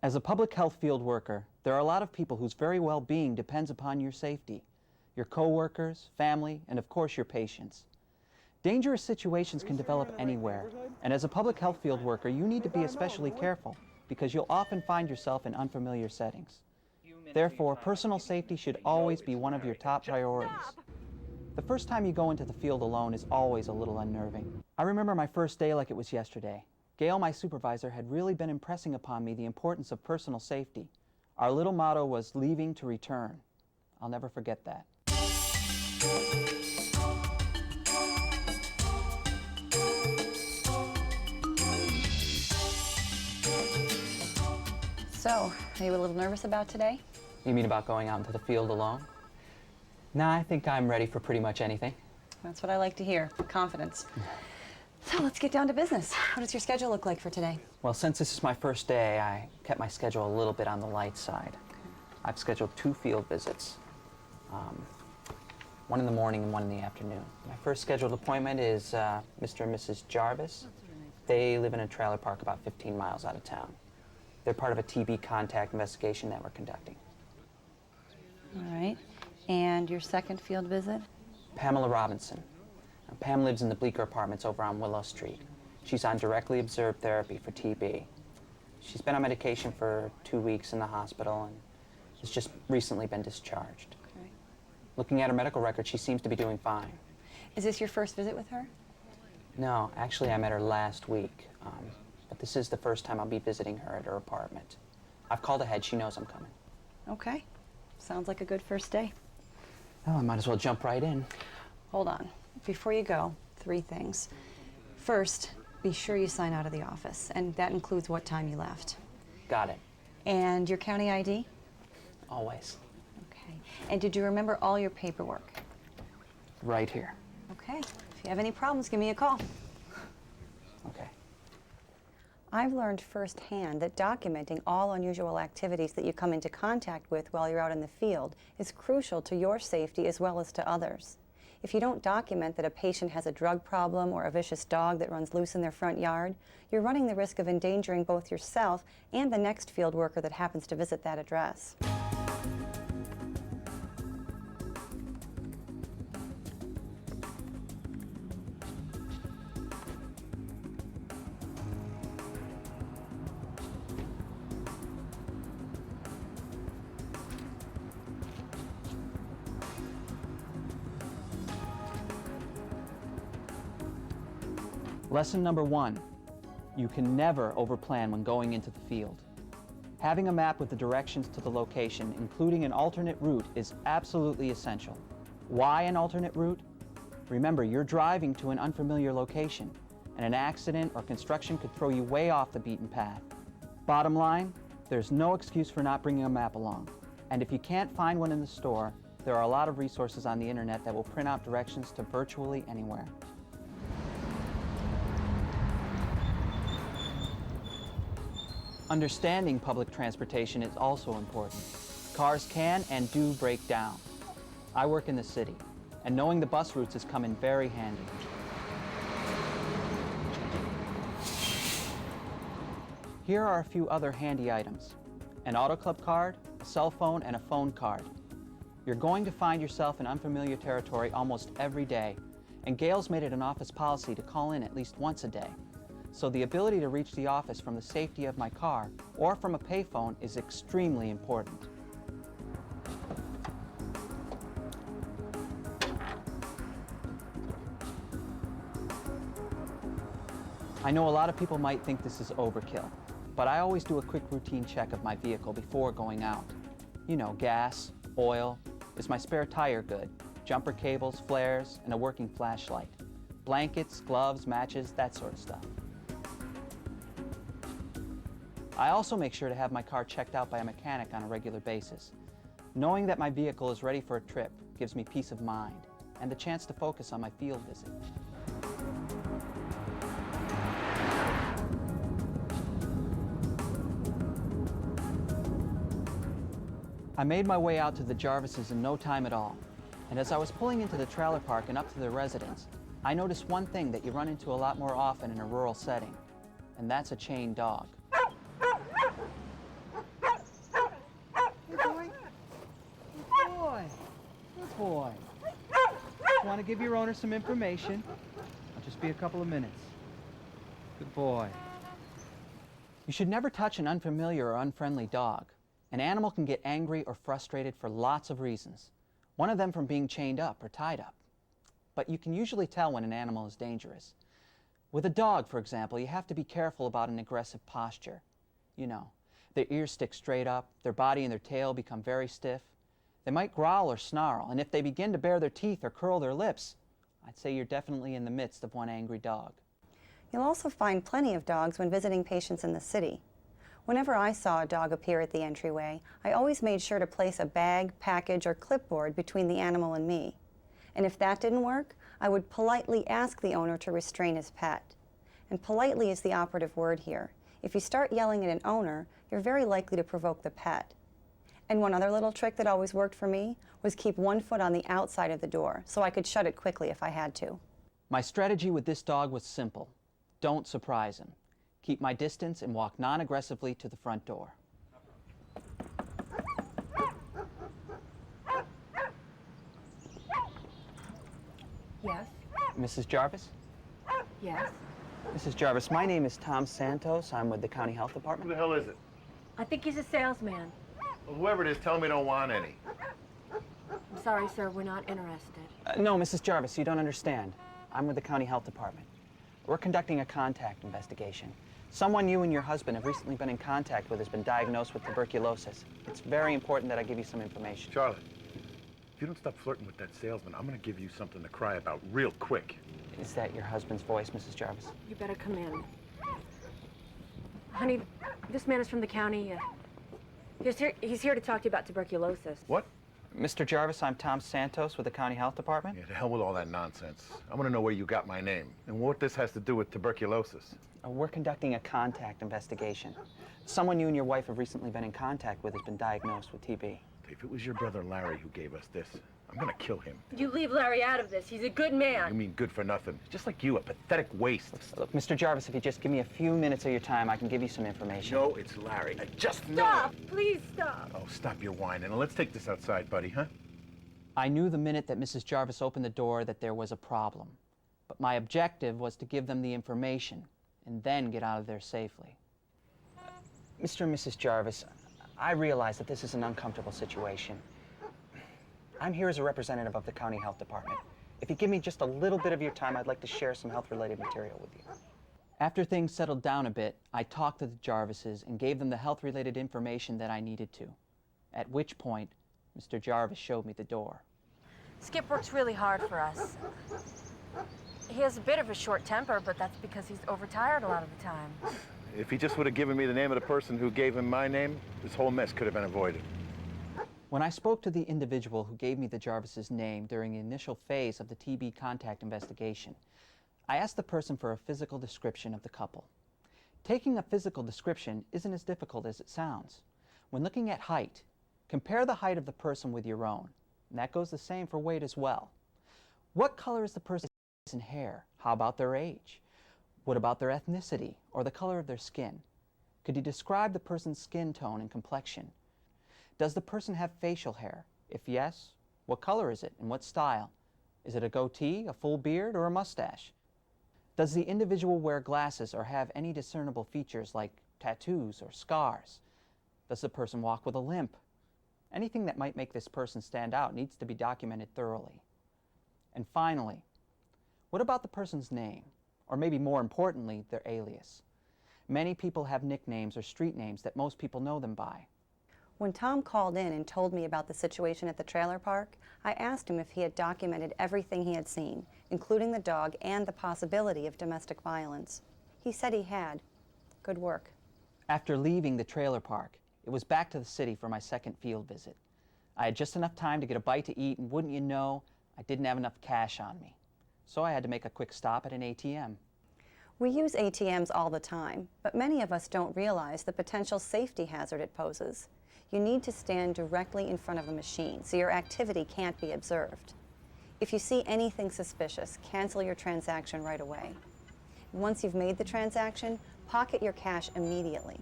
As a public health field worker, there are a lot of people whose very well-being depends upon your safety. Your co-workers, family, and of course your patients. Dangerous situations can develop anywhere, and as a public health field worker, you need to be especially careful because you'll often find yourself in unfamiliar settings. Therefore, personal safety should always be one of your top priorities. The first time you go into the field alone is always a little unnerving. I remember my first day like it was yesterday. Gail, my supervisor, had really been impressing upon me the importance of personal safety. Our little motto was leaving to return. I'll never forget that. So, are you a little nervous about today? You mean about going out into the field alone? Nah, I think I'm ready for pretty much anything. That's what I like to hear, confidence. So let's get down to business. What does your schedule look like for today? Well, since this is my first day, I kept my schedule a little bit on the light side. I've scheduled 2 field visits, one in the morning and one in the afternoon. My first scheduled appointment is Mr. and Mrs. Jarvis. They live in a trailer park about 15 miles out of town. They're part of a TB contact investigation that we're conducting. All right. And your second field visit? Pamela Robinson. Now, Pam lives in the Bleecker Apartments over on Willow Street. She's on directly observed therapy for TB. She's been on medication for 2 weeks in the hospital and has just recently been discharged. Okay. Looking at her medical record, she seems to be doing fine. Is this your first visit with her? No, actually I met her last week, but this is the first time I'll be visiting her at her apartment. I've called ahead, she knows I'm coming. Okay. Sounds like a good first day. Oh, I might as well jump right in. Hold on. Before you go, 3 things. First, be sure you sign out of the office, and that includes what time you left. Got it. And your county ID? Always. Okay. And did you remember all your paperwork? Right here. Okay. If you have any problems, give me a call. Okay. I've learned firsthand that documenting all unusual activities that you come into contact with while you're out in the field is crucial to your safety as well as to others. If you don't document that a patient has a drug problem or a vicious dog that runs loose in their front yard, you're running the risk of endangering both yourself and the next field worker that happens to visit that address. Lesson number 1, you can never overplan when going into the field. Having a map with the directions to the location, including an alternate route, is absolutely essential. Why an alternate route? Remember, you're driving to an unfamiliar location, and an accident or construction could throw you way off the beaten path. Bottom line, there's no excuse for not bringing a map along. And if you can't find one in the store, there are a lot of resources on the internet that will print out directions to virtually anywhere. Understanding public transportation is also important. Cars can and do break down. I work in the city, and knowing the bus routes has come in very handy. Here are a few other handy items: an Auto Club card, a cell phone, and a phone card. You're going to find yourself in unfamiliar territory almost every day, and Gail's made it an office policy to call in at least once a day. So the ability to reach the office from the safety of my car or from a payphone is extremely important. I know a lot of people might think this is overkill, but I always do a quick routine check of my vehicle before going out. You know, gas, oil, is my spare tire good, jumper cables, flares, and a working flashlight, blankets, gloves, matches, that sort of stuff. I also make sure to have my car checked out by a mechanic on a regular basis. Knowing that my vehicle is ready for a trip gives me peace of mind and the chance to focus on my field visit. I made my way out to the Jarvises in no time at all, and as I was pulling into the trailer park and up to their residence, I noticed one thing that you run into a lot more often in a rural setting, and that's a chained dog. boy. Want to give your owner some information? I'll just be a couple of minutes. Good boy. You should never touch an unfamiliar or unfriendly dog. An animal can get angry or frustrated for lots of reasons. One of them from being chained up or tied up. But you can usually tell when an animal is dangerous. With a dog, for example, you have to be careful about an aggressive posture. You know, their ears stick straight up, their body and their tail become very stiff. They might growl or snarl, and if they begin to bare their teeth or curl their lips, I'd say you're definitely in the midst of one angry dog. You'll also find plenty of dogs when visiting patients in the city. Whenever I saw a dog appear at the entryway, I always made sure to place a bag, package, or clipboard between the animal and me. And if that didn't work, I would politely ask the owner to restrain his pet. And politely is the operative word here. If you start yelling at an owner, you're very likely to provoke the pet. And one other little trick that always worked for me was keep one foot on the outside of the door so I could shut it quickly if I had to. My strategy with this dog was simple. Don't surprise him. Keep my distance and walk non-aggressively to the front door. Yes. Mrs. Jarvis? Yes. Mrs. Jarvis, my name is Tom Santos. I'm with the County Health Who Department. the hell is it? I think he's a salesman. Well, whoever it is, tell him we don't want any. I'm sorry, sir, we're not interested. No, Mrs. Jarvis, you don't understand. I'm with the County Health Department. We're conducting a contact investigation. Someone you and your husband have recently been in contact with has been diagnosed with tuberculosis. It's very important that I give you some information. Charlotte, if you don't stop flirting with that salesman, I'm gonna give you something to cry about real quick. Is that your husband's voice, Mrs. Jarvis? You better come in. Honey, this man is from the county. He's here to talk to you about tuberculosis. What? Mr. Jarvis, I'm Tom Santos with the County Health Department. Yeah, to hell with all that nonsense. I wanna know where you got my name and what this has to do with tuberculosis. We're conducting a contact investigation. Someone you and your wife have recently been in contact with has been diagnosed with TB. If it was your brother Larry who gave us this, I'm gonna kill him. You leave Larry out of this. He's a good man. You mean good for nothing. Just like you, a pathetic waste. Look, Mr. Jarvis, if you just give me a few minutes of your time, I can give you some information. No, it's Larry. I just know. Stop! Please stop. Oh, stop your whining and let's take this outside, buddy, huh? I knew the minute that Mrs. Jarvis opened the door that there was a problem. But my objective was to give them the information and then get out of there safely. Mr. and Mrs. Jarvis, I realize that this is an uncomfortable situation. I'm here as a representative of the County Health Department. If you give me just a little bit of your time, I'd like to share some health-related material with you. After things settled down a bit, I talked to the Jarvises and gave them the health-related information that I needed to. At which point, Mr. Jarvis showed me the door. Skip works really hard for us. He has a bit of a short temper, but that's because he's overtired a lot of the time. If he just would have given me the name of the person who gave him my name, this whole mess could have been avoided. When I spoke to the individual who gave me the Jarvis's name during the initial phase of the TB contact investigation, I asked the person for a physical description of the couple. Taking a physical description isn't as difficult as it sounds. When looking at height, compare the height of the person with your own, and that goes the same for weight as well. What color is the person's hair? How about their age? What about their ethnicity or the color of their skin? Could you describe the person's skin tone and complexion? Does the person have facial hair? If yes, what color is it and what style? Is it a goatee, a full beard, or a mustache? Does the individual wear glasses or have any discernible features like tattoos or scars? Does the person walk with a limp? Anything that might make this person stand out needs to be documented thoroughly. And finally, what about the person's name? Or maybe more importantly, their alias. Many people have nicknames or street names that most people know them by. When Tom called in and told me about the situation at the trailer park, I asked him if he had documented everything he had seen, including the dog and the possibility of domestic violence. He said he had. Good work. After leaving the trailer park, it was back to the city for my second field visit. I had just enough time to get a bite to eat, and wouldn't you know, I didn't have enough cash on me. So I had to make a quick stop at an ATM. We use ATMs all the time, but many of us don't realize the potential safety hazard it poses. You need to stand directly in front of a machine so your activity can't be observed. If you see anything suspicious, cancel your transaction right away. Once you've made the transaction, pocket your cash immediately.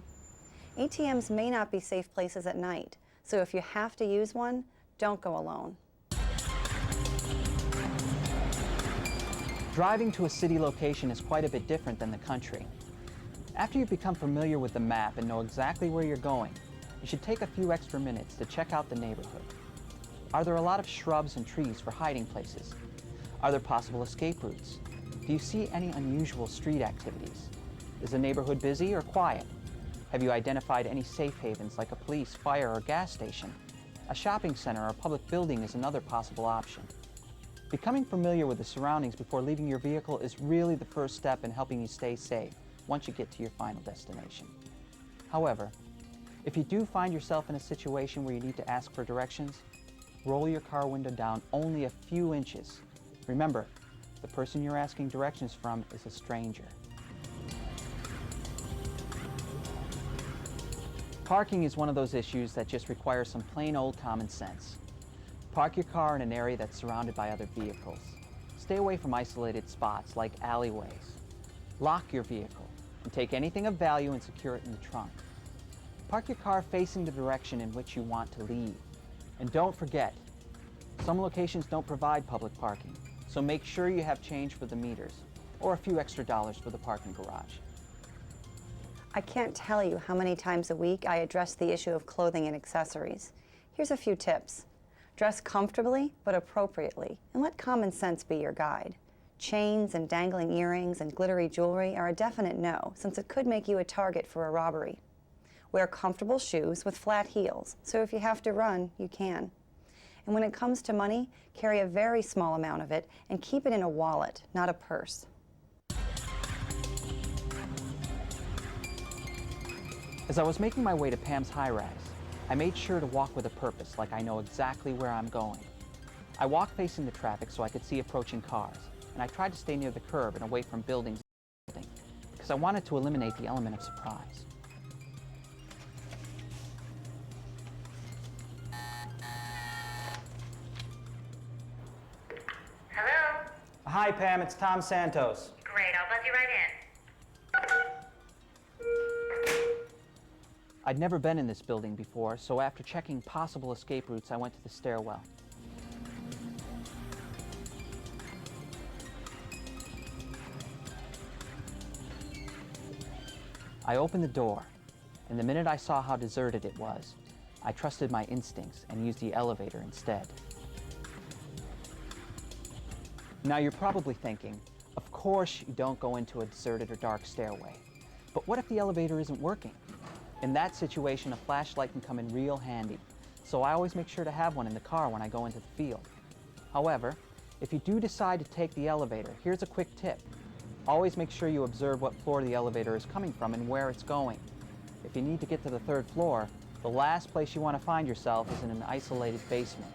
ATMs may not be safe places at night, so if you have to use one, don't go alone. Driving to a city location is quite a bit different than the country. After you've become familiar with the map and know exactly where you're going, you should take a few extra minutes to check out the neighborhood. Are there a lot of shrubs and trees for hiding places? Are there possible escape routes? Do you see any unusual street activities? Is the neighborhood busy or quiet? Have you identified any safe havens like a police, fire, or gas station? A shopping center or public building is another possible option. Becoming familiar with the surroundings before leaving your vehicle is really the first step in helping you stay safe once you get to your final destination. However, if you do find yourself in a situation where you need to ask for directions, roll your car window down only a few inches. Remember, the person you're asking directions from is a stranger. Parking is one of those issues that just requires some plain old common sense. Park your car in an area that's surrounded by other vehicles. Stay away from isolated spots like alleyways. Lock your vehicle and take anything of value and secure it in the trunk. Park your car facing the direction in which you want to leave. And don't forget, some locations don't provide public parking, so make sure you have change for the meters or a few extra dollars for the parking garage. I can't tell you how many times a week I address the issue of clothing and accessories. Here's a few tips. Dress comfortably but appropriately, and let common sense be your guide. Chains and dangling earrings and glittery jewelry are a definite no, since it could make you a target for a robbery. Wear comfortable shoes with flat heels, so if you have to run, you can. And when it comes to money, carry a very small amount of it and keep it in a wallet, not a purse. As I was making my way to Pam's high-rise, I made sure to walk with a purpose, like I know exactly where I'm going. I walked facing the traffic so I could see approaching cars, and I tried to stay near the curb and away from buildings because I wanted to eliminate the element of surprise. Hello? Hi, Pam, it's Tom Santos. Great, I'll buzz you right in. I'd never been in this building before, so after checking possible escape routes, I went to the stairwell. I opened the door, and the minute I saw how deserted it was, I trusted my instincts and used the elevator instead. Now you're probably thinking, of course you don't go into a deserted or dark stairway. But what if the elevator isn't working? In that situation, a flashlight can come in real handy, so I always make sure to have one in the car when I go into the field. However, if you do decide to take the elevator, here's a quick tip. Always make sure you observe what floor the elevator is coming from and where it's going. If you need to get to the 3rd floor, the last place you want to find yourself is in an isolated basement.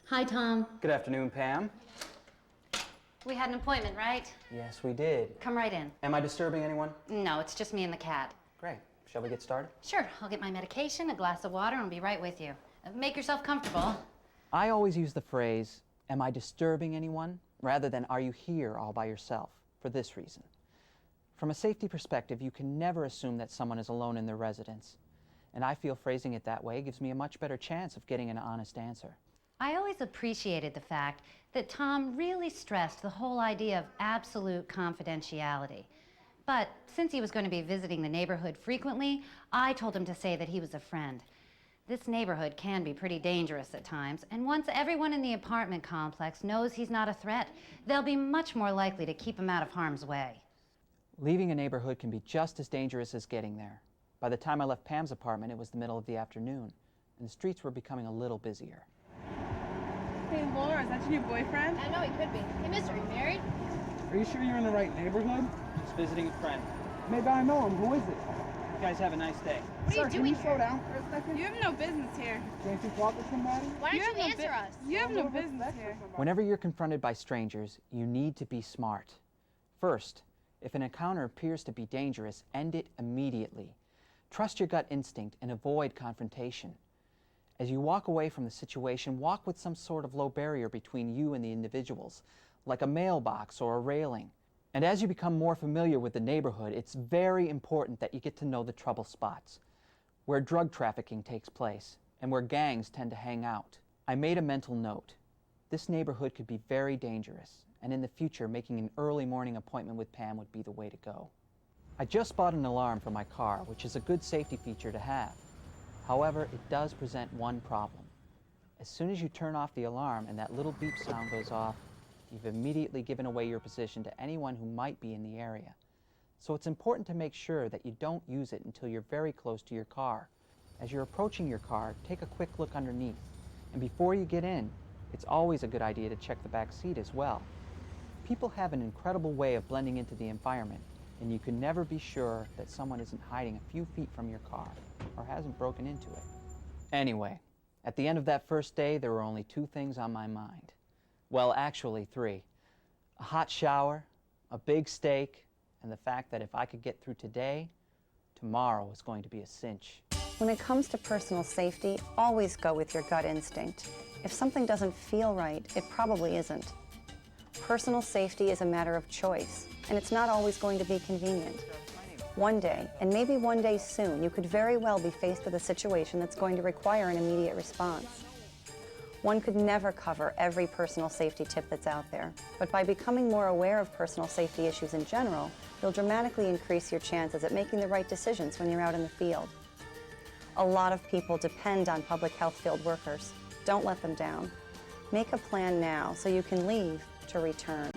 Hi, Tom. Good afternoon, Pam. We had an appointment, right? Yes, we did. Come right in. Am I disturbing anyone? No, it's just me and the cat. Great. Shall we get started? Sure, I'll get my medication, a glass of water, and I'll be right with you. Make yourself comfortable. I always use the phrase, am I disturbing anyone, rather than are you here all by yourself, for this reason. From a safety perspective, you can never assume that someone is alone in their residence. And I feel phrasing it that way gives me a much better chance of getting an honest answer. I always appreciated the fact that Tom really stressed the whole idea of absolute confidentiality. But since he was going to be visiting the neighborhood frequently, I told him to say that he was a friend. This neighborhood can be pretty dangerous at times, and once everyone in the apartment complex knows he's not a threat, they'll be much more likely to keep him out of harm's way. Leaving a neighborhood can be just as dangerous as getting there. By the time I left Pam's apartment, it was the middle of the afternoon, and the streets were becoming a little busier. Hey, Laura, is that your new boyfriend? I know he could be. Hey, mister, are you married? Are you sure you're in the right neighborhood? Just visiting a friend. Maybe I know him. Who is it? You guys have a nice day. What are you doing Can you slow here? down for a second? You have no business here. Can't you talk to somebody? Why You don't have you no answer us? You have no business here. Whenever you're confronted by strangers, you need to be smart. First, if an encounter appears to be dangerous, end it immediately. Trust your gut instinct and avoid confrontation. As you walk away from the situation, walk with some sort of low barrier between you and the individuals, like a mailbox or a railing. And as you become more familiar with the neighborhood, it's very important that you get to know the trouble spots, where drug trafficking takes place, and where gangs tend to hang out. I made a mental note. This neighborhood could be very dangerous, and in the future, making an early morning appointment with Pam would be the way to go. I just bought an alarm for my car, which is a good safety feature to have. However, it does present one problem. As soon as you turn off the alarm and that little beep sound goes off, you've immediately given away your position to anyone who might be in the area. So it's important to make sure that you don't use it until you're very close to your car. As you're approaching your car, take a quick look underneath. And before you get in, it's always a good idea to check the back seat as well. People have an incredible way of blending into the environment, and you can never be sure that someone isn't hiding a few feet from your car or hasn't broken into it. Anyway, at the end of that first day, there were only 2 things on my mind. Well, actually 3. A hot shower, a big steak, and the fact that if I could get through today, tomorrow was going to be a cinch. When it comes to personal safety, always go with your gut instinct. If something doesn't feel right, it probably isn't. Personal safety is a matter of choice, and it's not always going to be convenient. One day, and maybe one day soon, you could very well be faced with a situation that's going to require an immediate response. One could never cover every personal safety tip that's out there, but by becoming more aware of personal safety issues in general, you'll dramatically increase your chances at making the right decisions when you're out in the field. A lot of people depend on public health field workers. Don't let them down. Make a plan now so you can leave to return.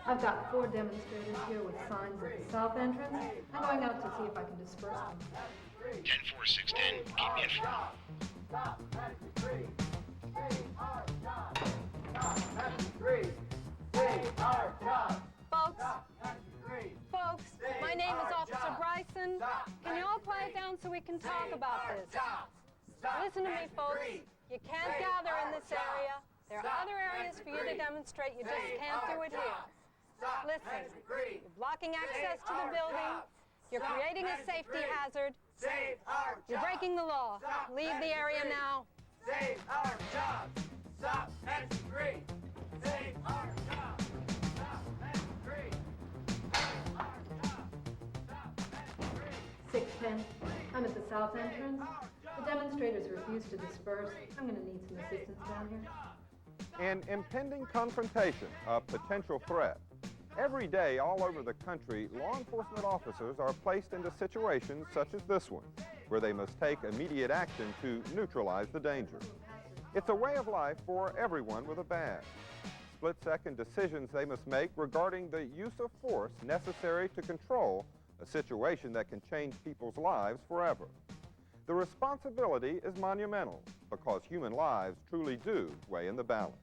I've got 4 demonstrators here with signs at the south entrance. I'm going out to see if I can disperse them. 10-4-6-10, keep me informed. Folks, my name is Officer Bryson. Can you all quiet down so we can talk about this? Listen to me, folks. You can't gather in this area. There are other areas for you to demonstrate. You just can't do it here. Listen, you're blocking access to the building. You're creating a safety hazard. You're breaking the law. Leave the area now. Save our jobs. Stop and agree. Save our jobs. Stop and agree. Save our jobs. Stop and agree. 610. I'm at the south entrance. The demonstrators refuse to disperse. I'm going to need some assistance down here. An impending confrontation, a potential threat. Every day, all over the country, law enforcement officers are placed into situations such as this one, where they must take immediate action to neutralize the danger. It's a way of life for everyone with a badge. Split-second decisions they must make regarding the use of force necessary to control a situation that can change people's lives forever. The responsibility is monumental because human lives truly do weigh in the balance.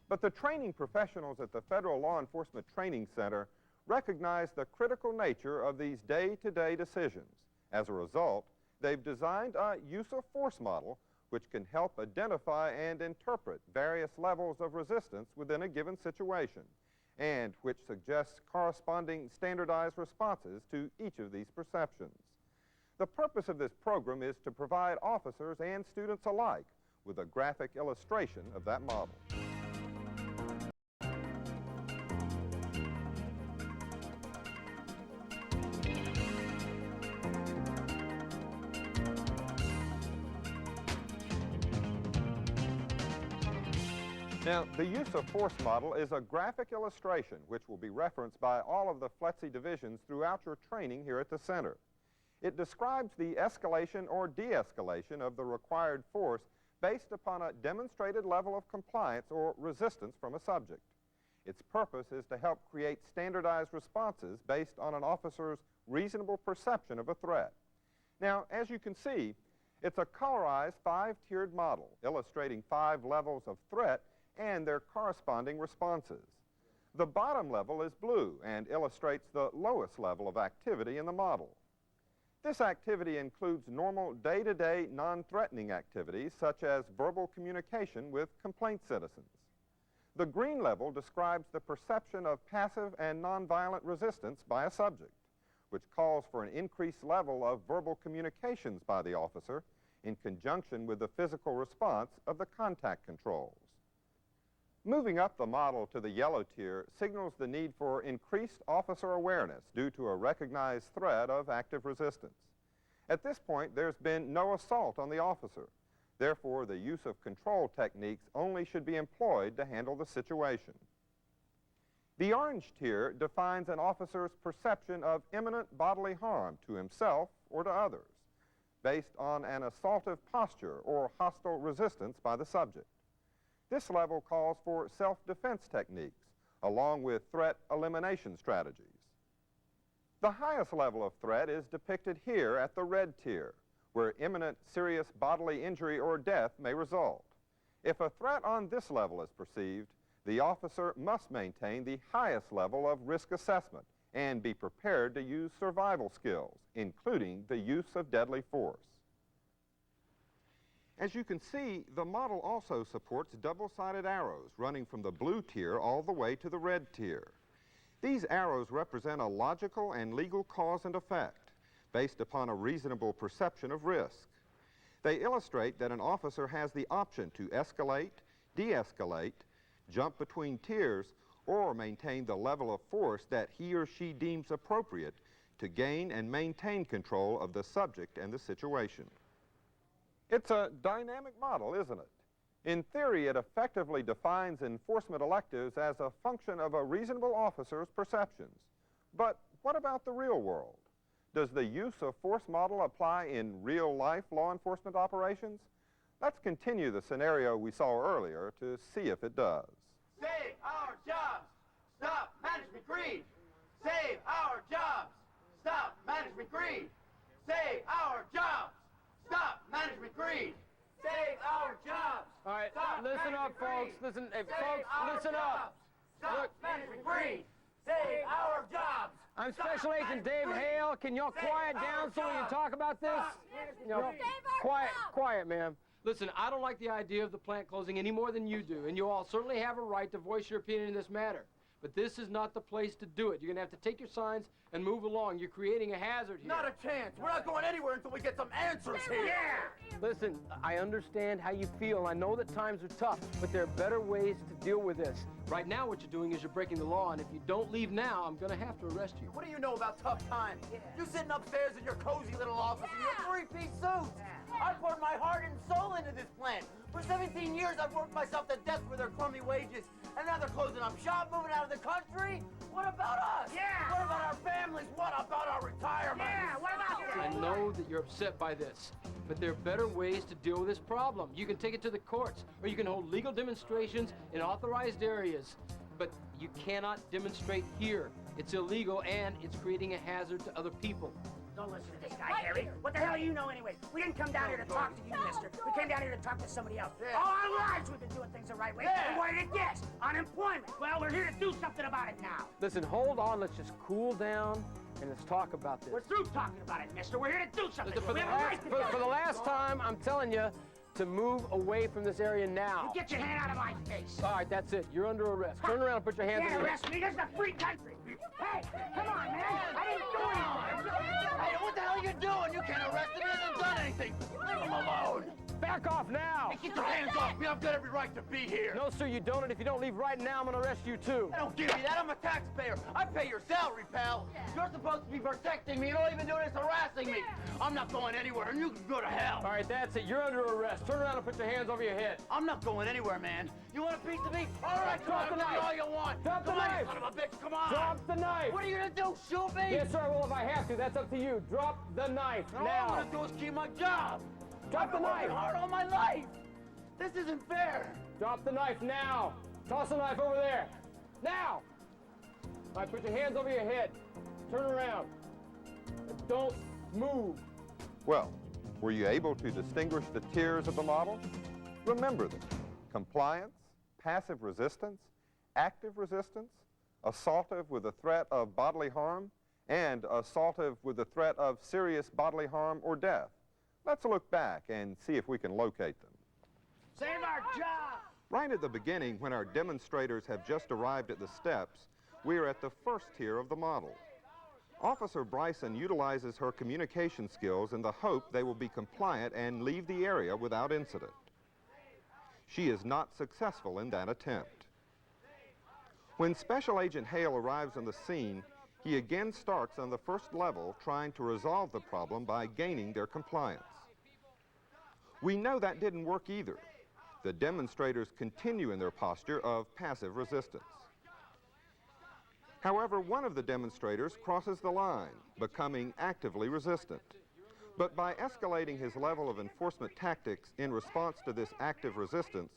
But the training professionals at the Federal Law Enforcement Training Center recognize the critical nature of these day-to-day decisions. As a result, they've designed a use-of-force model which can help identify and interpret various levels of resistance within a given situation, and which suggests corresponding standardized responses to each of these perceptions. The purpose of this program is to provide officers and students alike with a graphic illustration of that model. Now, the use of force model is a graphic illustration which will be referenced by all of the FLETC divisions throughout your training here at the center. It describes the escalation or de-escalation of the required force based upon a demonstrated level of compliance or resistance from a subject. Its purpose is to help create standardized responses based on an officer's reasonable perception of a threat. Now, as you can see, it's a colorized 5-tiered model illustrating 5 levels of threat and their corresponding responses. The bottom level is blue and illustrates the lowest level of activity in the model. This activity includes normal day-to-day non-threatening activities such as verbal communication with complaint citizens. The green level describes the perception of passive and nonviolent resistance by a subject, which calls for an increased level of verbal communications by the officer in conjunction with the physical response of the contact controls. Moving up the model to the yellow tier signals the need for increased officer awareness due to a recognized threat of active resistance. At this point, there's been no assault on the officer. Therefore, the use of control techniques only should be employed to handle the situation. The orange tier defines an officer's perception of imminent bodily harm to himself or to others, based on an assaultive posture or hostile resistance by the subject. This level calls for self-defense techniques, along with threat elimination strategies. The highest level of threat is depicted here at the red tier, where imminent serious bodily injury or death may result. If a threat on this level is perceived, the officer must maintain the highest level of risk assessment and be prepared to use survival skills, including the use of deadly force. As you can see, the model also supports double-sided arrows running from the blue tier all the way to the red tier. These arrows represent a logical and legal cause and effect based upon a reasonable perception of risk. They illustrate that an officer has the option to escalate, de-escalate, jump between tiers, or maintain the level of force that he or she deems appropriate to gain and maintain control of the subject and the situation. It's a dynamic model, isn't it? In theory, it effectively defines enforcement electives as a function of a reasonable officer's perceptions. But what about the real world? Does the use of force model apply in real-life law enforcement operations? Let's continue the scenario we saw earlier to see if it does. Save our jobs! Stop management greed! Save our jobs! Stop management greed! Save our jobs! Stop management greed! Save our jobs! All right, Stop listen up, folks. greed. Listen, hey, Save folks, our listen jobs. up. Stop Look, management greed! Save our jobs! I'm Stop Special Agent Dave management Hale. Can y'all Save quiet our down so we can jobs. talk about this? Stop You know, management greed. quiet, ma'am. Listen, I don't like the idea of the plant closing any more than you do, and you all certainly have a right to voice your opinion in this matter. But this is not the place to do it. You're going to have to take your signs and move along. You're creating a hazard here. Not a chance. We're not going anywhere until we get some answers here. Yeah! Listen, I understand how you feel, and I know that times are tough, but there are better ways to deal with this. Right now, what you're doing is you're breaking the law, and if you don't leave now, I'm going to have to arrest you. What do you know about tough times? You sitting upstairs in your cozy little office in your three-piece suits. I poured my heart and soul into this plant. For 17 years, I've worked myself to death for their crummy wages. And now they're closing up shop, moving out of the country. What about us? Yeah. What about our families? What about our retirement? Yeah, what about I know that you're upset by this, but there are better ways to deal with this problem. You can take it to the courts, or you can hold legal demonstrations in authorized areas, but you cannot demonstrate here. It's illegal, and it's creating a hazard to other people. Don't listen to this guy, Harry. What the hell do you know anyway? We didn't come down here to talk to you, mister. We came down here to talk to somebody else. Yeah. All our lives we've been doing things the right way. Yeah. And what did it get? Unemployment. Well, we're here to do something about it now. Listen, hold on. Let's just cool down, and let's talk about this. We're through talking about it, mister. We're here to do something. Listen, for We the have a right to do last time, I'm telling you, to move away from this area now. You get your hand out of my face. All right, that's it. You're under arrest. Turn around and put your hands You on can't your arrest me. This is a free country. Hey, come on, man. I didn't do anything. Hey, what the hell are you doing? You can't arrest him. He hasn't done anything. Leave him alone. Back off now! Hey, get your hands off me. I've got every right to be here. No, sir, you don't, and if you don't leave right now, I'm gonna arrest you, too. I don't give you that. I'm a taxpayer. I pay your salary, pal. You're supposed to be protecting me, and all you've been doing is harassing me. I'm not going anywhere, and you can go to hell. All right, that's it. You're under arrest. Turn around and put your hands over your head. I'm not going anywhere, man. You want a piece of me? All right, Drop the knife. all you want. Drop the Come on, knife. you son of a bitch. Come on. Drop the knife. What are you gonna do? Shoot me? Yes, sir. Well, if I have to, that's up to you. Drop the knife All now. I want to do is keep my job. Drop I've the been working knife. hard all my life. This isn't fair. Drop the knife now. Toss the knife over there. Now. All right, put your hands over your head. Turn around. And don't move. Well, were you able to distinguish the tiers of the model? Remember them: compliance, passive resistance, active resistance, assaultive with the threat of bodily harm, and assaultive with the threat of serious bodily harm or death. Let's look back and see if we can locate them. Save our job. Right at the beginning, when our demonstrators have just arrived at the steps, we are at the first tier of the model. Officer Bryson utilizes her communication skills in the hope they will be compliant and leave the area without incident. She is not successful in that attempt. When Special Agent Hale arrives on the scene, he again starts on the first level, trying to resolve the problem by gaining their compliance. We know that didn't work either. The demonstrators continue in their posture of passive resistance. However, one of the demonstrators crosses the line, becoming actively resistant. But by escalating his level of enforcement tactics in response to this active resistance,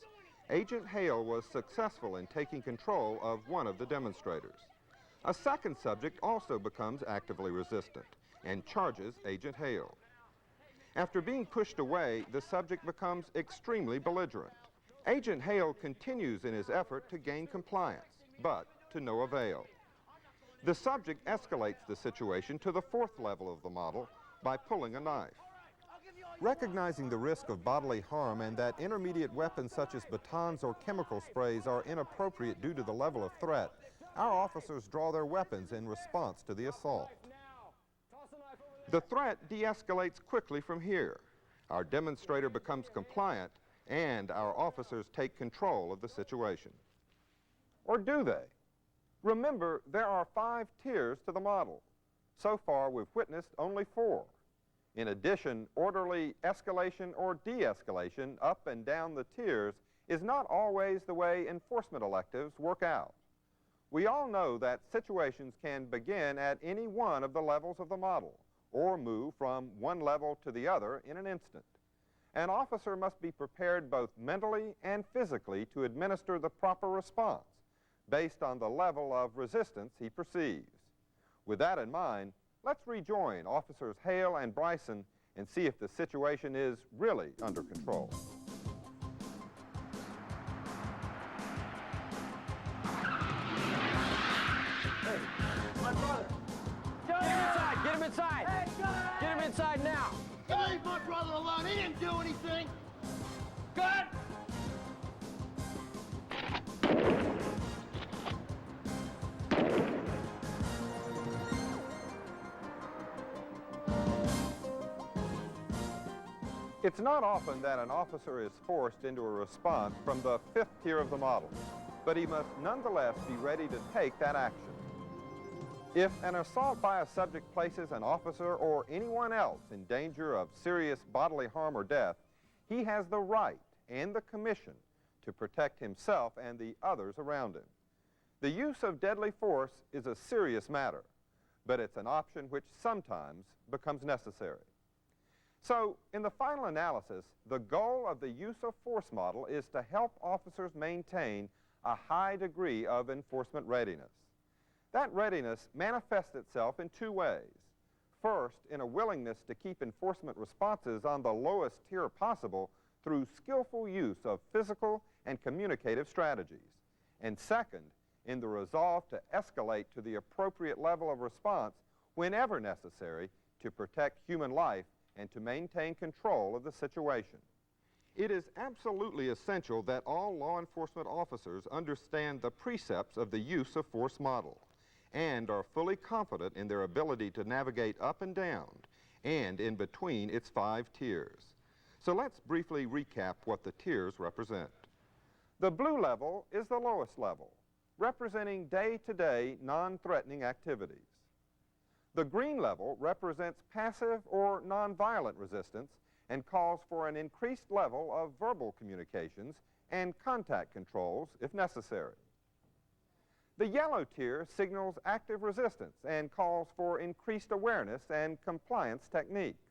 Agent Hale was successful in taking control of one of the demonstrators. A second subject also becomes actively resistant and charges Agent Hale. After being pushed away, the subject becomes extremely belligerent. Agent Hale continues in his effort to gain compliance, but to no avail. The subject escalates the situation to the fourth level of the model by pulling a knife. Recognizing the risk of bodily harm and that intermediate weapons such as batons or chemical sprays are inappropriate due to the level of threat, our officers draw their weapons in response to the assault. The threat de-escalates quickly from here. Our demonstrator becomes compliant, and our officers take control of the situation. Or do they? Remember, there are 5 tiers to the model. So far, we've witnessed only 4. In addition, orderly escalation or de-escalation up and down the tiers is not always the way enforcement electives work out. We all know that situations can begin at any one of the levels of the model, or move from one level to the other in an instant. An officer must be prepared both mentally and physically to administer the proper response based on the level of resistance he perceives. With that in mind, let's rejoin Officers Hale and Bryson and see if the situation is really under control. Hey, my brother. Get him inside. Get him inside. Hey, get him inside now. Leave my brother alone. He didn't do anything. Good. It's not often that an officer is forced into a response from the 5th tier of the model, but he must nonetheless be ready to take that action. If an assault by a subject places an officer or anyone else in danger of serious bodily harm or death, he has the right and the commission to protect himself and the others around him. The use of deadly force is a serious matter, but it's an option which sometimes becomes necessary. So, in the final analysis, the goal of the use of force model is to help officers maintain a high degree of enforcement readiness. That readiness manifests itself in 2 ways. First, in a willingness to keep enforcement responses on the lowest tier possible through skillful use of physical and communicative strategies. And second, in the resolve to escalate to the appropriate level of response whenever necessary to protect human life and to maintain control of the situation. It is absolutely essential that all law enforcement officers understand the precepts of the use of force model and are fully confident in their ability to navigate up and down and in between its 5 tiers. So let's briefly recap what the tiers represent. The blue level is the lowest level, representing day-to-day non-threatening activities. The green level represents passive or nonviolent resistance and calls for an increased level of verbal communications and contact controls if necessary. The yellow tier signals active resistance and calls for increased awareness and compliance techniques.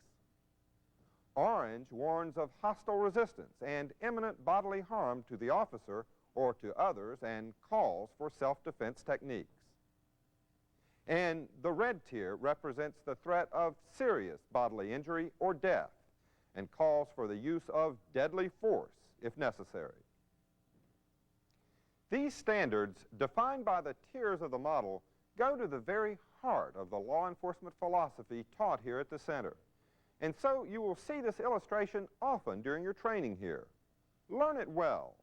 Orange warns of hostile resistance and imminent bodily harm to the officer or to others and calls for self-defense techniques. And the red tier represents the threat of serious bodily injury or death and calls for the use of deadly force if necessary. These standards, defined by the tiers of the model, go to the very heart of the law enforcement philosophy taught here at the center. And so you will see this illustration often during your training here. Learn it well.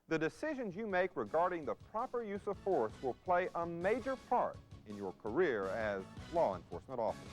The decisions you make regarding the proper use of force will play a major part in your career as law enforcement officers.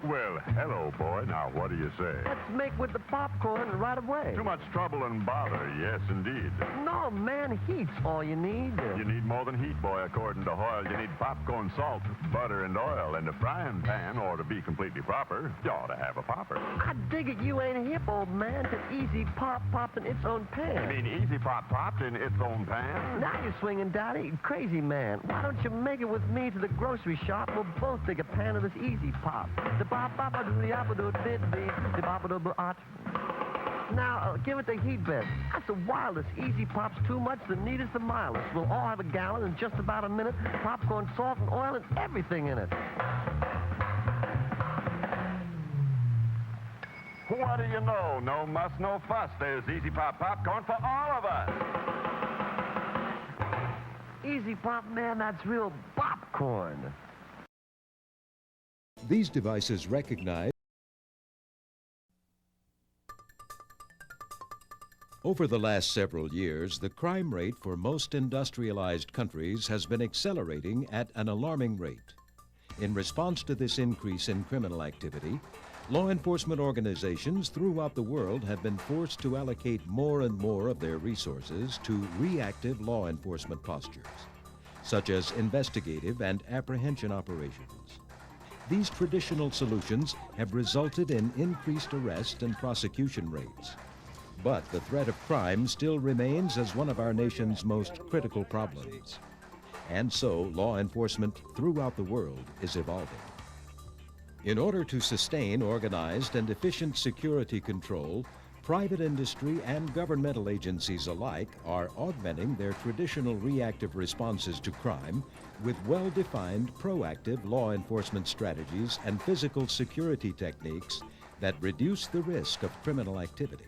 Well, hello, boy. Now, what do you say? Let's make with the popcorn right away. Too much trouble and bother, yes, indeed. No, man, heat's all you need. You need more than heat, boy, according to Hoyle. You need popcorn, salt, butter, and oil. And the frying pan, or to be completely proper, you ought to have a popper. I dig it you ain't hip, old man, to easy pop popped in its own pan. You mean easy pop popped in its own pan? Now you're swinging, Daddy. Crazy man. Why don't you make it with me to the grocery shop? We'll both take a pan of this easy pop. Now, give it the heat bed. That's the wildest. Easy pop's too much, the neatest, the mildest. We'll all have a gallon in just about a minute. Popcorn, salt, and oil, and everything in it. What do you know? No muss, no fuss. There's Easy Pop popcorn for all of us. Easy Pop, man, that's real popcorn. These devices recognize. Over the last several years, the crime rate for most industrialized countries has been accelerating at an alarming rate. In response to this increase in criminal activity, law enforcement organizations throughout the world have been forced to allocate more and more of their resources to reactive law enforcement postures, such as investigative and apprehension operations. These traditional solutions have resulted in increased arrest and prosecution rates. But the threat of crime still remains as one of our nation's most critical problems. And so, law enforcement throughout the world is evolving. In order to sustain organized and efficient security control, private industry and governmental agencies alike are augmenting their traditional reactive responses to crime with well-defined proactive law enforcement strategies and physical security techniques that reduce the risk of criminal activity.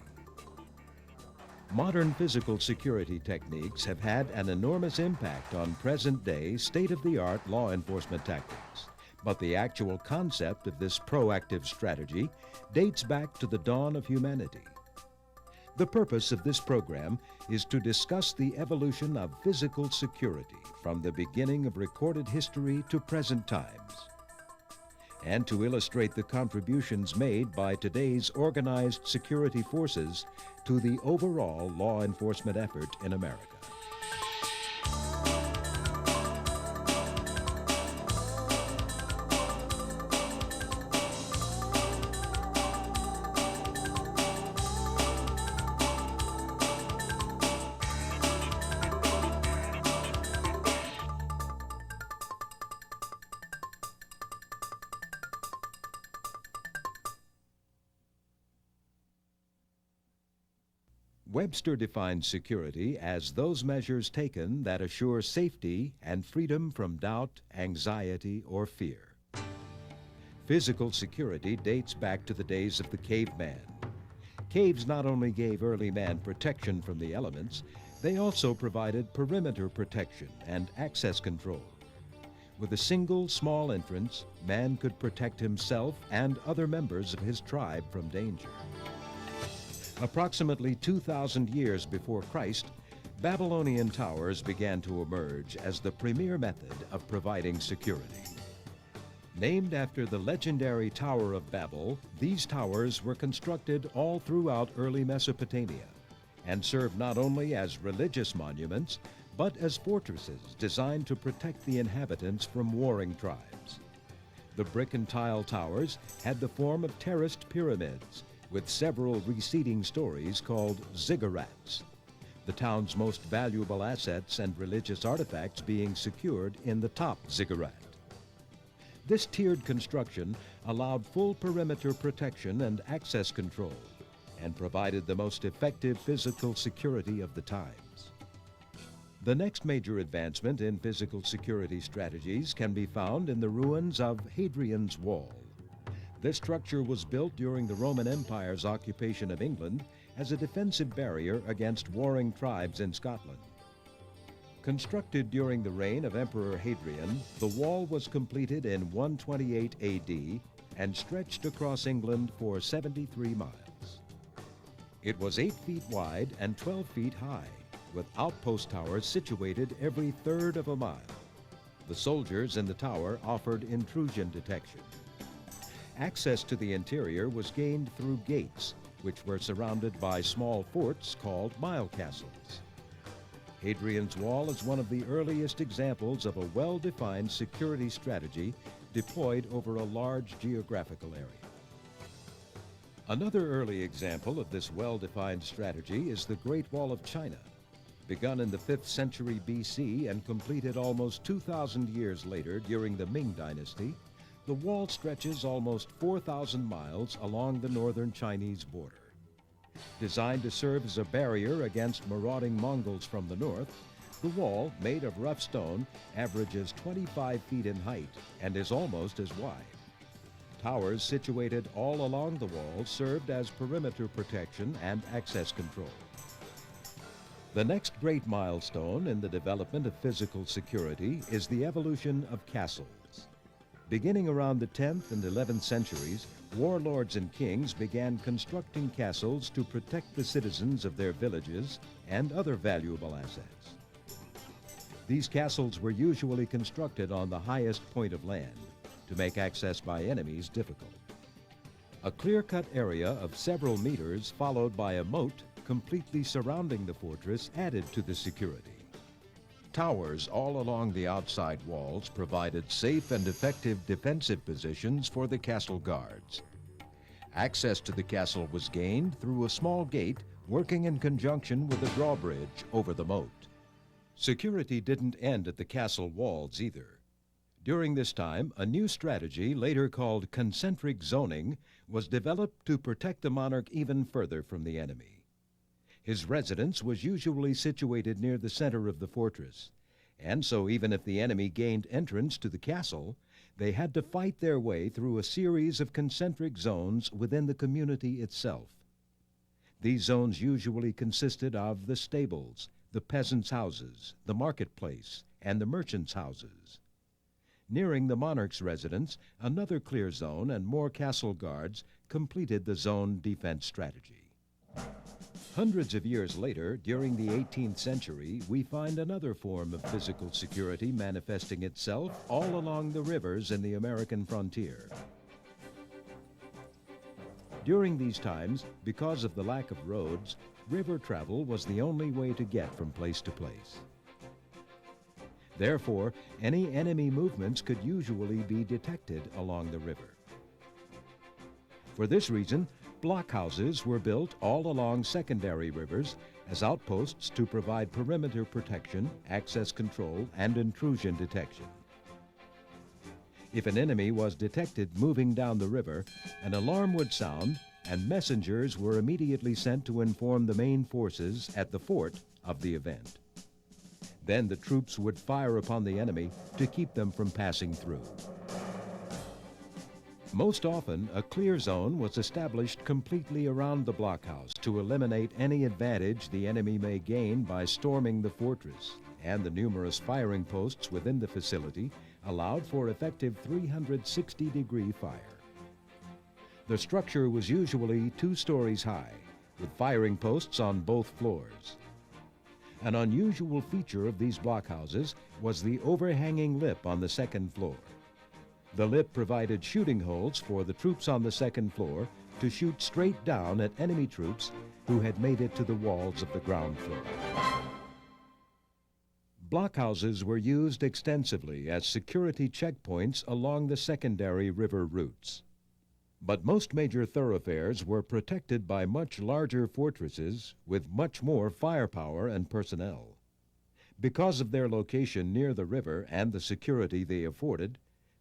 Modern physical security techniques have had an enormous impact on present-day, state-of-the-art law enforcement tactics. But the actual concept of this proactive strategy dates back to the dawn of humanity. The purpose of this program is to discuss the evolution of physical security from the beginning of recorded history to present times. and to illustrate the contributions made by today's organized security forces to the overall law enforcement effort in America. Webster defines security as those measures taken that assure safety and freedom from doubt, anxiety, or fear. Physical security dates back to the days of the caveman. Caves not only gave early man protection from the elements, they also provided perimeter protection and access control. With a single small entrance, man could protect himself and other members of his tribe from danger. Approximately 2,000 years before Christ, Babylonian towers began to emerge as the premier method of providing security. Named after the legendary Tower of Babel, these towers were constructed all throughout early Mesopotamia and served not only as religious monuments, but as fortresses designed to protect the inhabitants from warring tribes. The brick and tile towers had the form of terraced pyramids, with several receding stories called ziggurats, the town's most valuable assets and religious artifacts being secured in the top ziggurat. This tiered construction allowed full perimeter protection and access control, and provided the most effective physical security of the times. The next major advancement in physical security strategies can be found in the ruins of Hadrian's Wall. This structure was built during the Roman Empire's occupation of England as a defensive barrier against warring tribes in Scotland. Constructed during the reign of Emperor Hadrian, the wall was completed in 128 AD and stretched across England for 73 miles. It was 8 feet wide and 12 feet high, with outpost towers situated every third of a mile. The soldiers in the tower offered intrusion detection. Access to the interior was gained through gates, which were surrounded by small forts called mile castles. Hadrian's Wall is one of the earliest examples of a well-defined security strategy deployed over a large geographical area. Another early example of this well-defined strategy is the Great Wall of China. Begun in the 5th century BC and completed almost 2,000 years later during the Ming Dynasty, the wall stretches almost 4,000 miles along the northern Chinese border. Designed to serve as a barrier against marauding Mongols from the north, the wall, made of rough stone, averages 25 feet in height and is almost as wide. Towers situated all along the wall served as perimeter protection and access control. The next great milestone in the development of physical security is the evolution of castles. Beginning around the 10th and 11th centuries, warlords and kings began constructing castles to protect the citizens of their villages and other valuable assets. These castles were usually constructed on the highest point of land to make access by enemies difficult. A clear-cut area of several meters followed by a moat completely surrounding the fortress added to the security. Towers all along the outside walls provided safe and effective defensive positions for the castle guards. Access to the castle was gained through a small gate working in conjunction with a drawbridge over the moat. Security didn't end at the castle walls either. During this time, a new strategy, later called concentric zoning, was developed to protect the monarch even further from the enemy. His residence was usually situated near the center of the fortress, and so even if the enemy gained entrance to the castle, they had to fight their way through a series of concentric zones within the community itself. These zones usually consisted of the stables, the peasants' houses, the marketplace, and the merchants' houses. Nearing the monarch's residence, another clear zone and more castle guards completed the zone defense strategy. Hundreds of years later, during the 18th century, we find another form of physical security manifesting itself all along the rivers in the American frontier. During these times, because of the lack of roads, river travel was the only way to get from place to place. Therefore, any enemy movements could usually be detected along the river. For this reason, blockhouses were built all along secondary rivers as outposts to provide perimeter protection, access control, and intrusion detection. If an enemy was detected moving down the river, an alarm would sound and messengers were immediately sent to inform the main forces at the fort of the event. Then the troops would fire upon the enemy to keep them from passing through. Most often, a clear zone was established completely around the blockhouse to eliminate any advantage the enemy may gain by storming the fortress, and the numerous firing posts within the facility allowed for effective 360-degree fire. The structure was usually 2 stories high, with firing posts on both floors. An unusual feature of these blockhouses was the overhanging lip on the second floor. The lip provided shooting holes for the troops on the second floor to shoot straight down at enemy troops who had made it to the walls of the ground floor. Blockhouses were used extensively as security checkpoints along the secondary river routes. But most major thoroughfares were protected by much larger fortresses with much more firepower and personnel. Because of their location near the river and the security they afforded,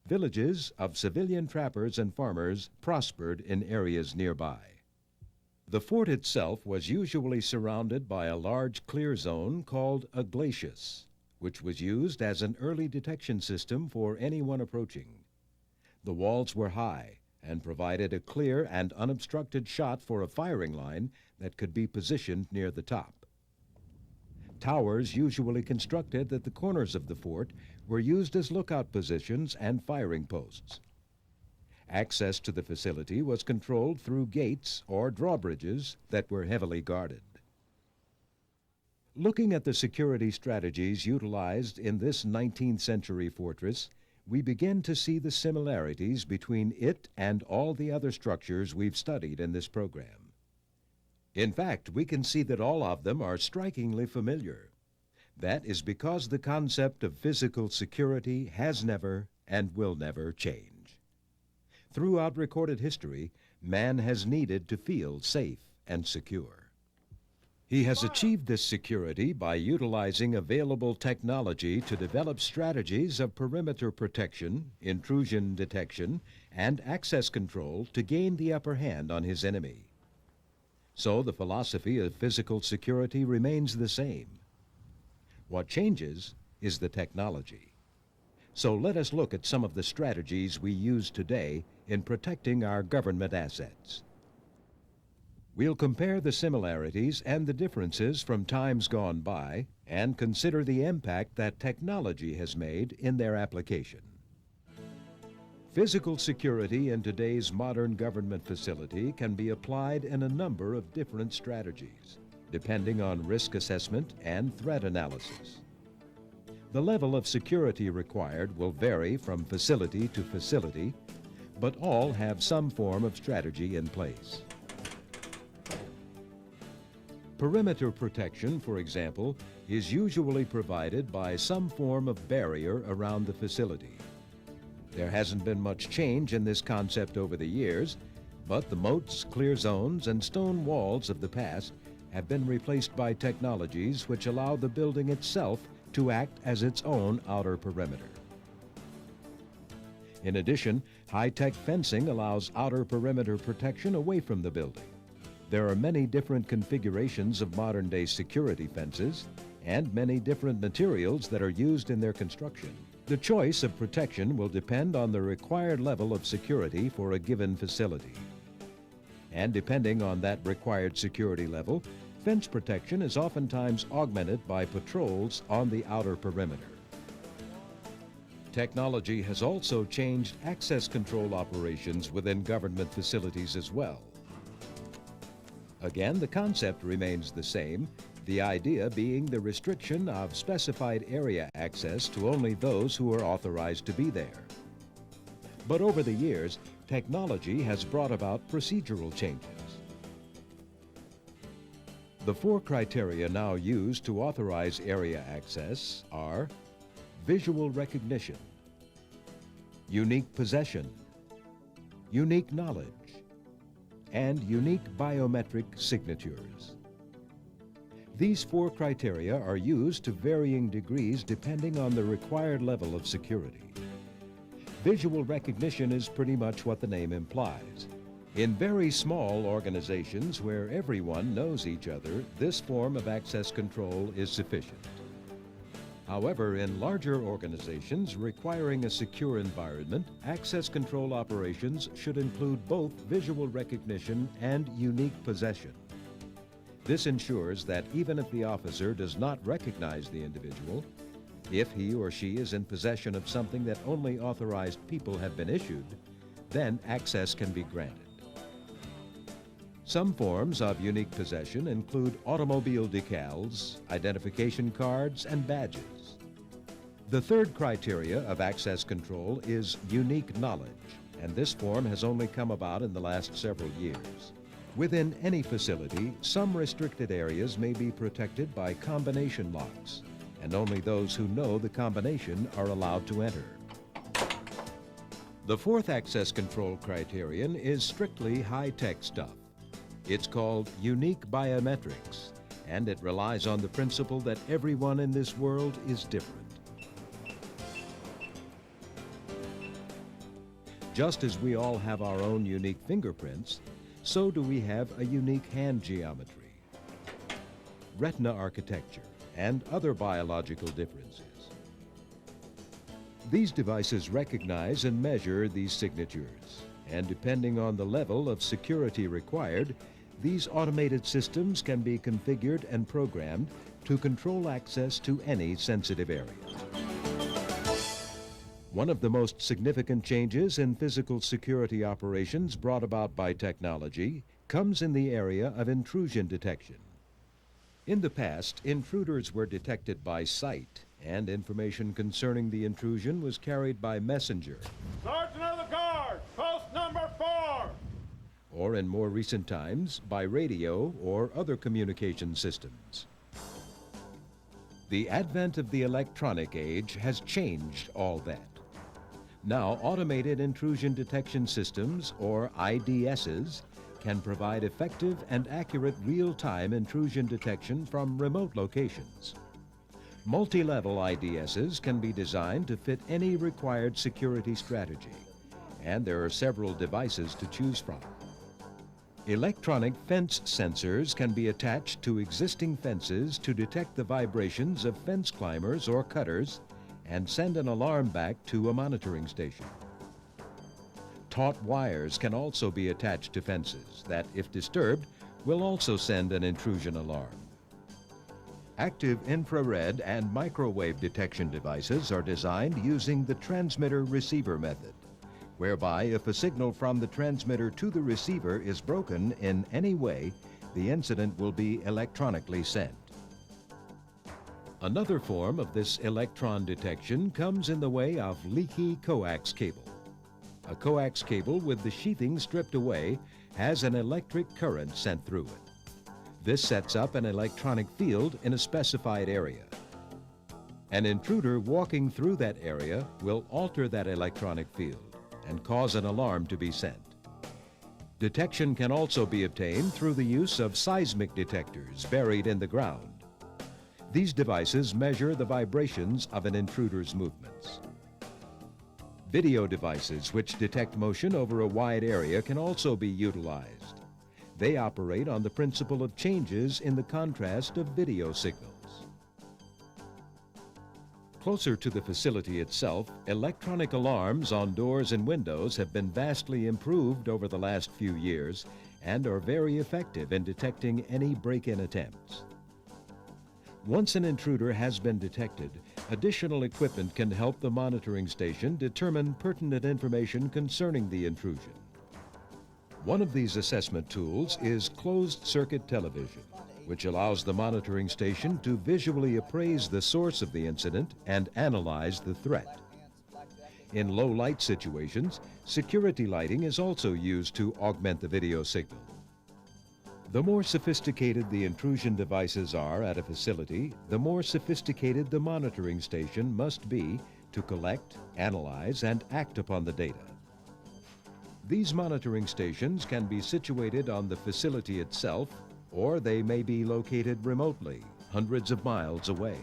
villages of civilian trappers and farmers prospered in areas nearby. The fort itself was usually surrounded by a large clear zone called a glacis, which was used as an early detection system for anyone approaching. The walls were high and provided a clear and unobstructed shot for a firing line that could be positioned near the top. Towers usually constructed at the corners of the fort were used as lookout positions and firing posts. Access to the facility was controlled through gates or drawbridges that were heavily guarded. Looking at the security strategies utilized in this 19th century fortress, we begin to see the similarities between it and all the other structures we've studied in this program. In fact, we can see that all of them are strikingly familiar. That is because the concept of physical security has never and will never change. Throughout recorded history, man has needed to feel safe and secure. He has achieved this security by utilizing available technology to develop strategies of perimeter protection, intrusion detection, and access control to gain the upper hand on his enemy. So the philosophy of physical security remains the same. What changes is the technology. So let us look at some of the strategies we use today in protecting our government assets. We'll compare the similarities and the differences from times gone by and consider the impact that technology has made in their application. Physical security in today's modern government facility can be applied in a number of different strategies, depending on risk assessment and threat analysis. The level of security required will vary from facility to facility, but all have some form of strategy in place. Perimeter protection, for example, is usually provided by some form of barrier around the facility. There hasn't been much change in this concept over the years, but the moats, clear zones, and stone walls of the past have been replaced by technologies which allow the building itself to act as its own outer perimeter. In addition, high-tech fencing allows outer perimeter protection away from the building. There are many different configurations of modern-day security fences and many different materials that are used in their construction. The choice of protection will depend on the required level of security for a given facility. And depending on that required security level, fence protection is oftentimes augmented by patrols on the outer perimeter. Technology has also changed access control operations within government facilities as well. Again, the concept remains the same, the idea being the restriction of specified area access to only those who are authorized to be there. But over the years, technology has brought about procedural changes. The 4 criteria now used to authorize area access are visual recognition, unique possession, unique knowledge, and unique biometric signatures. These 4 criteria are used to varying degrees depending on the required level of security. Visual recognition is pretty much what the name implies. In very small organizations where everyone knows each other, this form of access control is sufficient. However, in larger organizations requiring a secure environment, access control operations should include both visual recognition and unique possession. This ensures that even if the officer does not recognize the individual, if he or she is in possession of something that only authorized people have been issued, then access can be granted. Some forms of unique possession include automobile decals, identification cards, and badges. The 3rd criteria of access control is unique knowledge, and this form has only come about in the last several years. Within any facility, some restricted areas may be protected by combination locks, and only those who know the combination are allowed to enter. The 4th access control criterion is strictly high-tech stuff. It's called unique biometrics, and it relies on the principle that everyone in this world is different. Just as we all have our own unique fingerprints, so do we have a unique hand geometry, retina architecture, and other biological differences. These devices recognize and measure these signatures, and depending on the level of security required, these automated systems can be configured and programmed to control access to any sensitive area. One of the most significant changes in physical security operations brought about by technology comes in the area of intrusion detection. In the past, intruders were detected by sight, and information concerning the intrusion was carried by messenger. Sergeant of the Guard, post number 4! Or in more recent times, by radio or other communication systems. The advent of the electronic age has changed all that. Now, automated intrusion detection systems, or IDSs, can provide effective and accurate real-time intrusion detection from remote locations. Multi-level IDSs can be designed to fit any required security strategy, and there are several devices to choose from. Electronic fence sensors can be attached to existing fences to detect the vibrations of fence climbers or cutters and send an alarm back to a monitoring station. Taut wires can also be attached to fences that, if disturbed, will also send an intrusion alarm. Active infrared and microwave detection devices are designed using the transmitter-receiver method, whereby if a signal from the transmitter to the receiver is broken in any way, the incident will be electronically sent. Another form of this electron detection comes in the way of leaky coax cable. A coax cable with the sheathing stripped away has an electric current sent through it. This sets up an electronic field in a specified area. An intruder walking through that area will alter that electronic field and cause an alarm to be sent. Detection can also be obtained through the use of seismic detectors buried in the ground. These devices measure the vibrations of an intruder's movements. Video devices which detect motion over a wide area can also be utilized. They operate on the principle of changes in the contrast of video signals. Closer to the facility itself, electronic alarms on doors and windows have been vastly improved over the last few years and are very effective in detecting any break-in attempts. Once an intruder has been detected, additional equipment can help the monitoring station determine pertinent information concerning the intrusion. One of these assessment tools is closed-circuit television, which allows the monitoring station to visually appraise the source of the incident and analyze the threat. In low light situations, security lighting is also used to augment the video signal. The more sophisticated the intrusion devices are at a facility, the more sophisticated the monitoring station must be to collect, analyze, and act upon the data. These monitoring stations can be situated on the facility itself, or they may be located remotely, hundreds of miles away.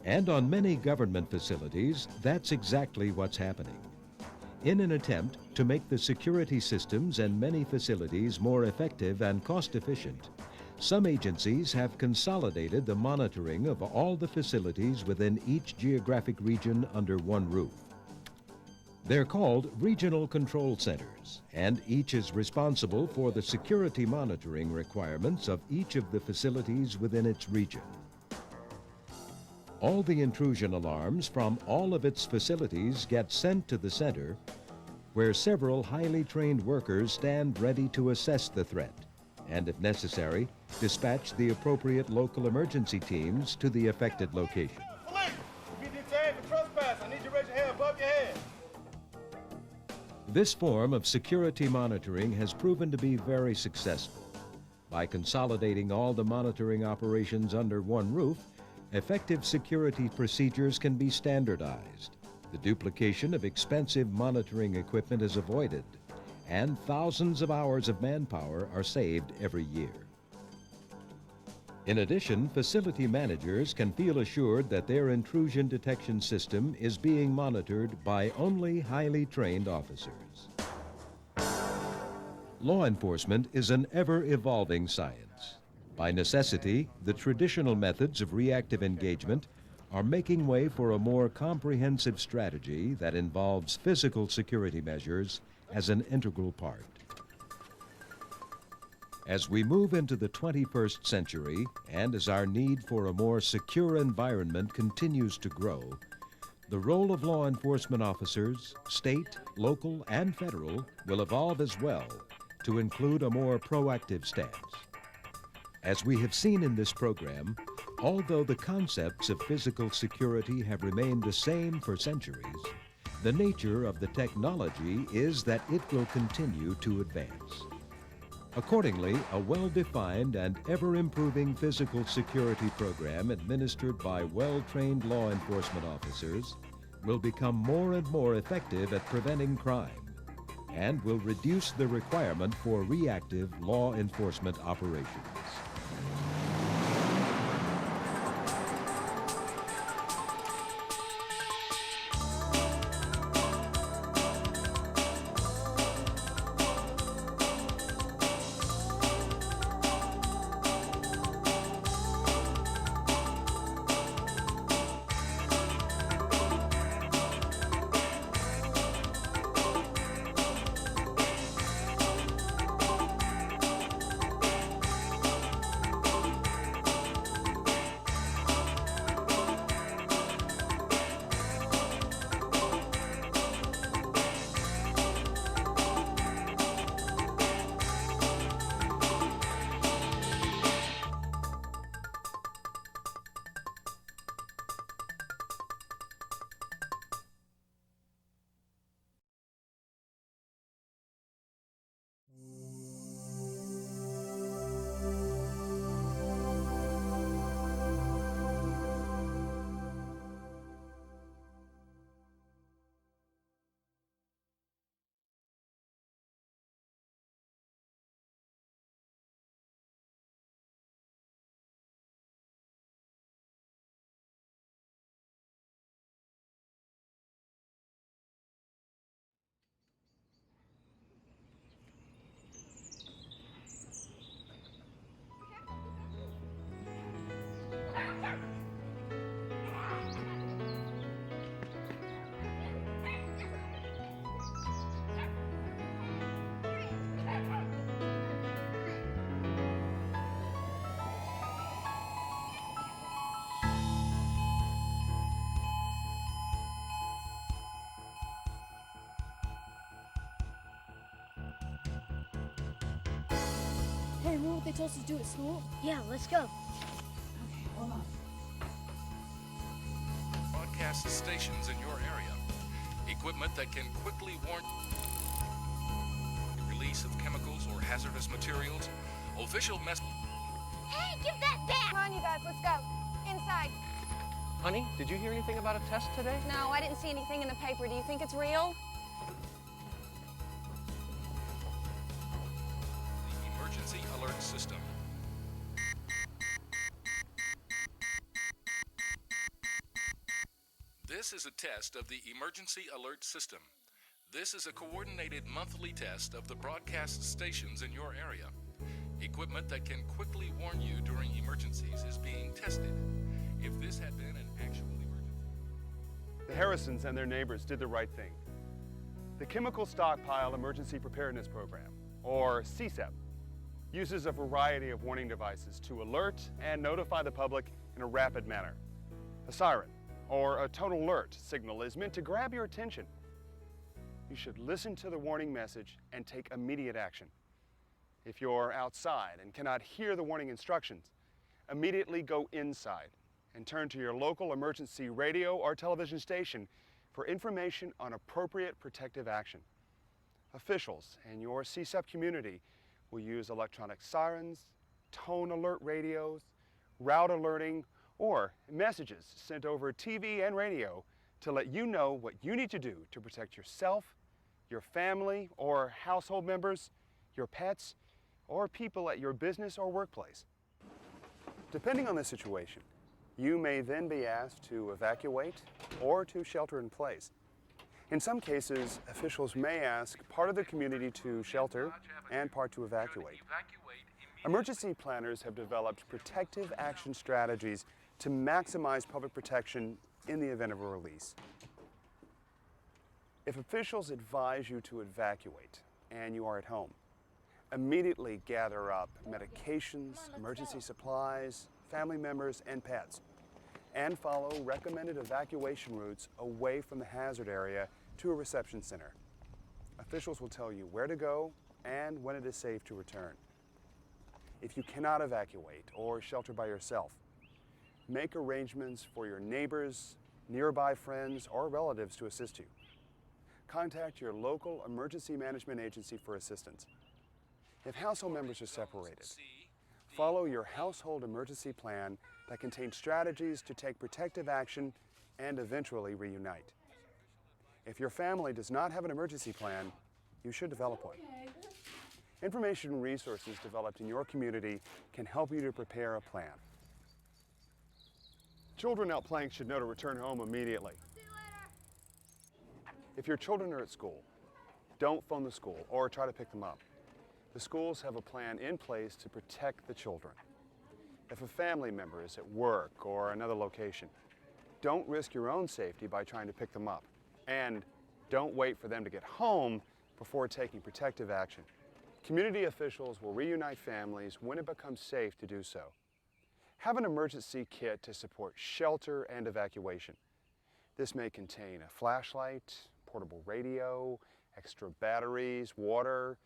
And on many government facilities, that's exactly what's happening. In an attempt to make the security systems in many facilities more effective and cost-efficient, some agencies have consolidated the monitoring of all the facilities within each geographic region under one roof. They're called regional control centers, and each is responsible for the security monitoring requirements of each of the facilities within its region. All the intrusion alarms from all of its facilities get sent to the center, where several highly trained workers stand ready to assess the threat, and if necessary, dispatch the appropriate local emergency teams to the affected location. Police! If you detained for trespass, I need you to raise your hand above your head. This form of security monitoring has proven to be very successful. By consolidating all the monitoring operations under one roof, effective security procedures can be standardized. The duplication of expensive monitoring equipment is avoided, and thousands of hours of manpower are saved every year. In addition, facility managers can feel assured that their intrusion detection system is being monitored by only highly trained officers. Law enforcement is an ever-evolving science. By necessity, the traditional methods of reactive engagement are making way for a more comprehensive strategy that involves physical security measures as an integral part. As we move into the 21st century, and as our need for a more secure environment continues to grow, the role of law enforcement officers, state, local, and federal, will evolve as well to include a more proactive stance. As we have seen in this program, although the concepts of physical security have remained the same for centuries, the nature of the technology is that it will continue to advance. Accordingly, a well-defined and ever-improving physical security program administered by well-trained law enforcement officers will become more and more effective at preventing crime and will reduce the requirement for reactive law enforcement operations. Hey, remember what they told us to do at school? Yeah, let's go. Okay, hold on. Broadcast stations in your area. Equipment that can quickly warn the release of chemicals or hazardous materials. Official mess. Hey, give that back! Come on, you guys, let's go. Inside. Honey, did you hear anything about a test today? No, I didn't see anything in the paper. Do you think it's real? The emergency alert system. This is a test of the emergency alert system. This is a coordinated monthly test of the broadcast stations in your area. Equipment that can quickly warn you during emergencies is being tested. If this had been an actual emergency... The Harrisons and their neighbors did the right thing. The Chemical Stockpile Emergency Preparedness Program, or CSEP, uses a variety of warning devices to alert and notify the public in a rapid manner. A siren, or a total alert signal, is meant to grab your attention. You should listen to the warning message and take immediate action. If you're outside and cannot hear the warning instructions, immediately go inside and turn to your local emergency radio or television station for information on appropriate protective action. Officials in your CSEP community will use electronic sirens, tone alert radios, route alerting, or messages sent over TV and radio to let you know what you need to do to protect yourself, your family or household members, your pets, or people at your business or workplace. Depending on the situation, you may then be asked to evacuate or to shelter in place. In some cases, officials may ask part of the community to shelter and part to evacuate. Emergency planners have developed protective action strategies to maximize public protection in the event of a release. If officials advise you to evacuate and you are at home, immediately gather up medications, emergency supplies, family members, and pets, and follow recommended evacuation routes away from the hazard area to a reception center. Officials will tell you where to go and when it is safe to return. If you cannot evacuate or shelter by yourself, make arrangements for your neighbors, nearby friends, or relatives to assist you. Contact your local emergency management agency for assistance. If household members are separated, follow your household emergency plan that contains strategies to take protective action and eventually reunite. If your family does not have an emergency plan, you should develop one. Information and resources developed in your community can help you to prepare a plan. Children out playing should know to return home immediately. If your children are at school, don't phone the school or try to pick them up. The schools have a plan in place to protect the children. If a family member is at work or another location, don't risk your own safety by trying to pick them up. And don't wait for them to get home before taking protective action. Community officials will reunite families when it becomes safe to do so. Have an emergency kit to support shelter and evacuation. This may contain a flashlight, portable radio, extra batteries, water,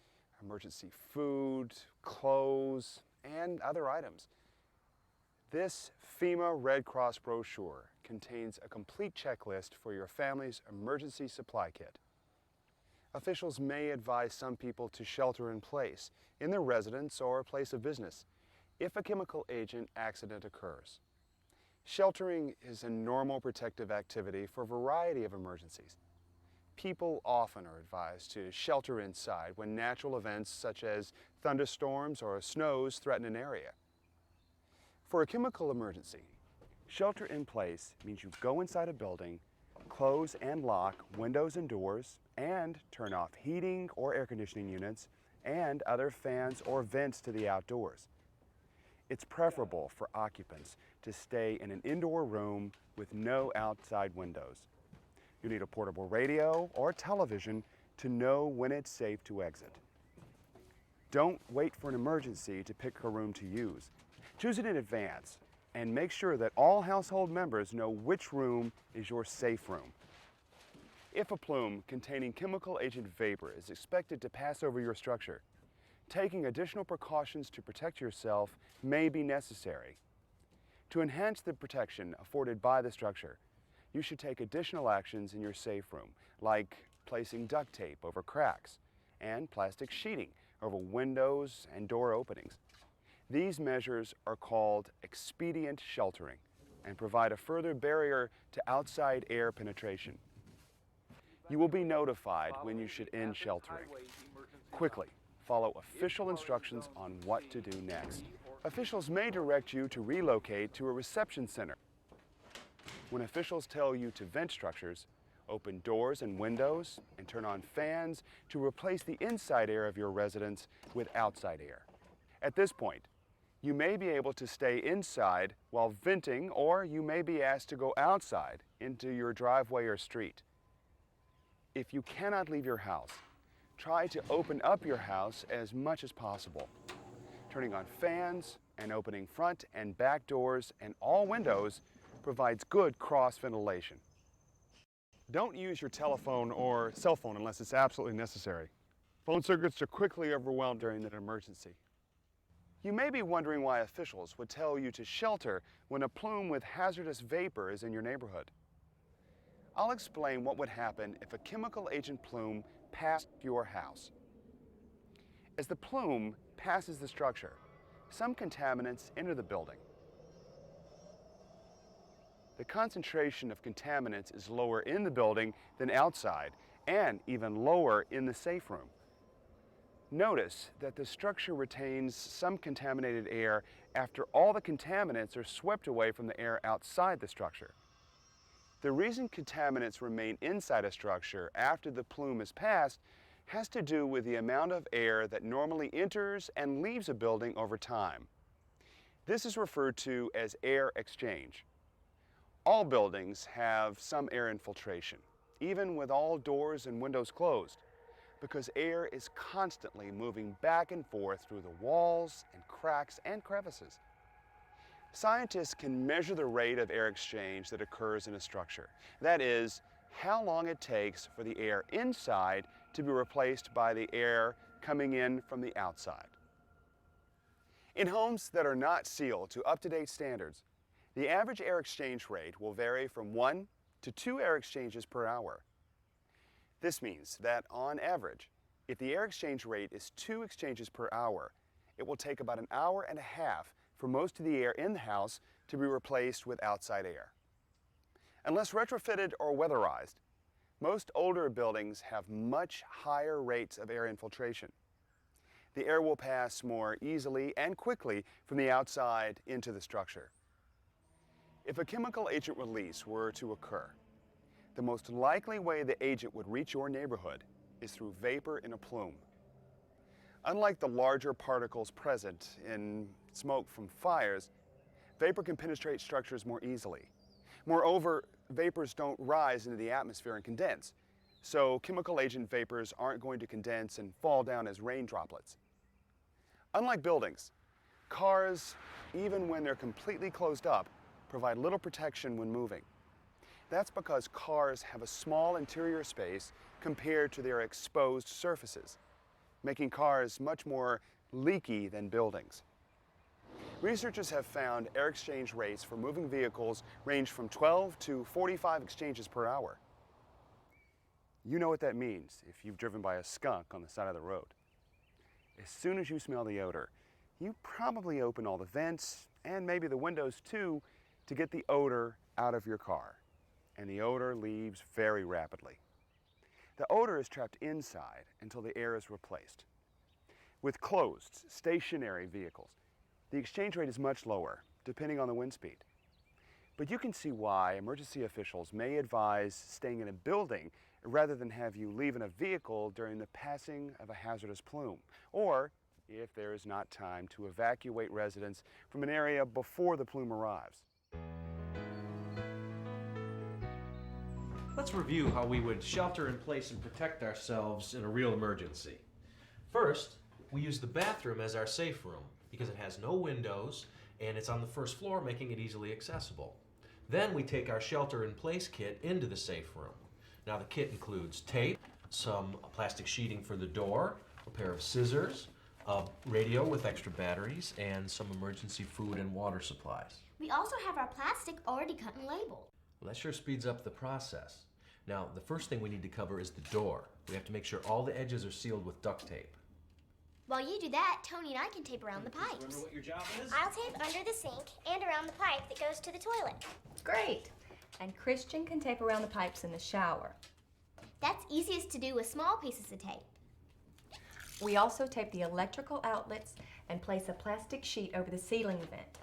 emergency food, clothes, and other items. This FEMA Red Cross brochure contains a complete checklist for your family's emergency supply kit. Officials may advise some people to shelter in place in their residence or place of business if a chemical agent accident occurs. Sheltering is a normal protective activity for a variety of emergencies. People often are advised to shelter inside when natural events such as thunderstorms or snows threaten an area. For a chemical emergency, shelter in place means you go inside a building, close and lock windows and doors, and turn off heating or air conditioning units and other fans or vents to the outdoors. It's preferable for occupants to stay in an indoor room with no outside windows. You need a portable radio or television to know when it's safe to exit. Don't wait for an emergency to pick a room to use. Choose it in advance and make sure that all household members know which room is your safe room. If a plume containing chemical agent vapor is expected to pass over your structure, taking additional precautions to protect yourself may be necessary. To enhance the protection afforded by the structure, you should take additional actions in your safe room, like placing duct tape over cracks and plastic sheeting over windows and door openings. These measures are called expedient sheltering and provide a further barrier to outside air penetration. You will be notified when you should end sheltering. Quickly follow official instructions on what to do next. Officials may direct you to relocate to a reception center. When officials tell you to vent structures, open doors and windows, and turn on fans to replace the inside air of your residence with outside air. At this point, you may be able to stay inside while venting, or you may be asked to go outside into your driveway or street. If you cannot leave your house, try to open up your house as much as possible. Turning on fans and opening front and back doors and all windows provides good cross ventilation. Don't use your telephone or cell phone unless it's absolutely necessary. Phone circuits are quickly overwhelmed during an emergency. You may be wondering why officials would tell you to shelter when a plume with hazardous vapor is in your neighborhood. I'll explain what would happen if a chemical agent plume passed your house. As the plume passes the structure, some contaminants enter the building. The concentration of contaminants is lower in the building than outside, and even lower in the safe room. Notice that the structure retains some contaminated air after all the contaminants are swept away from the air outside the structure. The reason contaminants remain inside a structure after the plume is passed has to do with the amount of air that normally enters and leaves a building over time. This is referred to as air exchange. All buildings have some air infiltration, even with all doors and windows closed, because air is constantly moving back and forth through the walls and cracks and crevices. Scientists can measure the rate of air exchange that occurs in a structure. That is, how long it takes for the air inside to be replaced by the air coming in from the outside. In homes that are not sealed to up-to-date standards, the average air exchange rate will vary from 1 to 2 air exchanges per hour. This means that, on average, if the air exchange rate is 2 exchanges per hour, it will take about an hour and a half for most of the air in the house to be replaced with outside air. Unless retrofitted or weatherized, most older buildings have much higher rates of air infiltration. The air will pass more easily and quickly from the outside into the structure. If a chemical agent release were to occur, the most likely way the agent would reach your neighborhood is through vapor in a plume. Unlike the larger particles present in smoke from fires, vapor can penetrate structures more easily. Moreover, vapors don't rise into the atmosphere and condense, so chemical agent vapors aren't going to condense and fall down as rain droplets. Unlike buildings, cars, even when they're completely closed up, provide little protection when moving. That's because cars have a small interior space compared to their exposed surfaces, making cars much more leaky than buildings. Researchers have found air exchange rates for moving vehicles range from 12 to 45 exchanges per hour. You know what that means if you've driven by a skunk on the side of the road. As soon as you smell the odor, you probably open all the vents and maybe the windows too to get the odor out of your car. And the odor leaves very rapidly. The odor is trapped inside until the air is replaced. With closed, stationary vehicles, the exchange rate is much lower, depending on the wind speed. But you can see why emergency officials may advise staying in a building rather than have you leave in a vehicle during the passing of a hazardous plume, or if there is not time to evacuate residents from an area before the plume arrives. Let's review how we would shelter in place and protect ourselves in a real emergency. First, we use the bathroom as our safe room because it has no windows and it's on the first floor, making it easily accessible. Then we take our shelter in place kit into the safe room. Now the kit includes tape, some plastic sheeting for the door, a pair of scissors, a radio with extra batteries, and some emergency food and water supplies. We also have our plastic already cut and labeled. Well, that sure speeds up the process. Now, the first thing we need to cover is the door. We have to make sure all the edges are sealed with duct tape. While you do that, Tony and I can tape around the pipes. Remember what your job is? I'll tape under the sink and around the pipe that goes to the toilet. Great. And Christian can tape around the pipes in the shower. That's easiest to do with small pieces of tape. We also tape the electrical outlets and place a plastic sheet over the ceiling vent.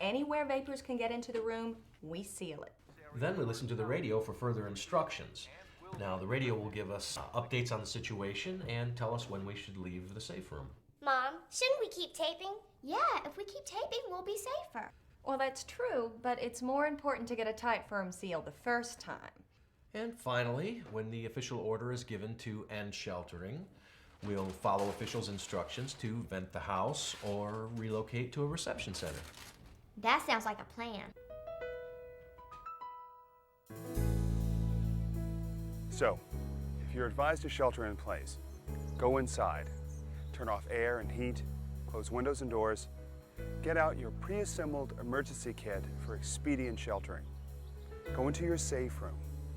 Anywhere vapors can get into the room, we seal it. Then we listen to the radio for further instructions. Now, the radio will give us updates on the situation and tell us when we should leave the safe room. Mom, shouldn't we keep taping? Yeah, if we keep taping, we'll be safer. Well, that's true, but it's more important to get a tight, firm seal the first time. And finally, when the official order is given to end sheltering, we'll follow officials' instructions to vent the house or relocate to a reception center. That sounds like a plan. So, if you're advised to shelter in place, go inside, turn off air and heat, close windows and doors, get out your pre-assembled emergency kit for expedient sheltering. Go into your safe room,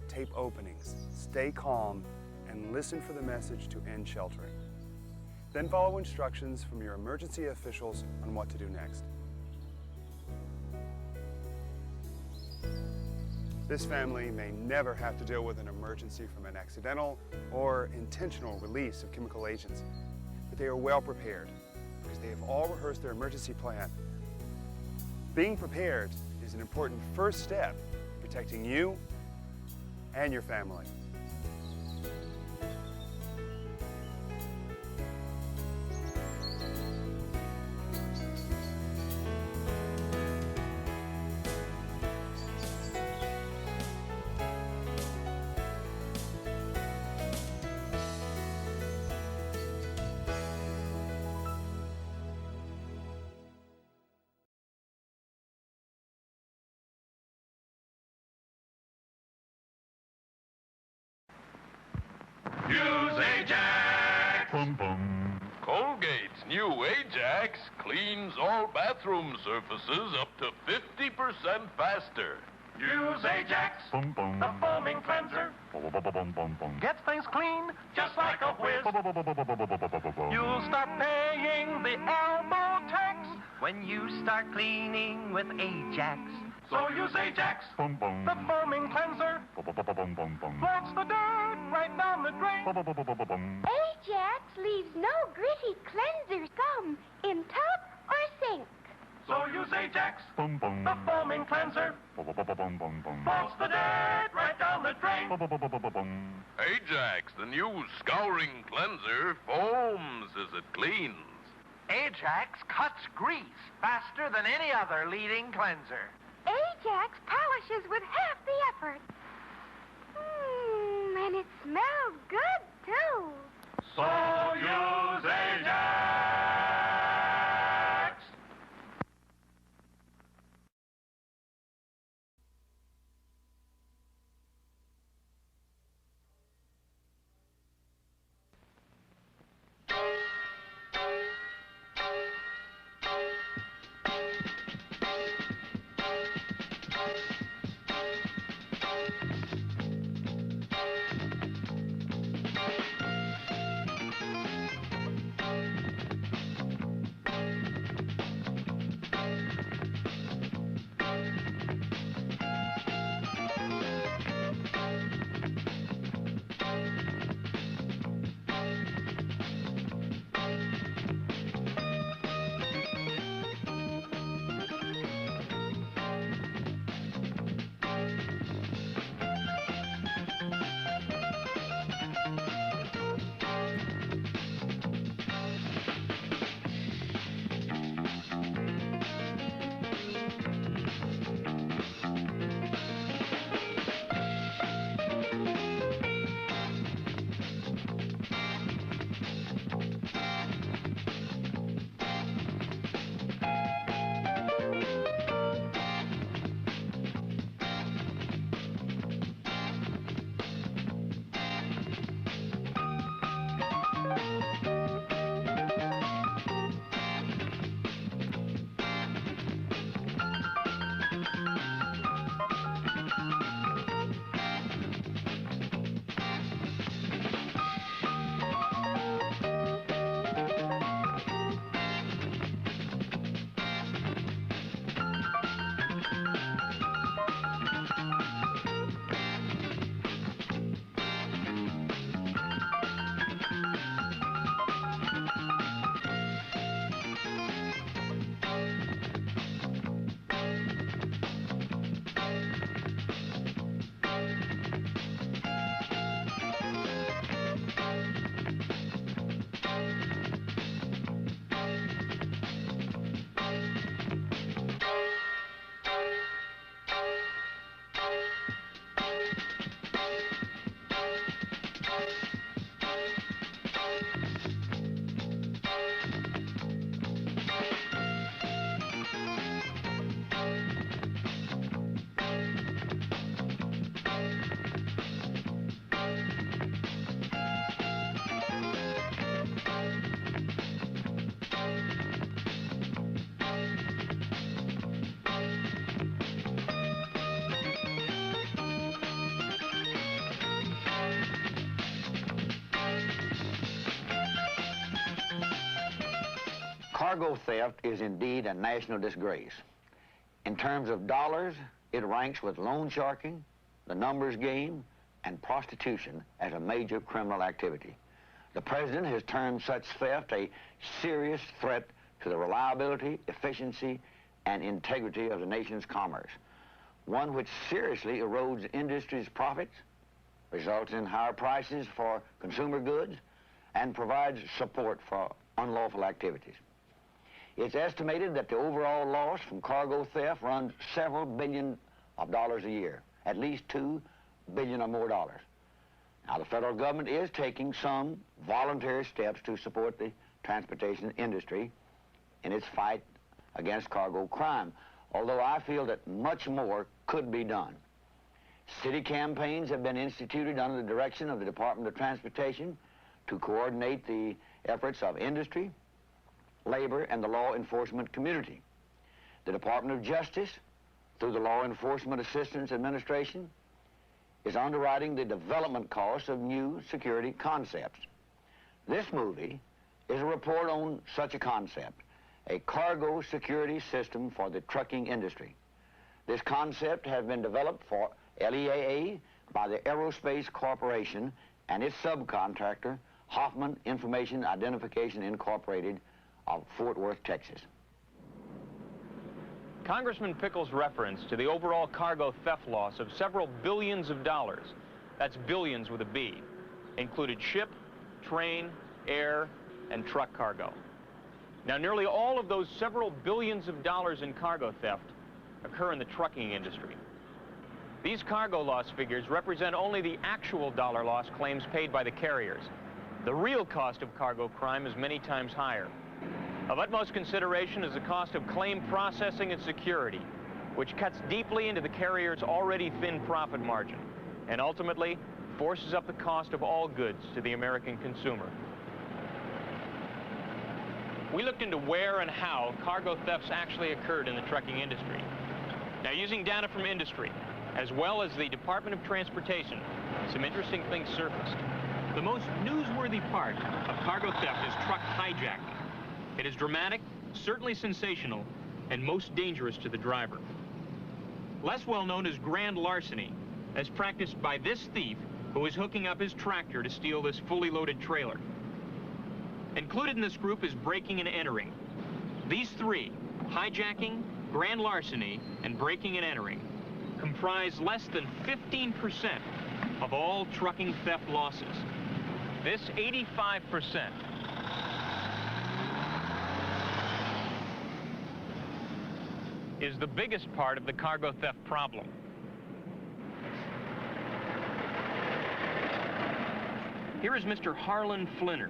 tape openings, stay calm, and listen for the message to end sheltering. Then follow instructions from your emergency officials on what to do next. This family may never have to deal with an emergency from an accidental or intentional release of chemical agents, but they are well prepared because they have all rehearsed their emergency plan. Being prepared is an important first step in protecting you and your family. Use Ajax! Boom, boom. Colgate's new Ajax cleans all bathroom surfaces up to 50% faster. Use Ajax, boom, boom. The foaming cleanser. Boom, boom, boom, boom, boom. Gets things clean Just like a whiz. You'll start paying the elbow tax when you start cleaning with Ajax. So use Ajax, boom, boom. The foaming cleanser Boom, boom, boom. floods the dirt right down the drain. Ajax leaves no gritty cleanser scum in tub or sink. So use Ajax, Boom, boom. the foaming cleanser. Floods the dirt right down the drain. Ajax, the new scouring cleanser, foams as it cleans. Ajax cuts grease faster than any other leading cleanser. Ajax polishes with half the effort. And it smells good, too. So use Ajax! Cargo theft is indeed a national disgrace. In terms of dollars, it ranks with loan sharking, the numbers game, and prostitution as a major criminal activity. The President has termed such theft a serious threat to the reliability, efficiency, and integrity of the nation's commerce, one which seriously erodes industry's profits, results in higher prices for consumer goods, and provides support for unlawful activities. It's estimated that the overall loss from cargo theft runs several billion of dollars a year, at least $2 billion or more dollars. Now, the federal government is taking some voluntary steps to support the transportation industry in its fight against cargo crime, although I feel that much more could be done. City campaigns have been instituted under the direction of the Department of Transportation to coordinate the efforts of industry, labor, and the law enforcement community. The Department of Justice, through the Law Enforcement Assistance Administration, is underwriting the development costs of new security concepts. This movie is a report on such a concept, a cargo security system for the trucking industry. This concept has been developed for LEAA by the Aerospace Corporation and its subcontractor, Hoffman Information Identification Incorporated of Fort Worth, Texas. Congressman Pickle's reference to the overall cargo theft loss of several billions of dollars, that's billions with a B, included ship, train, air, and truck cargo. Now, nearly all of those several billions of dollars in cargo theft occur in the trucking industry. These cargo loss figures represent only the actual dollar loss claims paid by the carriers. The real cost of cargo crime is many times higher. Of utmost consideration is the cost of claim processing and security, which cuts deeply into the carrier's already thin profit margin and ultimately forces up the cost of all goods to the American consumer. We looked into where and how cargo thefts actually occurred in the trucking industry. Now, using data from industry, as well as the Department of Transportation, some interesting things surfaced. The most newsworthy part of cargo theft is truck hijacking. It is dramatic, certainly sensational, and most dangerous to the driver. Less well known is grand larceny, as practiced by this thief who is hooking up his tractor to steal this fully loaded trailer. Included in this group is breaking and entering. These three, hijacking, grand larceny, and breaking and entering, comprise less than 15% of all trucking theft losses. This 85% is the biggest part of the cargo theft problem. Here is Mr. Harlan Flinner,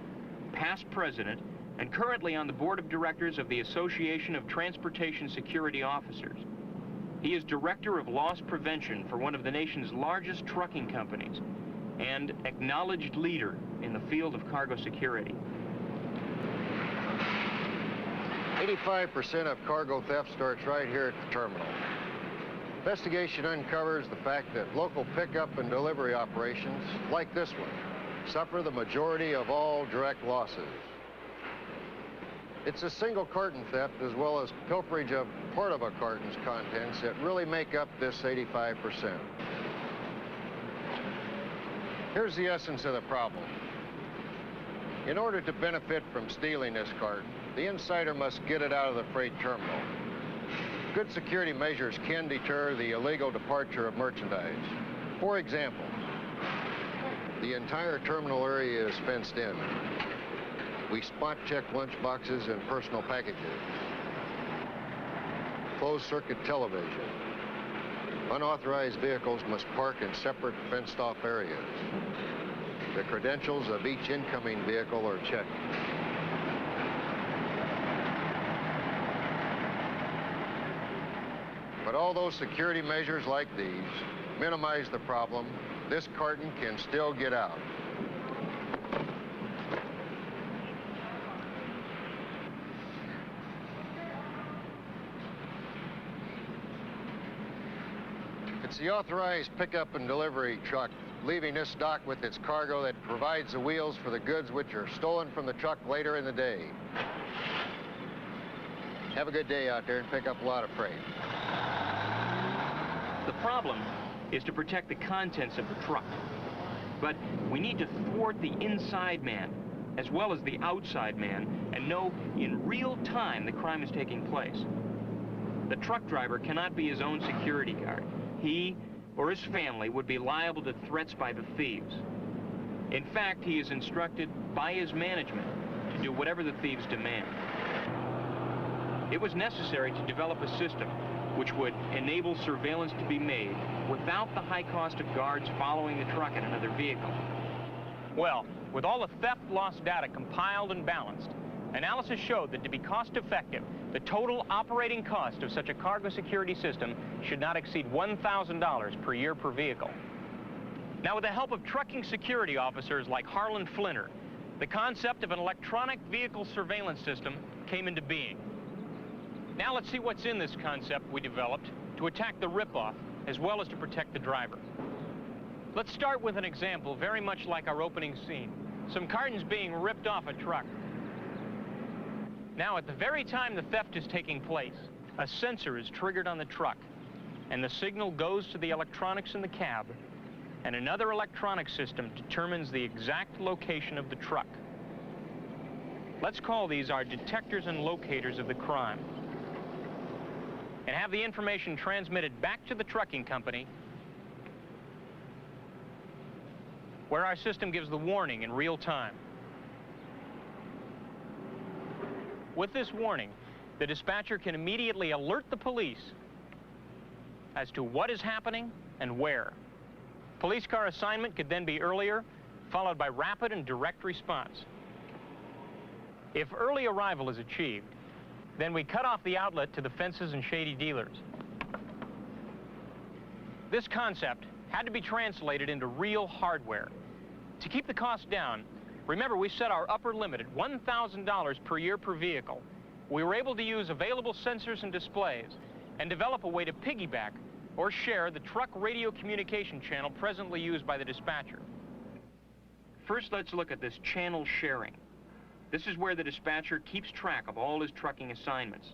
past president and currently on the board of directors of the Association of Transportation Security Officers. He is director of loss prevention for one of the nation's largest trucking companies and acknowledged leader in the field of cargo security. 85% of cargo theft starts right here at the terminal. Investigation uncovers the fact that local pickup and delivery operations, like this one, suffer the majority of all direct losses. It's a single carton theft as well as pilferage of part of a carton's contents that really make up this 85%. Here's the essence of the problem. In order to benefit from stealing this carton, the insider must get it out of the freight terminal. Good security measures can deter the illegal departure of merchandise. For example, the entire terminal area is fenced in. We spot check lunch boxes and personal packages. Closed circuit television. Unauthorized vehicles must park in separate fenced off areas. The credentials of each incoming vehicle are checked. But all those security measures like these minimize the problem. This carton can still get out. It's the authorized pickup and delivery truck leaving this dock with its cargo that provides the wheels for the goods which are stolen from the truck later in the day. Have a good day out there and pick up a lot of freight. The problem is to protect the contents of the truck. But we need to thwart the inside man as well as the outside man and know in real time the crime is taking place. The truck driver cannot be his own security guard. He or his family would be liable to threats by the thieves. In fact, he is instructed by his management to do whatever the thieves demand. It was necessary to develop a system which would enable surveillance to be made without the high cost of guards following the truck in another vehicle. Well, with all the theft loss data compiled and balanced, analysis showed that to be cost-effective, the total operating cost of such a cargo security system should not exceed $1,000 per year per vehicle. Now, with the help of trucking security officers like Harlan Flinner, the concept of an electronic vehicle surveillance system came into being. Now let's see what's in this concept we developed to attack the ripoff as well as to protect the driver. Let's start with an example very much like our opening scene. Some cartons being ripped off a truck. Now, at the very time the theft is taking place, a sensor is triggered on the truck, and the signal goes to the electronics in the cab, and another electronic system determines the exact location of the truck. Let's call these our detectors and locators of the crime, and have the information transmitted back to the trucking company, where our system gives the warning in real time. With this warning, the dispatcher can immediately alert the police as to what is happening and where. Police car assignment could then be earlier, followed by rapid and direct response. If early arrival is achieved, then we cut off the outlet to the fences and shady dealers. This concept had to be translated into real hardware. To keep the cost down, remember we set our upper limit at $1,000 per year per vehicle. We were able to use available sensors and displays and develop a way to piggyback or share the truck radio communication channel presently used by the dispatcher. First, let's look at this channel sharing. This is where the dispatcher keeps track of all his trucking assignments.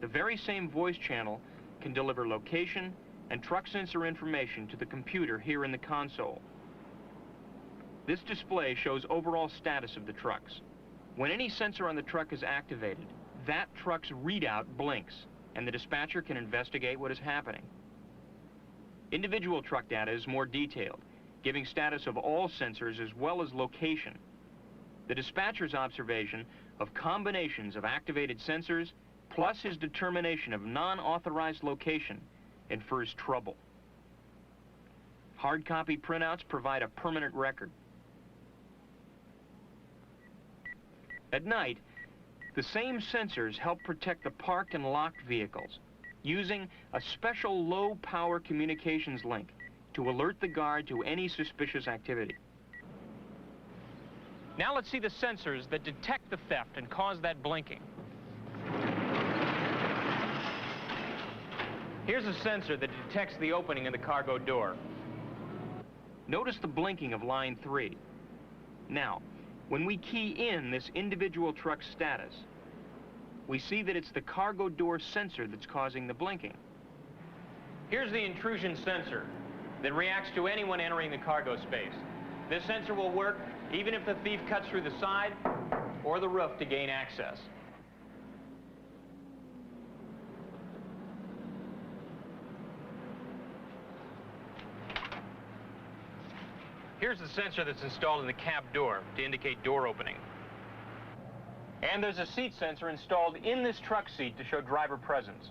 The very same voice channel can deliver location and truck sensor information to the computer here in the console. This display shows overall status of the trucks. When any sensor on the truck is activated, that truck's readout blinks, and the dispatcher can investigate what is happening. Individual truck data is more detailed, giving status of all sensors as well as location. The dispatcher's observation of combinations of activated sensors plus his determination of non-authorized location infers trouble. Hard copy printouts provide a permanent record. At night, the same sensors help protect the parked and locked vehicles, using a special low-power communications link to alert the guard to any suspicious activity. Now let's see the sensors that detect the theft and cause that blinking. Here's a sensor that detects the opening of the cargo door. Notice the blinking of line 3. Now, when we key in this individual truck's status, we see that it's the cargo door sensor that's causing the blinking. Here's the intrusion sensor that reacts to anyone entering the cargo space. This sensor will work even if the thief cuts through the side or the roof to gain access. Here's the sensor that's installed in the cab door to indicate door opening. And there's a seat sensor installed in this truck seat to show driver presence.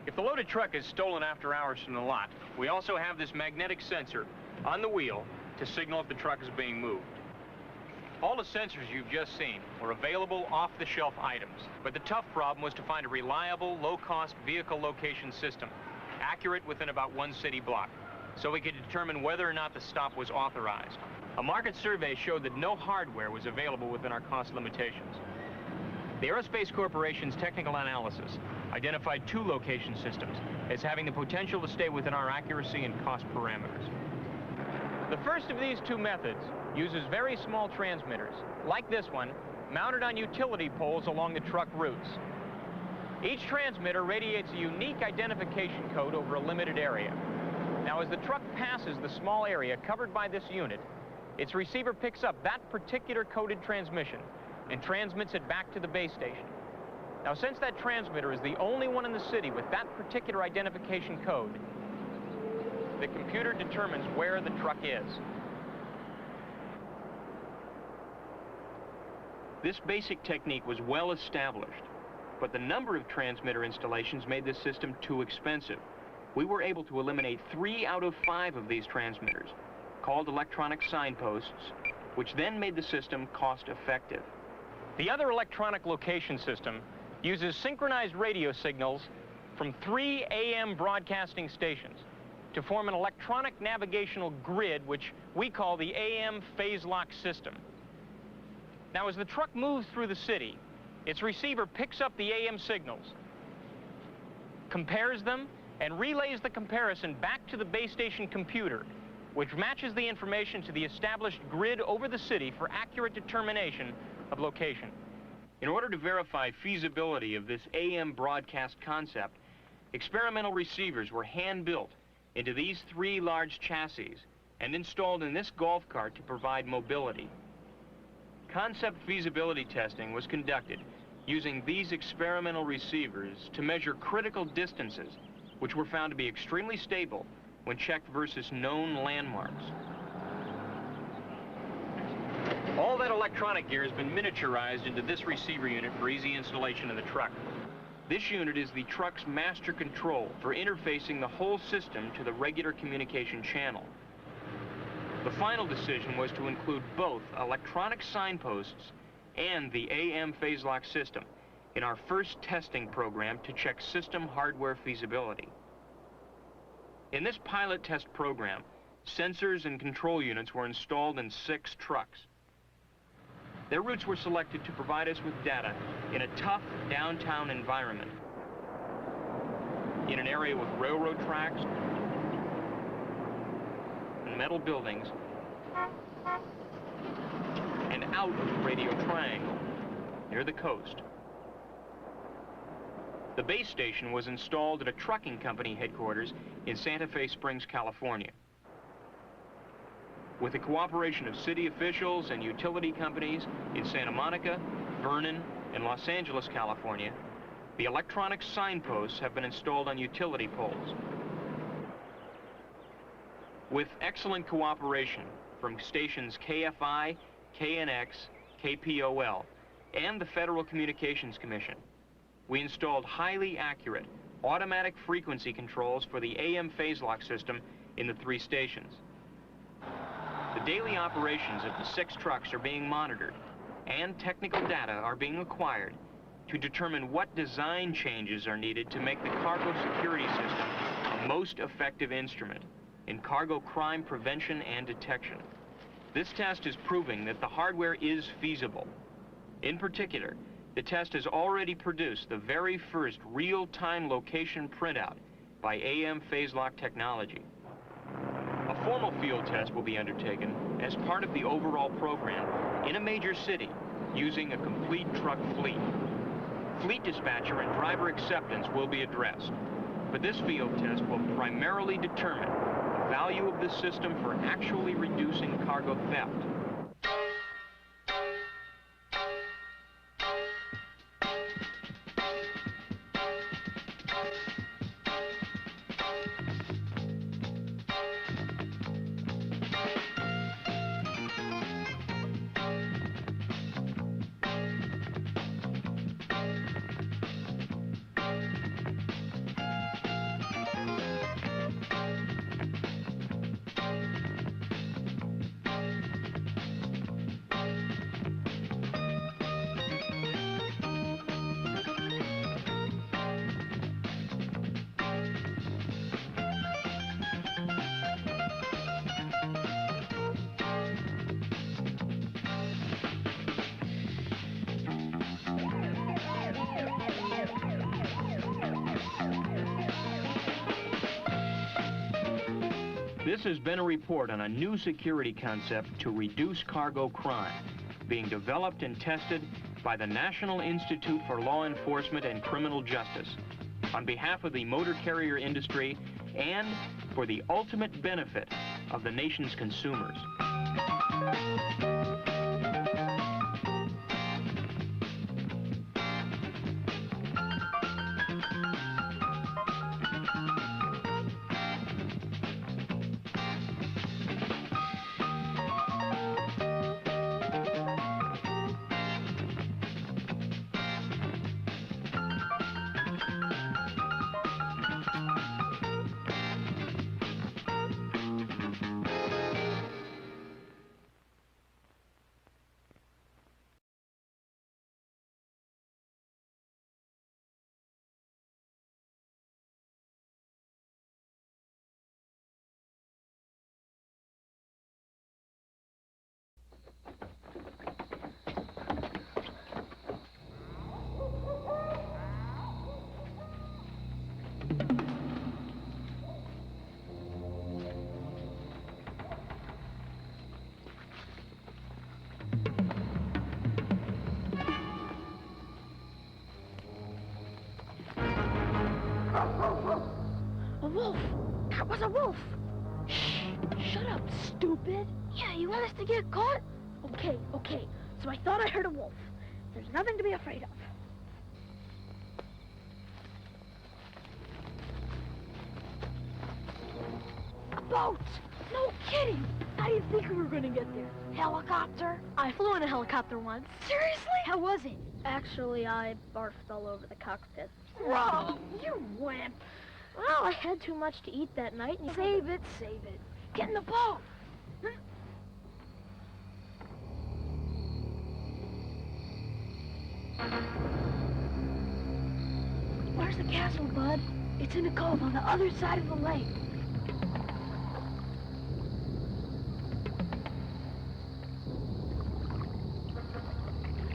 If the loaded truck is stolen after hours from the lot, we also have this magnetic sensor on the wheel to signal if the truck is being moved. All the sensors you've just seen were available off-the-shelf items, but the tough problem was to find a reliable, low-cost vehicle location system, accurate within about one city block, so we could determine whether or not the stop was authorized. A market survey showed that no hardware was available within our cost limitations. The Aerospace Corporation's technical analysis identified 2 location systems as having the potential to stay within our accuracy and cost parameters. The first of these 2 methods uses very small transmitters, like this one, mounted on utility poles along the truck routes. Each transmitter radiates a unique identification code over a limited area. Now, as the truck passes the small area covered by this unit, its receiver picks up that particular coded transmission and transmits it back to the base station. Now, since that transmitter is the only one in the city with that particular identification code, the computer determines where the truck is. This basic technique was well established, but the number of transmitter installations made this system too expensive. We were able to eliminate 3 out of 5 of these transmitters, called electronic signposts, which then made the system cost-effective. The other electronic location system uses synchronized radio signals from 3 AM broadcasting stations to form an electronic navigational grid, which we call the AM phase lock system. Now, as the truck moves through the city, its receiver picks up the AM signals, compares them, and relays the comparison back to the base station computer, which matches the information to the established grid over the city for accurate determination of location. In order to verify feasibility of this AM broadcast concept, experimental receivers were hand-built into these 3 large chassis and installed in this golf cart to provide mobility. Concept feasibility testing was conducted using these experimental receivers to measure critical distances, which were found to be extremely stable when checked versus known landmarks. All that electronic gear has been miniaturized into this receiver unit for easy installation in the truck. This unit is the truck's master control for interfacing the whole system to the regular communication channel. The final decision was to include both electronic signposts and the AM phase lock system in our first testing program to check system hardware feasibility. In this pilot test program, sensors and control units were installed in 6 trucks. Their routes were selected to provide us with data in a tough downtown environment, in an area with railroad tracks and metal buildings, and out of the radio triangle, near the coast. The base station was installed at a trucking company headquarters in Santa Fe Springs, California. With the cooperation of city officials and utility companies in Santa Monica, Vernon, and Los Angeles, California, the electronic signposts have been installed on utility poles. With excellent cooperation from stations KFI, KNX, KPOL, and the Federal Communications Commission, we installed highly accurate automatic frequency controls for the AM phase lock system in the 3 stations. The daily operations of the 6 trucks are being monitored, and technical data are being acquired to determine what design changes are needed to make the cargo security system a most effective instrument in cargo crime prevention and detection. This test is proving that the hardware is feasible. In particular, the test has already produced the very first real-time location printout by AM phase lock technology. A formal field test will be undertaken as part of the overall program in a major city using a complete truck fleet. Fleet dispatcher and driver acceptance will be addressed, but this field test will primarily determine the value of the system for actually reducing cargo theft. This has been a report on a new security concept to reduce cargo crime, being developed and tested by the National Institute for Law Enforcement and Criminal Justice on behalf of the motor carrier industry and for the ultimate benefit of the nation's consumers. A wolf! That was a wolf! Shh! Shut up, stupid! Yeah, you want us to get caught? Okay, okay. So I thought I heard a wolf. There's nothing to be afraid of. A boat! No kidding! How do you think we were gonna get there? Helicopter? I flew in a helicopter once. Seriously? How was it? Actually, I barfed all over the cockpit. Whoa, you wimp! Well, I had too much to eat that night and save it. Get in the boat! Where's the castle, bud? It's in a cove on the other side of the lake.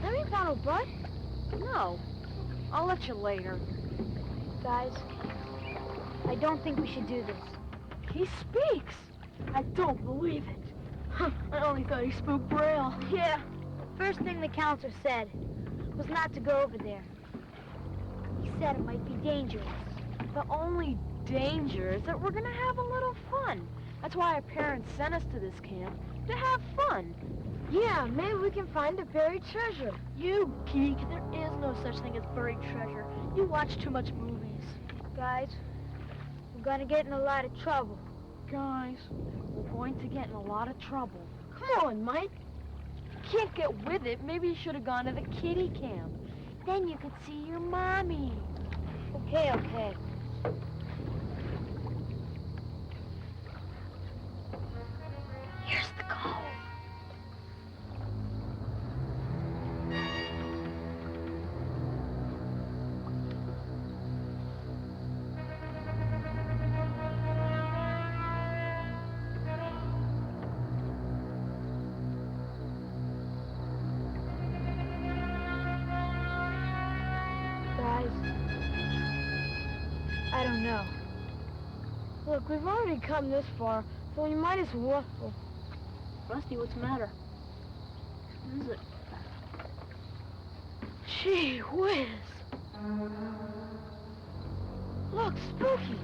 Have you found a bud? No. I'll let you later. Guys, I don't think we should do this. He speaks! I don't believe it. Huh, I only thought he spoke Braille. Yeah. The first thing the counselor said was not to go over there. He said it might be dangerous. The only danger is that we're gonna have a little fun. That's why our parents sent us to this camp, to have fun. Yeah, maybe we can find a buried treasure. You geek, there is no such thing as buried treasure. You watch too much movies. Guys, we're gonna get in a lot of trouble. Guys, we're going to get in a lot of trouble. Come on, Mike. If you can't get with it, maybe you should have gone to the kiddie camp. Then you could see your mommy. Okay, okay. Here's the cove. I don't know. Look, we've already come this far, so we might as well... Oh. Rusty, what's the matter? What is it? Gee whiz! Look, spooky!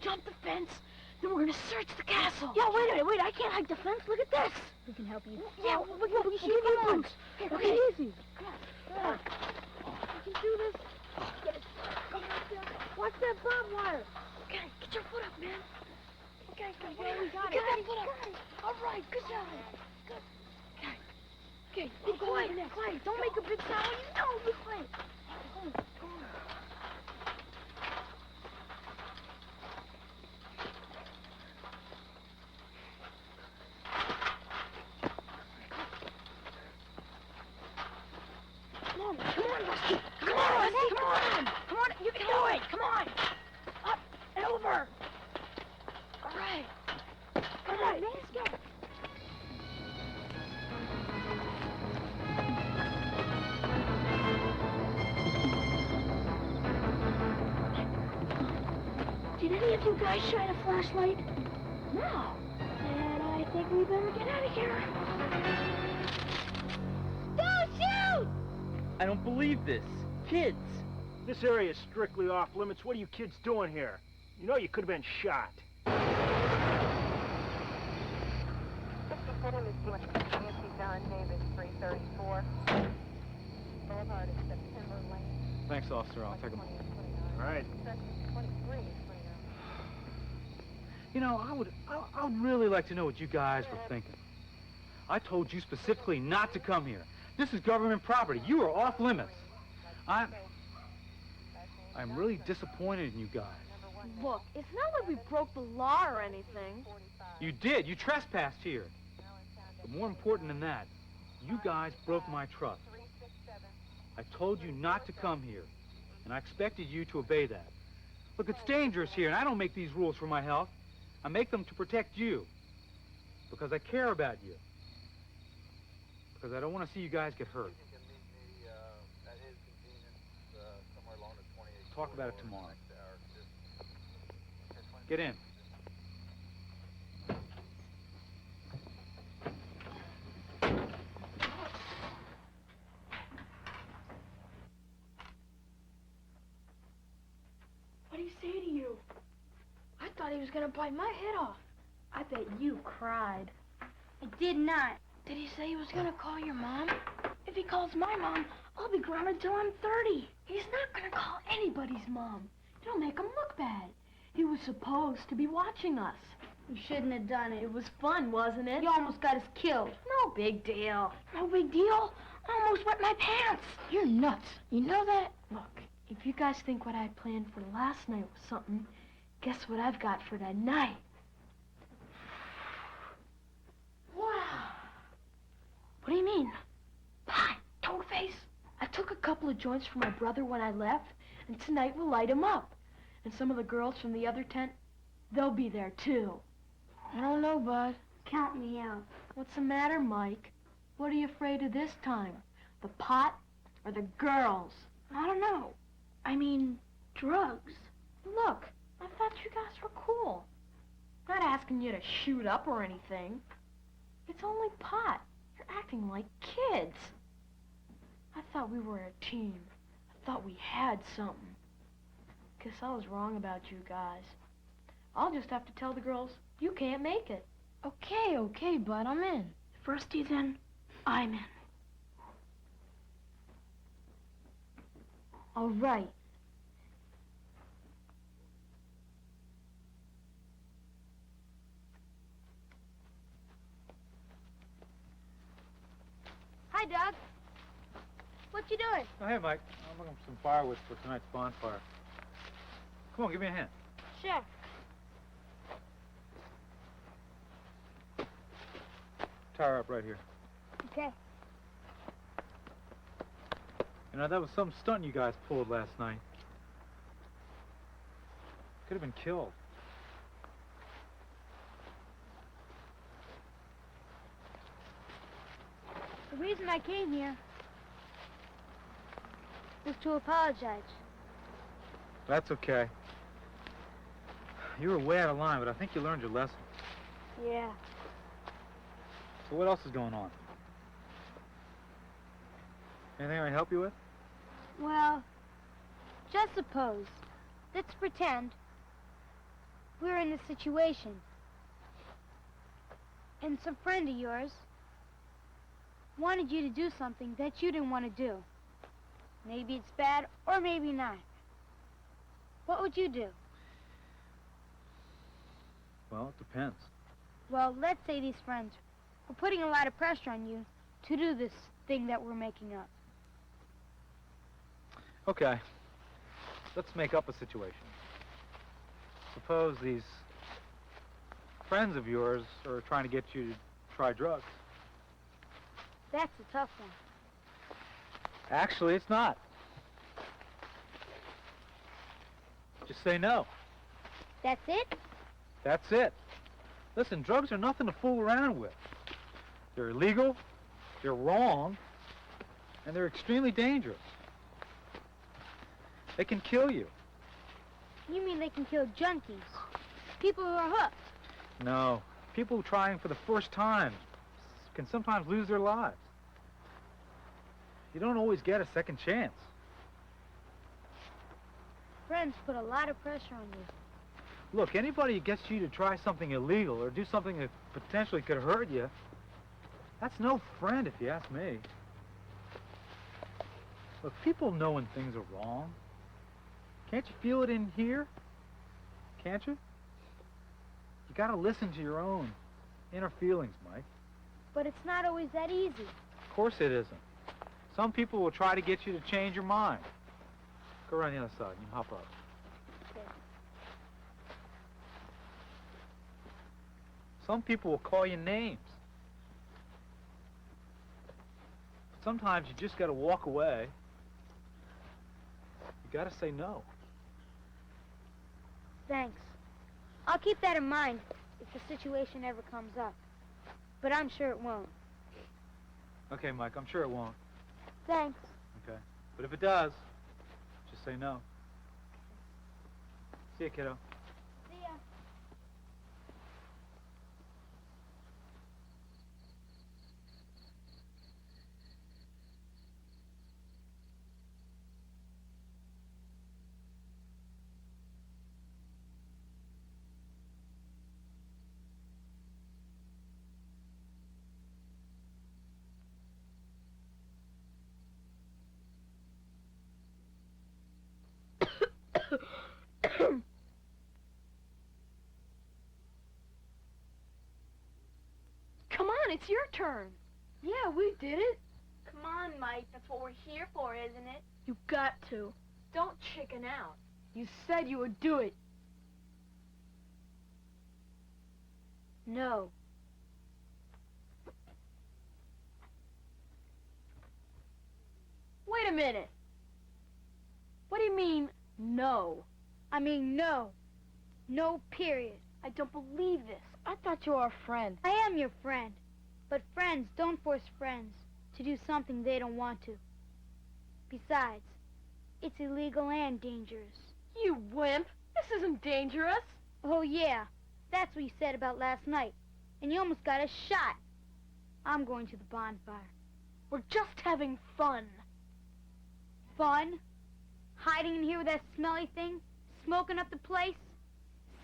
Jump the fence, then we're gonna search the castle. Yeah, wait a minute, wait, I can't hike the fence. Look at this. We can help you. Yeah, we can give you a boost. Okay, easy. Come on. We can do this. Get it. Watch that barbed wire. Okay, get your foot up, man. Okay, we got it. Get that foot up. All right, good job. Good. Okay. Okay, be quiet, quiet. Don't make a big sound. No, be quiet. Come on, come on. Come on, Rusty. Come on, Rusty. Come on. Come on, you can do it. Come on. Up and over. All right. Come on, man, let's go. Did any of you guys shine a flashlight? No. And I think we better get out of here. Don't shoot! I don't believe this. Kids. This area is strictly off limits. What are you kids doing here? You know you could have been shot. Thanks, officer. I'll take them. All right. You know, I would really like to know what you guys were thinking. I told you specifically not to come here. This is government property. You are off limits. I'm really disappointed in you guys. Look, it's not like we broke the law or anything. You did. You trespassed here. But more important than that, you guys broke my trust. I told you not to come here, and I expected you to obey that. Look, it's dangerous here, and I don't make these rules for my health. I make them to protect you, because I care about you, because I don't want to see you guys get hurt. Talk about it tomorrow. Get in. What did he say to you? I thought he was gonna bite my head off. I bet you cried. I did not. Did he say he was gonna call your mom? If he calls my mom, I'll be grounded till I'm 30. He's not gonna call anybody's mom. It'll make him look bad. He was supposed to be watching us. You shouldn't have done it. It was fun, wasn't it? You almost got us killed. No big deal. No big deal? I almost wet my pants. You're nuts. You know that? Look, if you guys think what I planned for last night was something, guess what I've got for tonight? Wow. What do you mean? Pie, toad-face. I took a couple of joints from my brother when I left, and tonight we'll light him up. And some of the girls from the other tent, they'll be there too. I don't know, Bud. Count me out. What's the matter, Mike? What are you afraid of this time? The pot or the girls? I don't know. I mean, drugs. Look, I thought you guys were cool. Not asking you to shoot up or anything. It's only pot. You're acting like kids. I thought we were a team. I thought we had something. Guess I was wrong about you guys. I'll just have to tell the girls you can't make it. Okay, bud, I'm in. First he's in, I'm in. All right. Hi, Doug. What you doing? Oh, hey, Mike. I'm looking for some firewood for tonight's bonfire. Come on, give me a hand. Sure. Tie her up right here. Okay. You know, that was some stunt you guys pulled last night. Could have been killed. The reason I came here was to apologize. That's okay. You were way out of line, but I think you learned your lesson. Yeah. So what else is going on? Anything I can help you with? Well, just suppose, let's pretend we're in this situation. And some friend of yours wanted you to do something that you didn't want to do. Maybe it's bad, or maybe not. What would you do? Well, it depends. Well, let's say these friends were putting a lot of pressure on you to do this thing that we're making up. Okay. Let's make up a situation. Suppose these friends of yours are trying to get you to try drugs. That's a tough one. Actually, it's not. Just say no. That's it? That's it. Listen, drugs are nothing to fool around with. They're illegal, they're wrong, and they're extremely dangerous. They can kill you. You mean they can kill junkies? People who are hooked? No. People trying for the first time can sometimes lose their lives. You don't always get a second chance. Friends put a lot of pressure on you. Look, anybody who gets you to try something illegal or do something that potentially could hurt you, that's no friend if you ask me. Look, people know when things are wrong. Can't you feel it in here? Can't you? You gotta listen to your own inner feelings, Mike. But it's not always that easy. Of course it isn't. Some people will try to get you to change your mind. Go around the other side. You can hop up. Okay. Some people will call you names. But sometimes you just gotta walk away. You gotta say no. Thanks. I'll keep that in mind if the situation ever comes up. But I'm sure it won't. Okay, Mike, I'm sure it won't. Thanks. Okay. But if it does, just say no. See ya, kiddo. See ya. Come on, it's your turn. Yeah, we did it. Come on, Mike. That's what we're here for, isn't it? You got to. Don't chicken out. You said you would do it. No. Wait a minute. What do you mean, no? I mean no. No, period. I don't believe this. I thought you were a friend. I am your friend. But friends don't force friends to do something they don't want to. Besides, it's illegal and dangerous. You wimp. This isn't dangerous. Oh, yeah. That's what you said about last night. And you almost got us shot. I'm going to the bonfire. We're just having fun. Fun? Hiding in here with that smelly thing? Smoking up the place?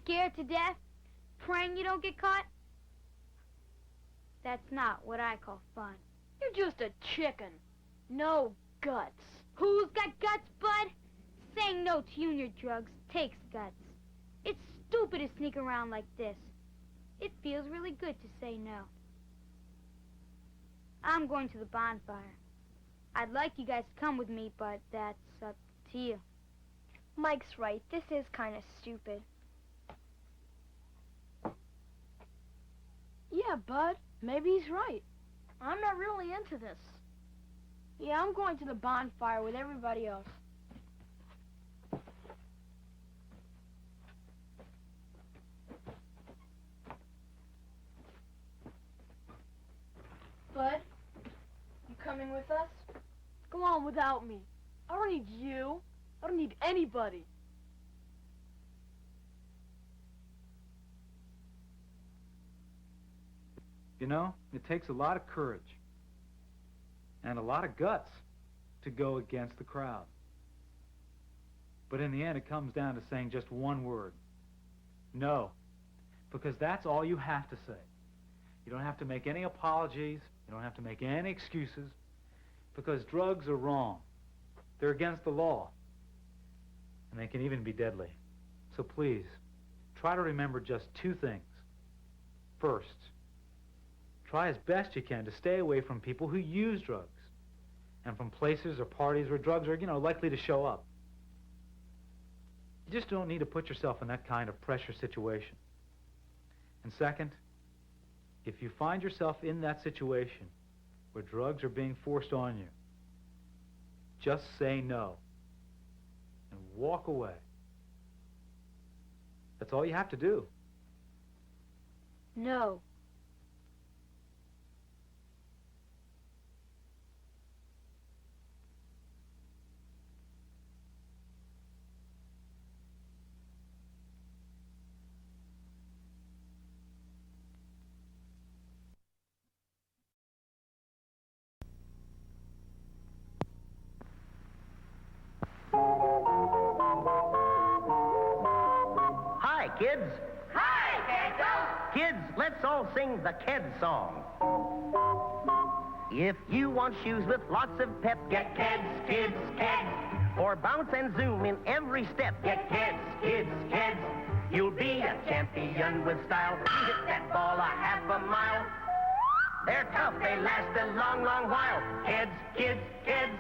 Scared to death? Praying you don't get caught? That's not what I call fun. You're just a chicken. No guts. Who's got guts, bud? Saying no to you and your drugs takes guts. It's stupid to sneak around like this. It feels really good to say no. I'm going to the bonfire. I'd like you guys to come with me, but that's up to you. Mike's right. This is kind of stupid. Yeah, bud. Maybe he's right. I'm not really into this. Yeah, I'm going to the bonfire with everybody else. Bud, you coming with us? Go on without me. I don't need you. I don't need anybody. You know, it takes a lot of courage and a lot of guts to go against the crowd. But in the end, it comes down to saying just one word. No. Because that's all you have to say. You don't have to make any apologies. You don't have to make any excuses. Because drugs are wrong. They're against the law. And they can even be deadly. So please, try to remember just two things. First, try as best you can to stay away from people who use drugs and from places or parties where drugs are, likely to show up. You just don't need to put yourself in that kind of pressure situation. And second, if you find yourself in that situation where drugs are being forced on you, just say no and walk away. That's all you have to do. No. Hi, kids. Hi, Kiddo. Kids, let's all sing the Kid song. If you want shoes with lots of pep, get Kids, Kids, Kids. For bounce and zoom in every step, get Kids, Kids, Kids. You'll be a champion with style. You hit that ball a half a mile. They're tough, they last a long, long while. Kids, Kids, Kids.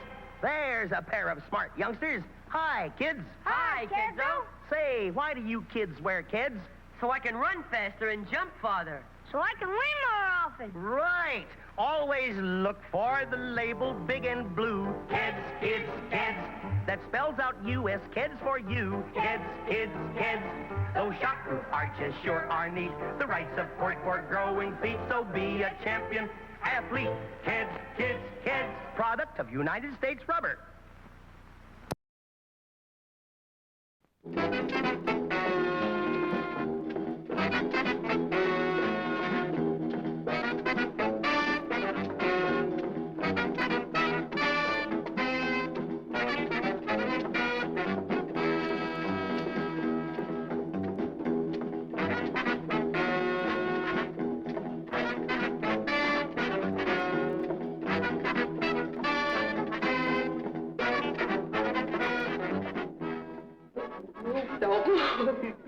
There's a pair of smart youngsters. Hi, kids. Hi, Kiddo. Say, why do you kids wear kids? So I can run faster and jump farther. So I can win more often. Right. Always look for the label big and blue. Kids, Kids, Kids. That spells out U.S. Kids for you. Kids, Kids, Kids. Those Chakra arches sure are neat. The right support for growing feet. So be a champion athlete. Kids, Kids, Kids. Product of United States Rubber.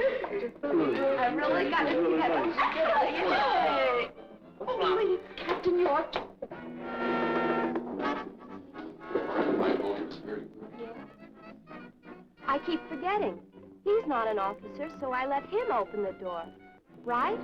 I really got to get it. Oh, please, Captain York. I keep forgetting. He's not an officer, so I let him open the door. Right?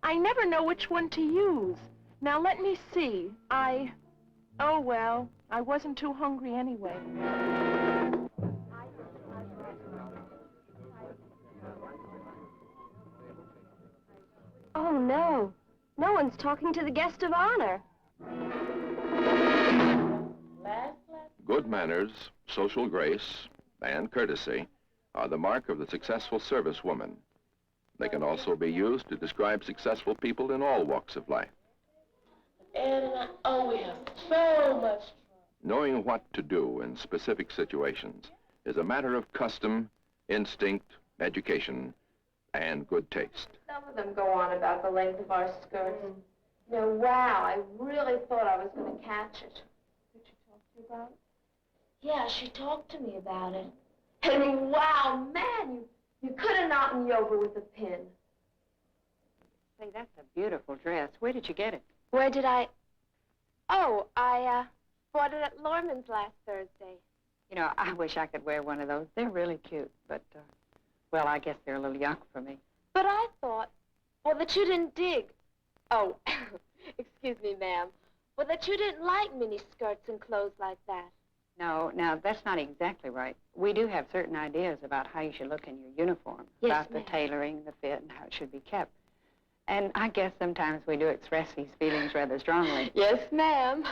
I never know which one to use. Now, let me see. Oh, well, I wasn't too hungry anyway. Oh, no. No one's talking to the guest of honor. Good manners, social grace, and courtesy are the mark of the successful servicewoman. They can also be used to describe successful people in all walks of life. Ed and I, we have so much. Knowing what to do in specific situations is a matter of custom, instinct, education, and good taste. Some of them go on about the length of our skirts. Now, wow, I really thought I was going to catch it. Did she talk to you about it? Yeah, she talked to me about it. And wow, man, you could have knocked me over with a pin. Say, that's a beautiful dress. Where did you get it? Where did I... Oh, I bought it at Lorman's last Thursday. You know, I wish I could wear one of those. They're really cute, but, well, I guess they're a little young for me. But I thought, well, that you didn't dig. Oh, excuse me, ma'am. Well, that you didn't like mini skirts and clothes like that. No, now, that's not exactly right. We do have certain ideas about how you should look in your uniform, Yes, about ma'am. the tailoring, the fit, and how it should be kept. And I guess sometimes we do express these feelings rather strongly. Yes, ma'am.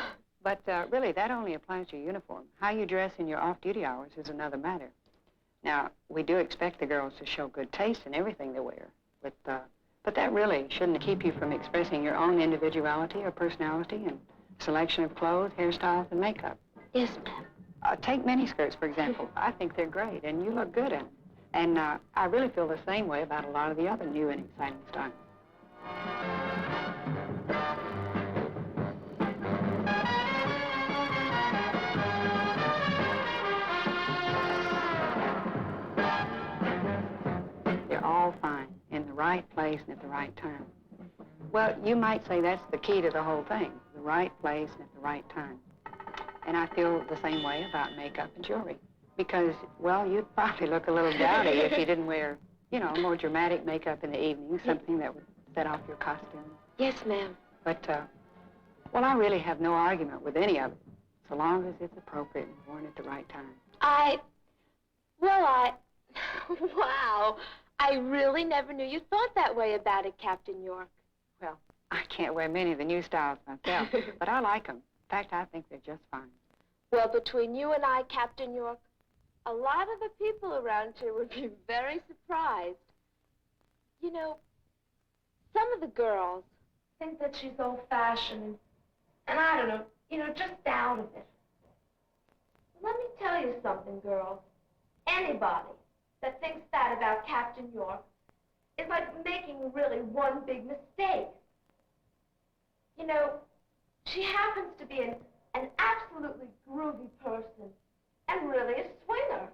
But really, that only applies to your uniform. How you dress in your off-duty hours is another matter. Now, we do expect the girls to show good taste in everything they wear, but that really shouldn't keep you from expressing your own individuality or personality and selection of clothes, hairstyles, and makeup. Yes, ma'am. Take miniskirts, for example. I think they're great, and you look good in them. And I really feel the same way about a lot of the other new and exciting styles. They're all fine, in the right place and at the right time. Well, you might say that's the key to the whole thing, the right place and at the right time. And I feel the same way about makeup and jewelry. Because, well, you'd probably look a little dowdy if you didn't wear, you know, more dramatic makeup in the evening, something that would set off your costume. Yes, ma'am. But, well, I really have no argument with any of it, so long as it's appropriate and worn at the right time. Wow. I really never knew you thought that way about it, Captain York. Well, I can't wear many of the new styles myself, but I like them. In fact, I think they're just fine. Well, between you and I, Captain York, a lot of the people around here would be very surprised. You know, some of the girls think that she's old-fashioned, and I don't know, you know, just out of it. Let me tell you something, girls. Anybody that thinks that about Captain York is like making really one big mistake. You know, she happens to be an absolutely groovy person and really a swinger.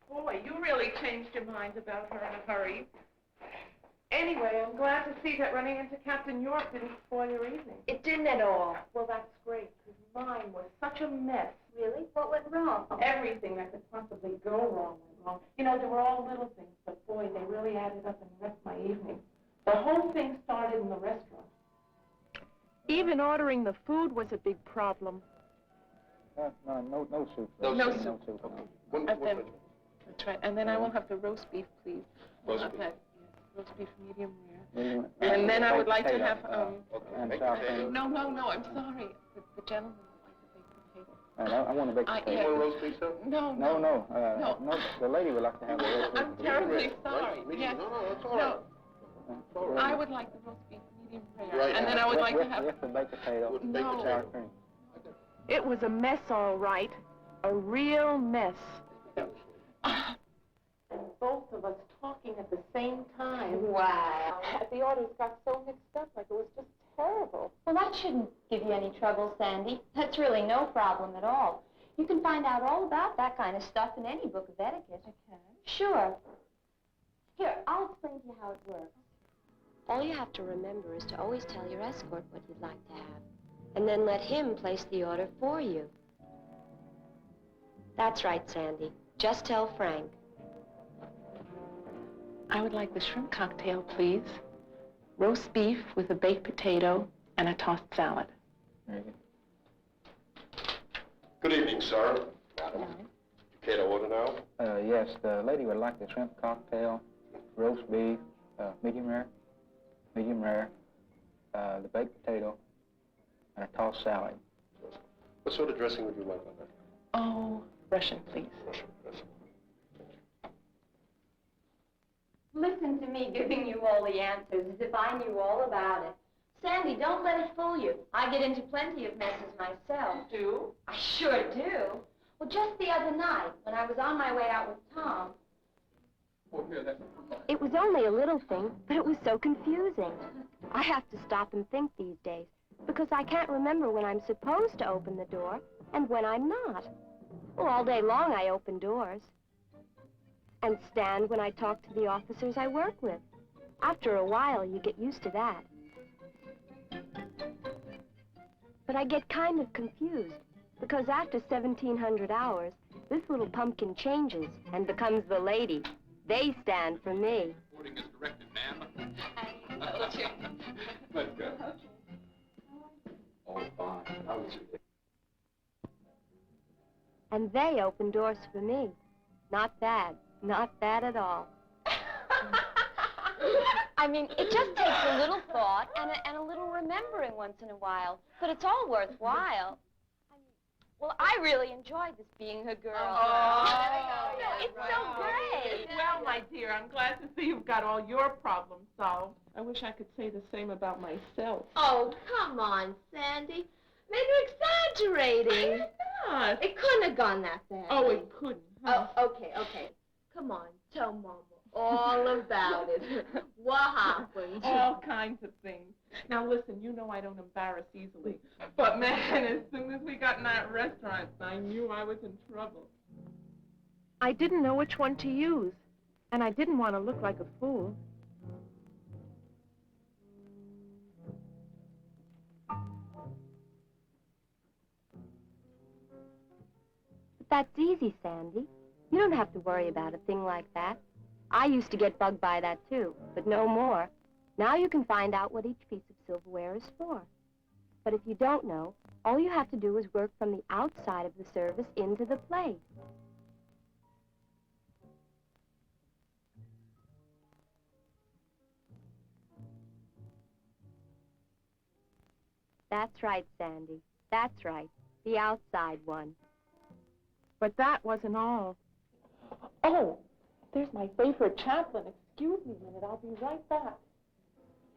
Boy, you really changed your mind about her in a hurry. Anyway, I'm glad to see that running into Captain York didn't spoil your evening. It didn't at all. Well, that's great, because mine was such a mess. Really? What went wrong? Everything that could possibly go wrong went wrong. You know, they were all little things, but boy, they really added up and wrecked my evening. The whole thing started in the restaurant. Even ordering the food was a big problem. No soup. No soup. Okay. That's right. And then I will have the roast beef, please. Roast I'll have beef. that, roast beef medium rare. Medium. And then I would like to Potato. have, And sour cream. no, I'm sorry. The gentleman would like the baked potato. And I want a baked potato. yeah. You want roast beef, sir? No. No, the lady would like to have the roast beef. I'm terribly sorry. Yes. No, that's all right. No, I would like the roast beef medium rare. Right. And then I would like to have... With the baked potato. No. Sour cream. It was a mess, all right. A real mess. And both of us talking at the same time. Wow. The orders got so mixed up, like it was just terrible. Well, that shouldn't give you any trouble, Sandy. That's really no problem at all. You can find out all about that kind of stuff in any book of etiquette. I can? Sure. Here, I'll explain to you how it works. All you have to remember is to always tell your escort what you'd like to have, and then let him place the order for you. That's right, Sandy. Just tell Frank. I would like the shrimp cocktail, please. Roast beef with a baked potato and a tossed salad. Good evening, sir. Madam. Care to order now? Yes, the lady would like the shrimp cocktail, roast beef, medium rare, the baked potato, and a tossed salad. What sort of dressing would you like on that? Oh, Russian, please. Russian. Listen to me giving you all the answers as if I knew all about it. Sandy, don't let it fool you. I get into plenty of messes myself. You do? I sure do. Well, just the other night, when I was on my way out with Tom... Oh, here, that's... It was only a little thing, but it was so confusing. I have to stop and think these days, because I can't remember when I'm supposed to open the door and when I'm not. Well, all day long I open doors. And stand when I talk to the officers I work with. After a while, you get used to that. But I get kind of confused, because after 1,700 hours, this little pumpkin changes and becomes the lady. They stand for me. Reporting is directed, ma'am. Let's go. Oh, fine. How was it? And they open doors for me. Not bad. Not bad at all. I mean, it just takes a little thought and a little remembering once in a while. But it's all worthwhile. Well, I really enjoyed this being a girl. It's so great. Well, my dear, I'm glad to see you've got all your problems solved. I wish I could say the same about myself. Oh, come on, Sandy. Maybe you're exaggerating. Not. It couldn't have gone that bad. Oh, it couldn't. Huh? Oh, okay. Come on, tell Mama all about it. What happened? challenge. All kinds of things. Now listen, you know I don't embarrass easily. But man, as soon as we got in that restaurant, I knew I was in trouble. I didn't know which one to use, and I didn't want to look like a fool. But that's easy, Sandy. You don't have to worry about a thing like that. I used to get bugged by that too, but no more. Now you can find out what each piece of silverware is for. But if you don't know, all you have to do is work from the outside of the service into the plate. That's right, Sandy. That's right. The outside one. But that wasn't all. Oh, there's my favorite chaplain. Excuse me a minute, I'll be right back.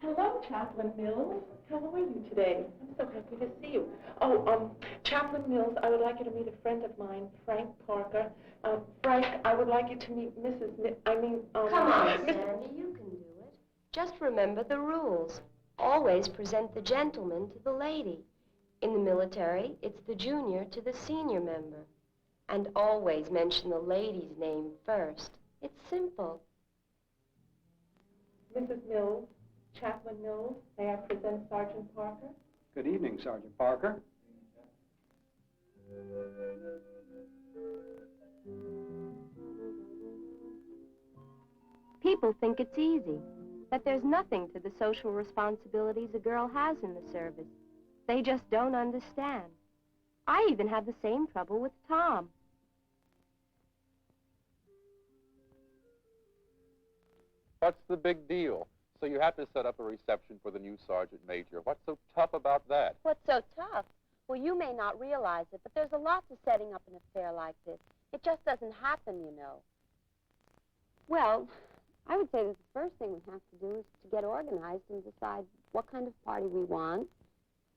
Hello, Chaplain Mills. How are you today? I'm so happy to see you. Oh, Chaplain Mills, I would like you to meet a friend of mine, Frank Parker. Frank, I would like you to meet Mrs. Come on, Sandy, you can do it. Just remember the rules. Always present the gentleman to the lady. In the military, it's the junior to the senior member. And always mention the lady's name first. It's simple. Mrs. Mills, Chaplain Mills, may I present Sergeant Parker? Good evening, Sergeant Parker. People think it's easy, that there's nothing to the social responsibilities a girl has in the service. They just don't understand. I even have the same trouble with Tom. What's the big deal? So you have to set up a reception for the new sergeant major. What's so tough about that? What's so tough? Well, you may not realize it, but there's a lot to setting up an affair like this. It just doesn't happen, you know. Well, I would say that the first thing we have to do is to get organized and decide what kind of party we want,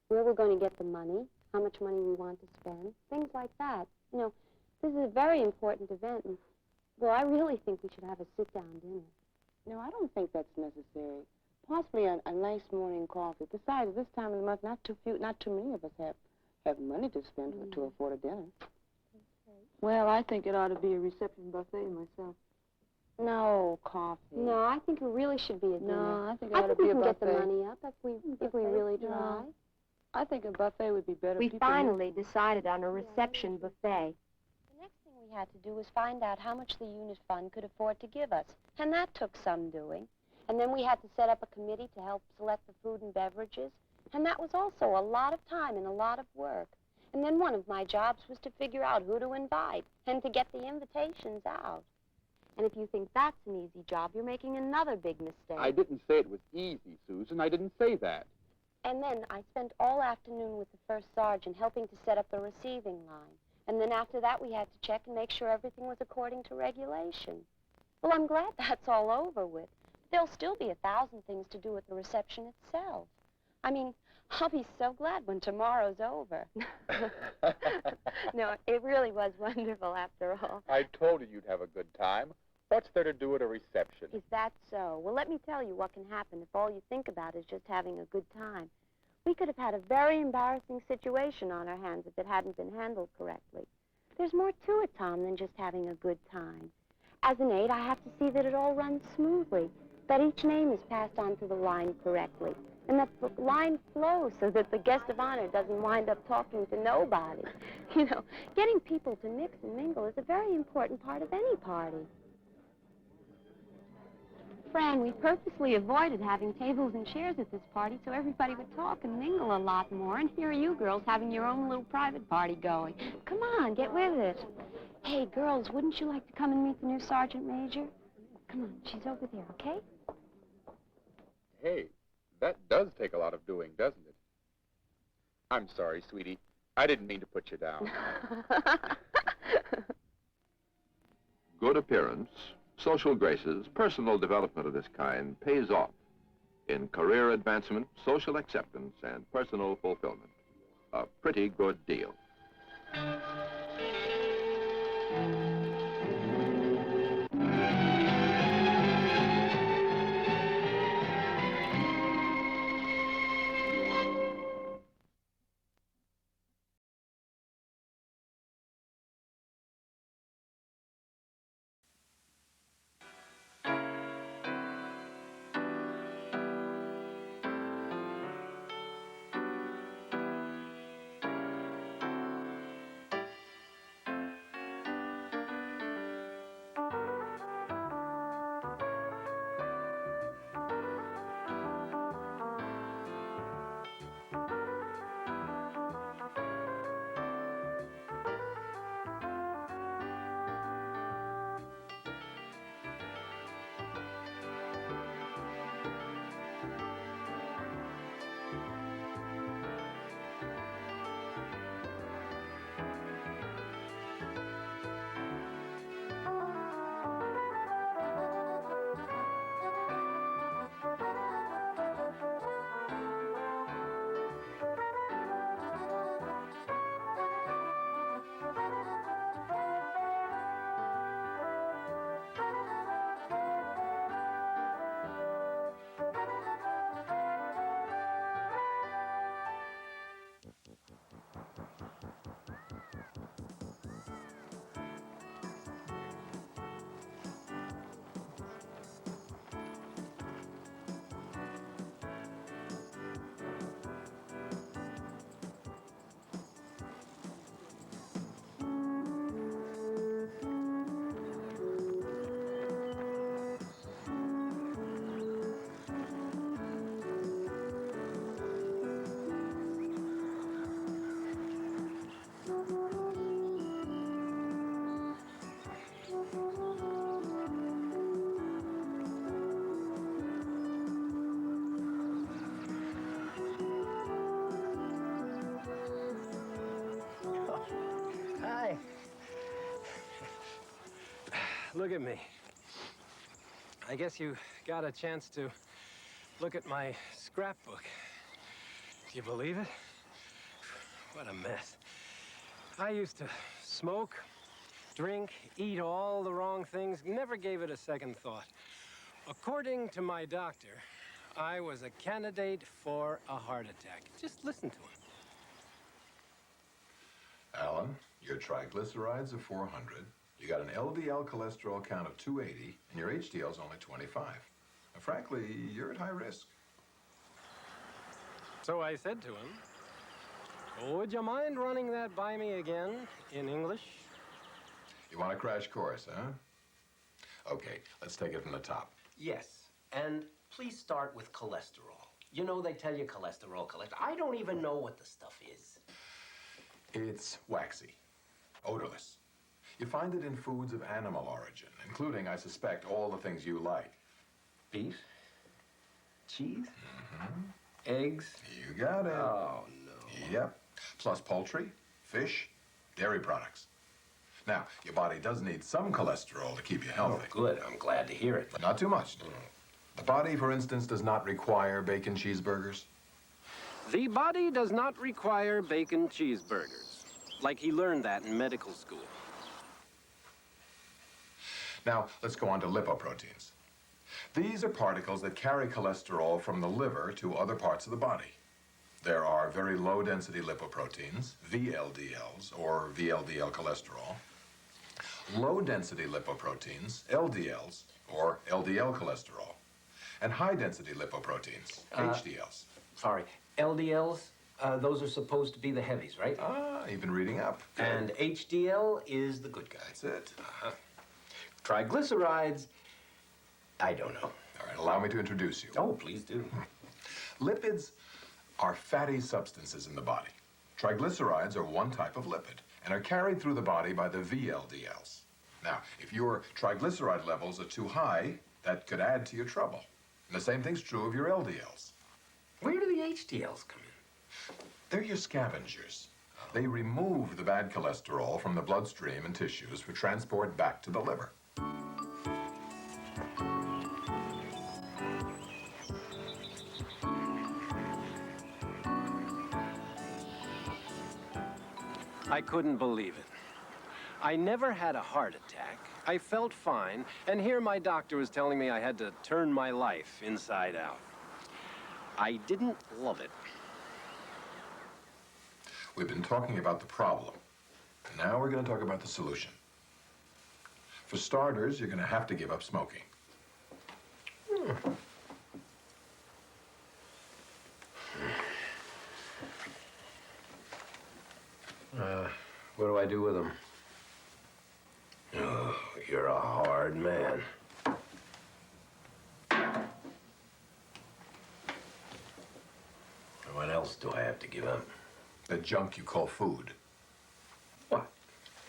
where we're going to get the money, how much money we want to spend, things like that. You know, this is a very important event, and, well, I really think we should have a sit-down dinner. No, I don't think that's necessary. Possibly a nice morning coffee. Besides, at this time of the month, not too many of us have money to spend to afford a dinner. Well, I think it ought to be a reception buffet myself. No, coffee. No, I think it really should be a dinner. No, I think it I ought to think we be a can get the buffet. money up if we really try. No. I think a buffet would be better. We People finally decided on a reception buffet. The next thing we had to do was find out how much the unit fund could afford to give us. And that took some doing. And then we had to set up a committee to help select the food and beverages. And that was also a lot of time and a lot of work. And then one of my jobs was to figure out who to invite and to get the invitations out. And if you think that's an easy job, you're making another big mistake. I didn't say it was easy, Susan. I didn't say that. And then I spent all afternoon with the first sergeant helping to set up the receiving line. And then after that, we had to check and make sure everything was according to regulation. Well, I'm glad that's all over with. There'll still be 1,000 things to do at the reception itself. I mean, I'll be so glad when tomorrow's over. No, it really was wonderful after all. I told you you'd have a good time. What's there to do at a reception? Is that so? Well, let me tell you what can happen if all you think about is just having a good time. We could have had a very embarrassing situation on our hands if it hadn't been handled correctly. There's more to it, Tom, than just having a good time. As an aide, I have to see that it all runs smoothly, that each name is passed on to the line correctly, and that the line flows so that the guest of honor doesn't wind up talking to nobody. You know, getting people to mix and mingle is a very important part of any party. Fran, we purposely avoided having tables and chairs at this party so everybody would talk and mingle a lot more, and here are you girls having your own little private party going. Come on, get with it. Hey, girls, wouldn't you like to come and meet the new sergeant major? Come on, she's over there, okay? Hey, that does take a lot of doing, doesn't it? I'm sorry, sweetie. I didn't mean to put you down. Good appearance, social graces, personal development of this kind pays off in career advancement, social acceptance, and personal fulfillment. A pretty good deal. look at me. I guess you got a chance to look at my scrapbook. Do you believe it? What a mess. I used to smoke, drink, eat all the wrong things, never gave it a second thought. According to my doctor, I was a candidate for a heart attack. Just listen to him. Alan, your triglycerides are 400. You got an LDL cholesterol count of 280, and your HDL's only 25. Now, frankly, you're at high risk. So I said to him, would you mind running that by me again in English? You want a crash course, huh? Okay, let's take it from the top. Yes, and please start with cholesterol. You know, they tell you cholesterol. I don't even know what the stuff is. It's waxy, odorless. You find it in foods of animal origin, including, I suspect, all the things you like. Beef? Cheese? Eggs? You got it. Oh, no. Yep. Plus poultry, fish, dairy products. Now, your body does need some cholesterol to keep you healthy. Oh, good. I'm glad to hear it. But not too much. The body, for instance, does not require bacon cheeseburgers. The body does not require bacon cheeseburgers. Like he learned that in medical school. Now, let's go on to lipoproteins. These are particles that carry cholesterol from the liver to other parts of the body. There are very low-density lipoproteins, VLDLs, or VLDL cholesterol. Low-density lipoproteins, LDLs, or LDL cholesterol. And high-density lipoproteins, HDLs. Sorry, LDLs, those are supposed to be the heavies, right? Ah, you've been reading up. And HDL is the good guy. That's it. Triglycerides, I don't know. All right, allow me to introduce you. Oh, please do. Lipids are fatty substances in the body. Triglycerides are one type of lipid and are carried through the body by the VLDLs. Now, if your triglyceride levels are too high, that could add to your trouble. And the same thing's true of your LDLs. Where do the HDLs come in? They're your scavengers. They remove the bad cholesterol from the bloodstream and tissues for transport back to the liver. I couldn't believe it. I never had a heart attack. I felt fine, and here my doctor was telling me I had to turn my life inside out. I didn't love it. We've been talking about the problem. Now we're going to talk about the solution. For starters, you're going to have to give up smoking. What do I do with them? Oh, you're a hard man. What else do I have to give up? The junk you call food. What?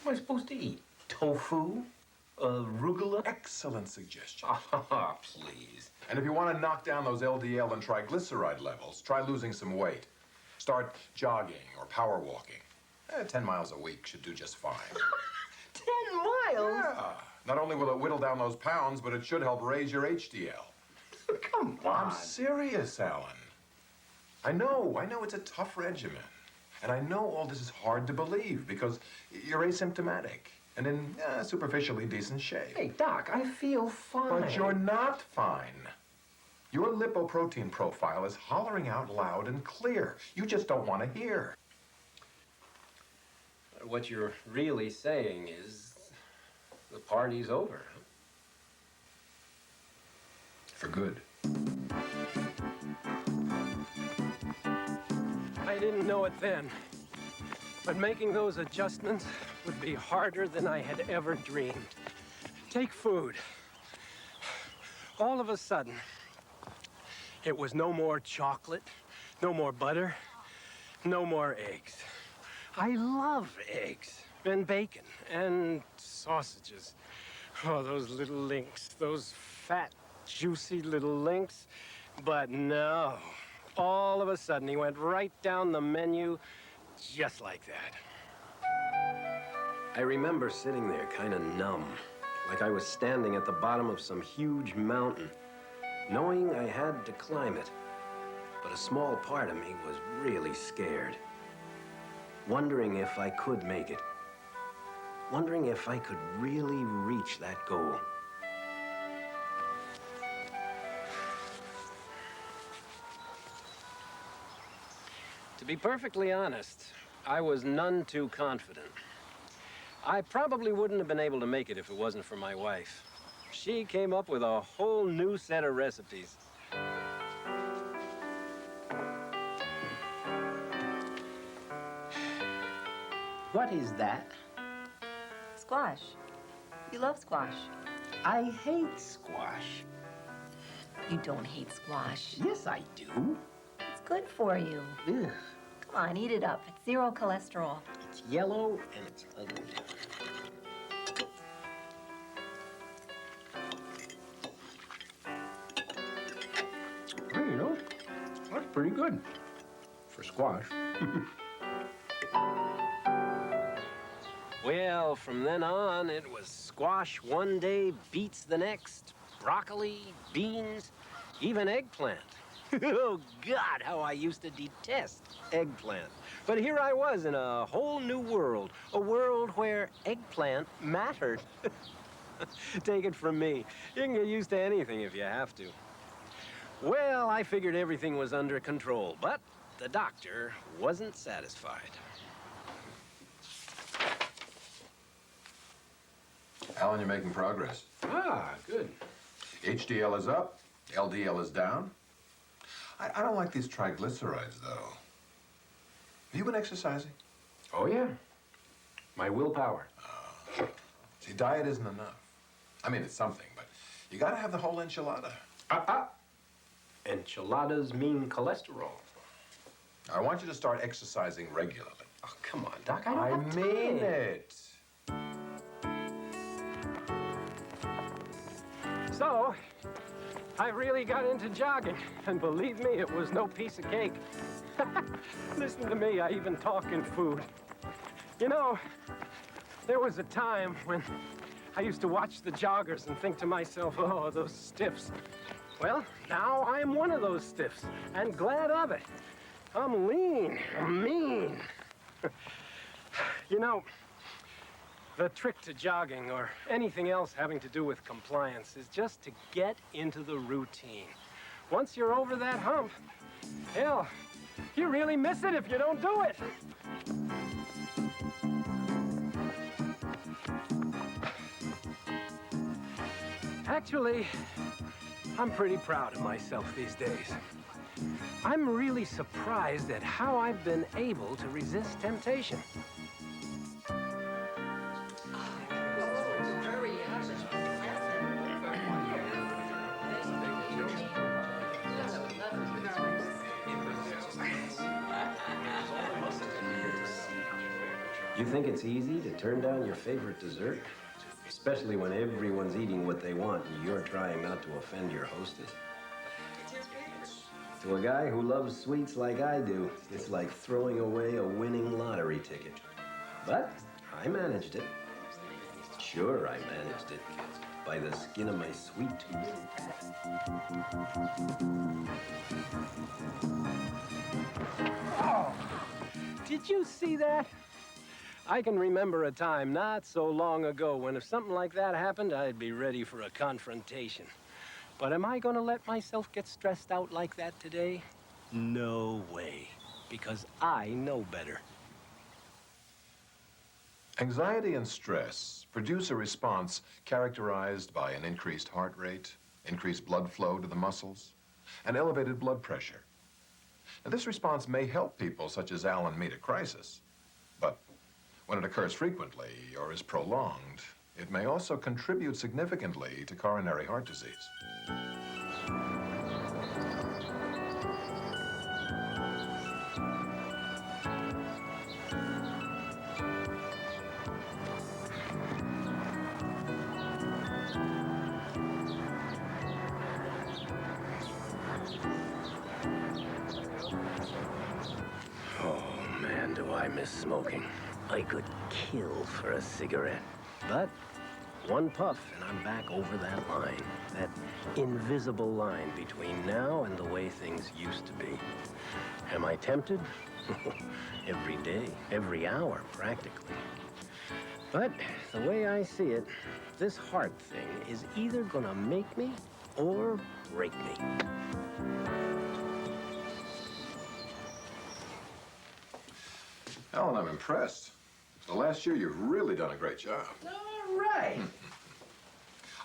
What am I supposed to eat? Tofu? Arugula? Excellent suggestion. Ah, please. And if you want to knock down those LDL and triglyceride levels, try losing some weight. Start jogging or power walking. 10 miles a week should do just fine. 10 miles? Yeah. Not only will it whittle down those pounds, but it should help raise your HDL. Come on. I'm serious, Alan. I know it's a tough regimen. And I know all this is hard to believe because you're asymptomatic and in superficially decent shape. Hey, Doc, I feel fine. But you're not fine. Your lipoprotein profile is hollering out loud and clear. You just don't want to hear. What you're really saying is the party's over. For good. I didn't know it then, but making those adjustments would be harder than I had ever dreamed. Take food. All of a sudden, it was no more chocolate, no more butter, no more eggs. I love eggs and bacon and sausages. Oh, those little links, those fat, juicy little links. But no, all of a sudden he went right down the menu just like that. I remember sitting there kind of numb, like I was standing at the bottom of some huge mountain, knowing I had to climb it. But a small part of me was really scared, wondering if I could make it, wondering if I could really reach that goal. To be perfectly honest, I was none too confident. I probably wouldn't have been able to make it if it wasn't for my wife. She came up with a whole new set of recipes. What is that? Squash. You love squash. I hate squash. You don't hate squash. Yes, I do. It's good for you. Ugh. Come on, eat it up. It's 0 cholesterol. It's yellow and it's ugly. Well, you know, that's pretty good for squash. Well, from then on, it was squash one day beats the next, broccoli, beans, even eggplant. Oh, God, how I used to detest eggplant. But here I was in a whole new world, a world where eggplant mattered. Take it from me, you can get used to anything if you have to. Well, I figured everything was under control, but the doctor wasn't satisfied. Alan, you're making progress. Ah, good. HDL is up, LDL is down. I don't like these triglycerides, though. Have you been exercising? Oh, yeah. My willpower. See, diet isn't enough. I mean, it's something, but you gotta have the whole enchilada. Enchiladas mean cholesterol. I want you to start exercising regularly. Oh, come on, Doc, I don't have time. mean it. So, I really got into jogging, and believe me, it was no piece of cake. Listen to me, I even talk in food. You know, there was a time when I used to watch the joggers and think to myself, oh, those stiffs. Well, now I'm one of those stiffs, and glad of it. I'm lean, I'm mean. You know, the trick to jogging or anything else having to do with compliance is just to get into the routine. Once you're over that hump, hell, you really miss it if you don't do it. Actually, I'm pretty proud of myself these days. I'm really surprised at how I've been able to resist temptation. You think it's easy to turn down your favorite dessert? Especially when everyone's eating what they want and you're trying not to offend your hostess. To a guy who loves sweets like I do, it's like throwing away a winning lottery ticket. But I managed it. Sure, I managed it. By the skin of my sweet tooth. Oh! Did you see that? I can remember a time not so long ago when if something like that happened, I'd be ready for a confrontation. But am I going to let myself get stressed out like that today? No way, because I know better. Anxiety and stress produce a response characterized by an increased heart rate, increased blood flow to the muscles, and elevated blood pressure. Now, this response may help people such as Alan meet a crisis, but when it occurs frequently or is prolonged, it may also contribute significantly to coronary heart disease. Oh, man, do I miss smoking. I could kill for a cigarette. But One puff, and I'm back over that line. That invisible line between now and the way things used to be. Am I tempted? Every day, every hour, practically. But the way I see it, this heart thing is either gonna make me or break me. Alan, I'm impressed. The last year, you've really done a great job. All right.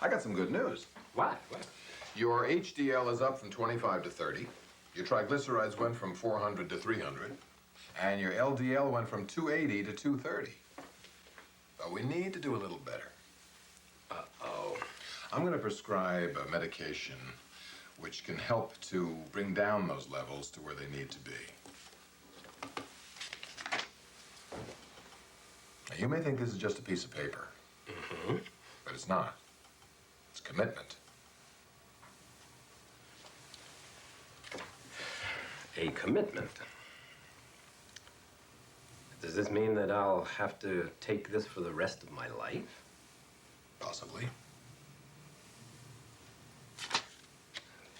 I got some good news. What? Your HDL is up from 25 to 30. Your triglycerides went from 400 to 300. And your LDL went from 280 to 230. But we need to do a little better. Uh-oh. I'm going to prescribe a medication which can help to bring down those levels to where they need to be. Now, you may think this is just a piece of paper. But it's not. It's commitment. A commitment. Does this mean that I'll have to take this for the rest of my life? Possibly.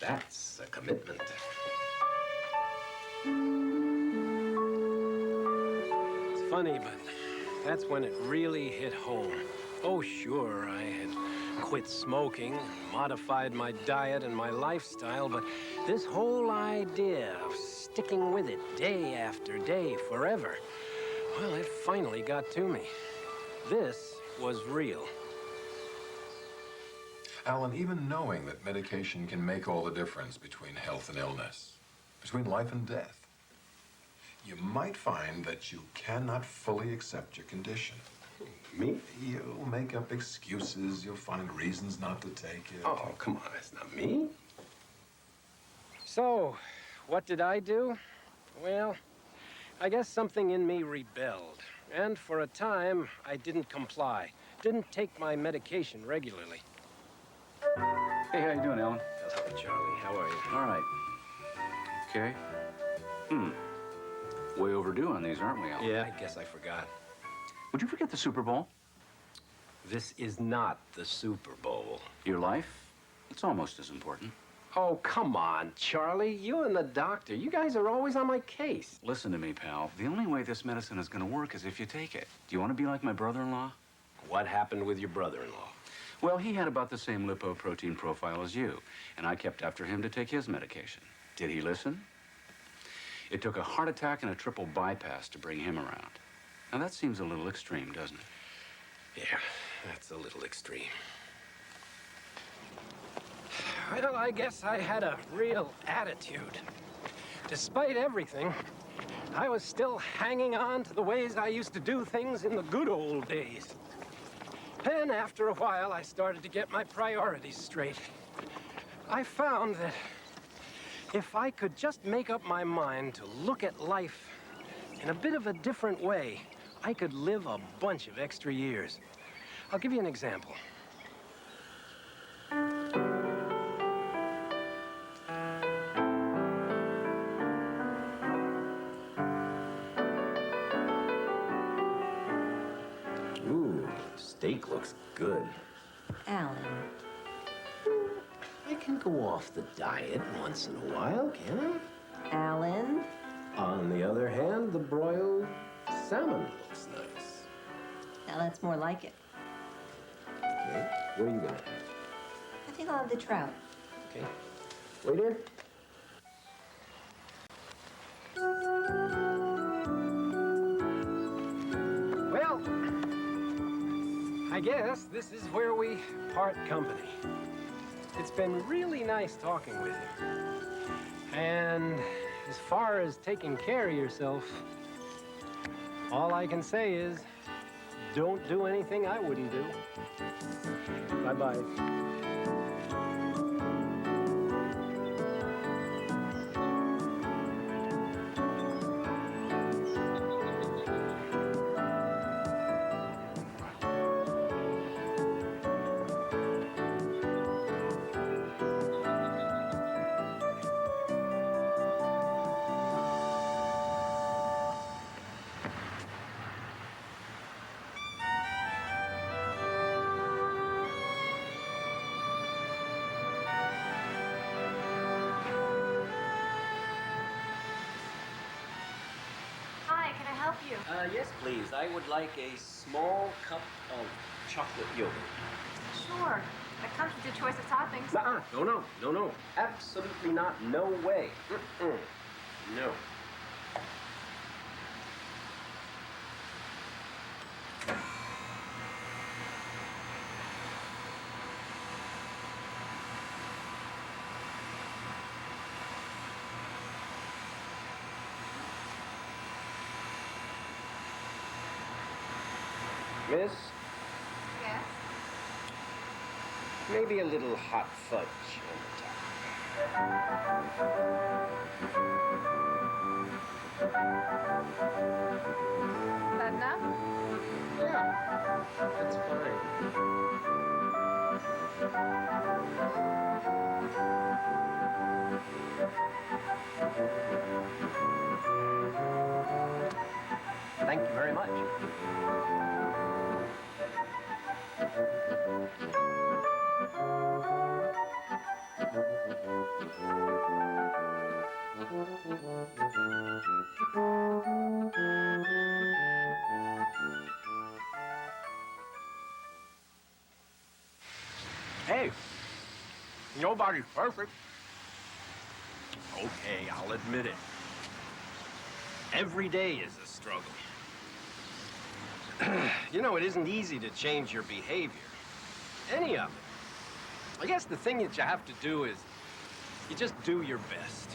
That's a commitment. It's funny, but that's when it really hit home. Oh, sure, I had quit smoking, modified my diet and my lifestyle, but this whole idea of sticking with it day after day, forever, well, it finally got to me. This was real. Alan, even knowing that medication can make all the difference between health and illness, between life and death, you might find that you cannot fully accept your condition. Me? You'll make up excuses. You'll find reasons not to take it. Oh, come on, it's not me. So, what did I do? Well, I guess something in me rebelled. And for a time, I didn't comply. Didn't take my medication regularly. Hey, how you doing, Alan? Hello, Charlie. How are you? All right. Okay. Way overdue on these, aren't we, Alan? Yeah, I guess I forgot. Would you forget the Super Bowl? This is not the Super Bowl. Your life? It's almost as important. Oh, come on, Charlie. You and the doctor, you guys are always on my case. Listen to me, pal. The only way this medicine is going to work is if you take it. Do you want to be like my brother-in-law? What happened with your brother-in-law? Well, he had about the same lipoprotein profile as you, and I kept after him to take his medication. Did he listen? It took a heart attack and a triple bypass to bring him around. Now, that seems a little extreme, doesn't it? Yeah, that's a little extreme. Well, I guess I had a real attitude. Despite everything, I was still hanging on to the ways I used to do things in the good old days. Then, after a while, I started to get my priorities straight. I found that if I could just make up my mind to look at life in a bit of a different way, I could live a bunch of extra years. I'll give you an example. Ooh, steak looks good. Alan. I can go off the diet once in a while, can I? Alan? On the other hand, the broiled salmon looks nice. Now that's more like it. Okay, what are you gonna have? I think I'll have the trout. Okay. Waiter? Well, I guess this is where we part company. It's been really nice talking with you. And as far as taking care of yourself, all I can say is, don't do anything I wouldn't do. Bye-bye. you? Yes, please. I would like a small cup of chocolate yogurt. Sure. That comes with your choice of toppings. No. Absolutely not. No way. No. Miss, Yes? maybe a little hot fudge on the top. Is that enough? Yeah, that's fine. Thank you very much. Hey, nobody's perfect. Okay, I'll admit it. Every day is a struggle. You know, it isn't easy to change your behavior. Any of it. I guess the thing that you have to do is you just do your best,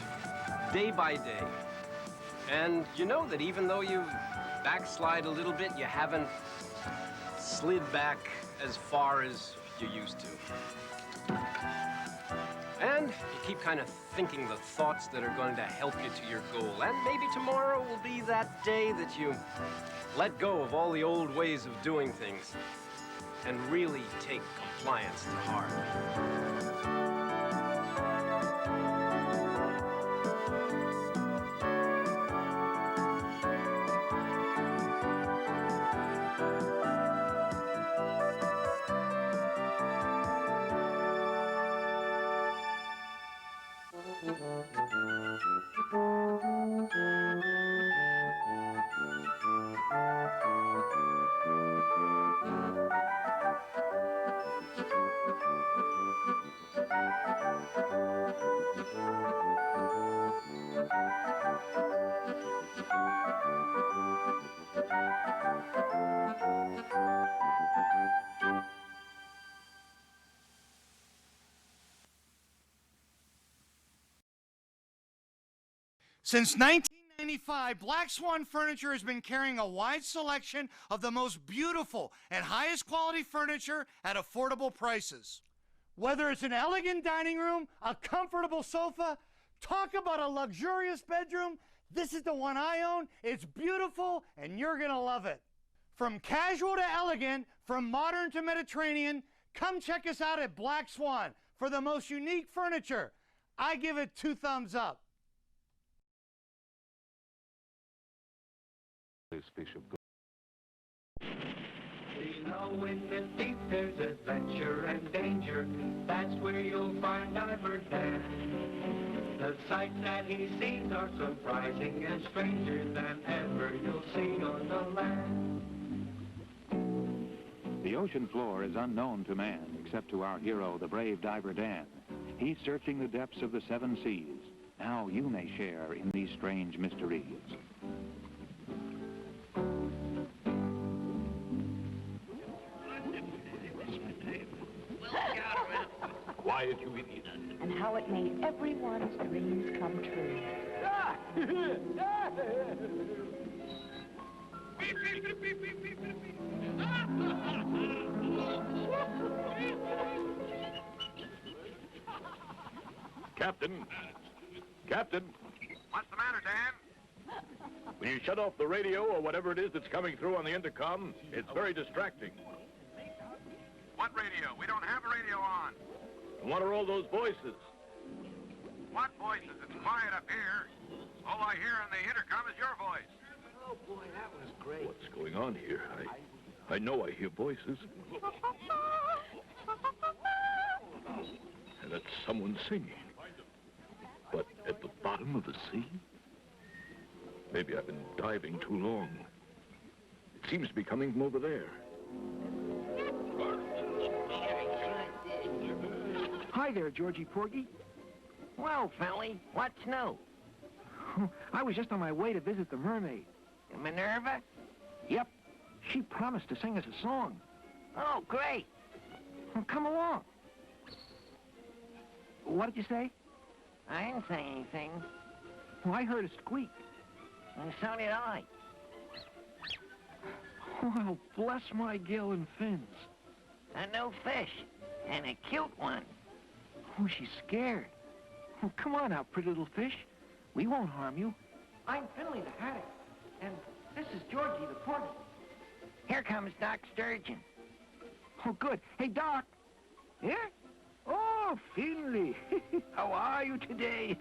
day by day. And you know that even though you backslide a little bit, you haven't slid back as far as you used to. And you keep kind of thinking the thoughts that are going to help you to your goal. And maybe tomorrow will be that day that you let go of all the old ways of doing things and really take compliance to heart. Since 1995, Black Swan Furniture has been carrying a wide selection of the most beautiful and highest quality furniture at affordable prices. Whether it's an elegant dining room, a comfortable sofa, talk about a luxurious bedroom, this is the one I own. It's beautiful and you're gonna love it. From casual to elegant, from modern to Mediterranean, come check us out at Black Swan for the most unique furniture. I give it 2 thumbs up. You know, in the deep there's adventure and danger. That's where you'll find Diver Dan. The sights that he sees are surprising and stranger than ever you'll see on the land. The ocean floor is unknown to man, except to our hero, the brave diver Dan. He's searching the depths of the 7 seas. Now you may share in these strange mysteries. Quiet, you idiot. And how it made everyone's dreams come true. Captain. Captain. What's the matter, Dan? When you shut off the radio or whatever it is that's coming through on the intercom, it's very distracting. What radio? We don't have a radio on. And what are all those voices? What voices? It's quiet up here. All I hear on the intercom is your voice. Oh, boy, that was great. What's going on here? I know I hear voices. And that's someone singing. But at the bottom of the sea? Maybe I've been diving too long. seems to be coming from over there. Hi there, Georgie Porgy. Well, Felly, what's new? I was just on my way to visit the mermaid. Minerva? Yep. She promised to sing us a song. Oh, great. Well, come along. What did you say? I didn't say anything. Well, I heard a squeak. And so did I. Well, bless my gill and fins. A new fish. And a cute one. Oh, she's scared. Oh, come on now, pretty little fish. We won't harm you. I'm Finley the haddock. And this is Georgie the porgy. Here comes Doc Sturgeon. Oh, good. Hey, Doc. Yeah? Oh, Finley. How are you today?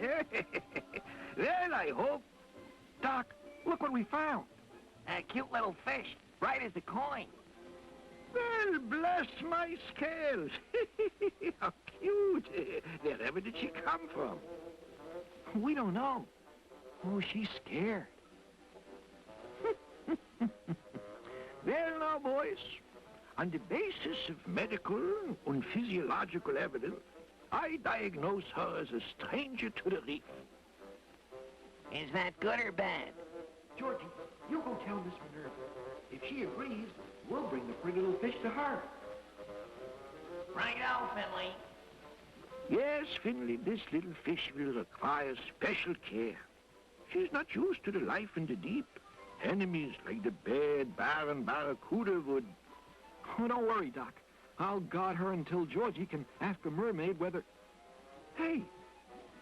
Well, I hope. Doc, look what we found. A cute little fish, bright as a coin. Well, bless my scales. How cute. Wherever did she come from? We don't know. Oh, she's scared. Well, now, boys, on the basis of medical and physiological evidence, I diagnose her as a stranger to the reef. Is that good or bad? Georgie, you go tell Miss Minerva. If she agrees, we'll bring the pretty little fish to her. Right-o, Finley. Yes, Finley, this little fish will require special care. She's not used to the life in the deep. Enemies like the bad, barren barracuda would... Oh, don't worry, Doc. I'll guard her until Georgie can ask the mermaid whether... Hey,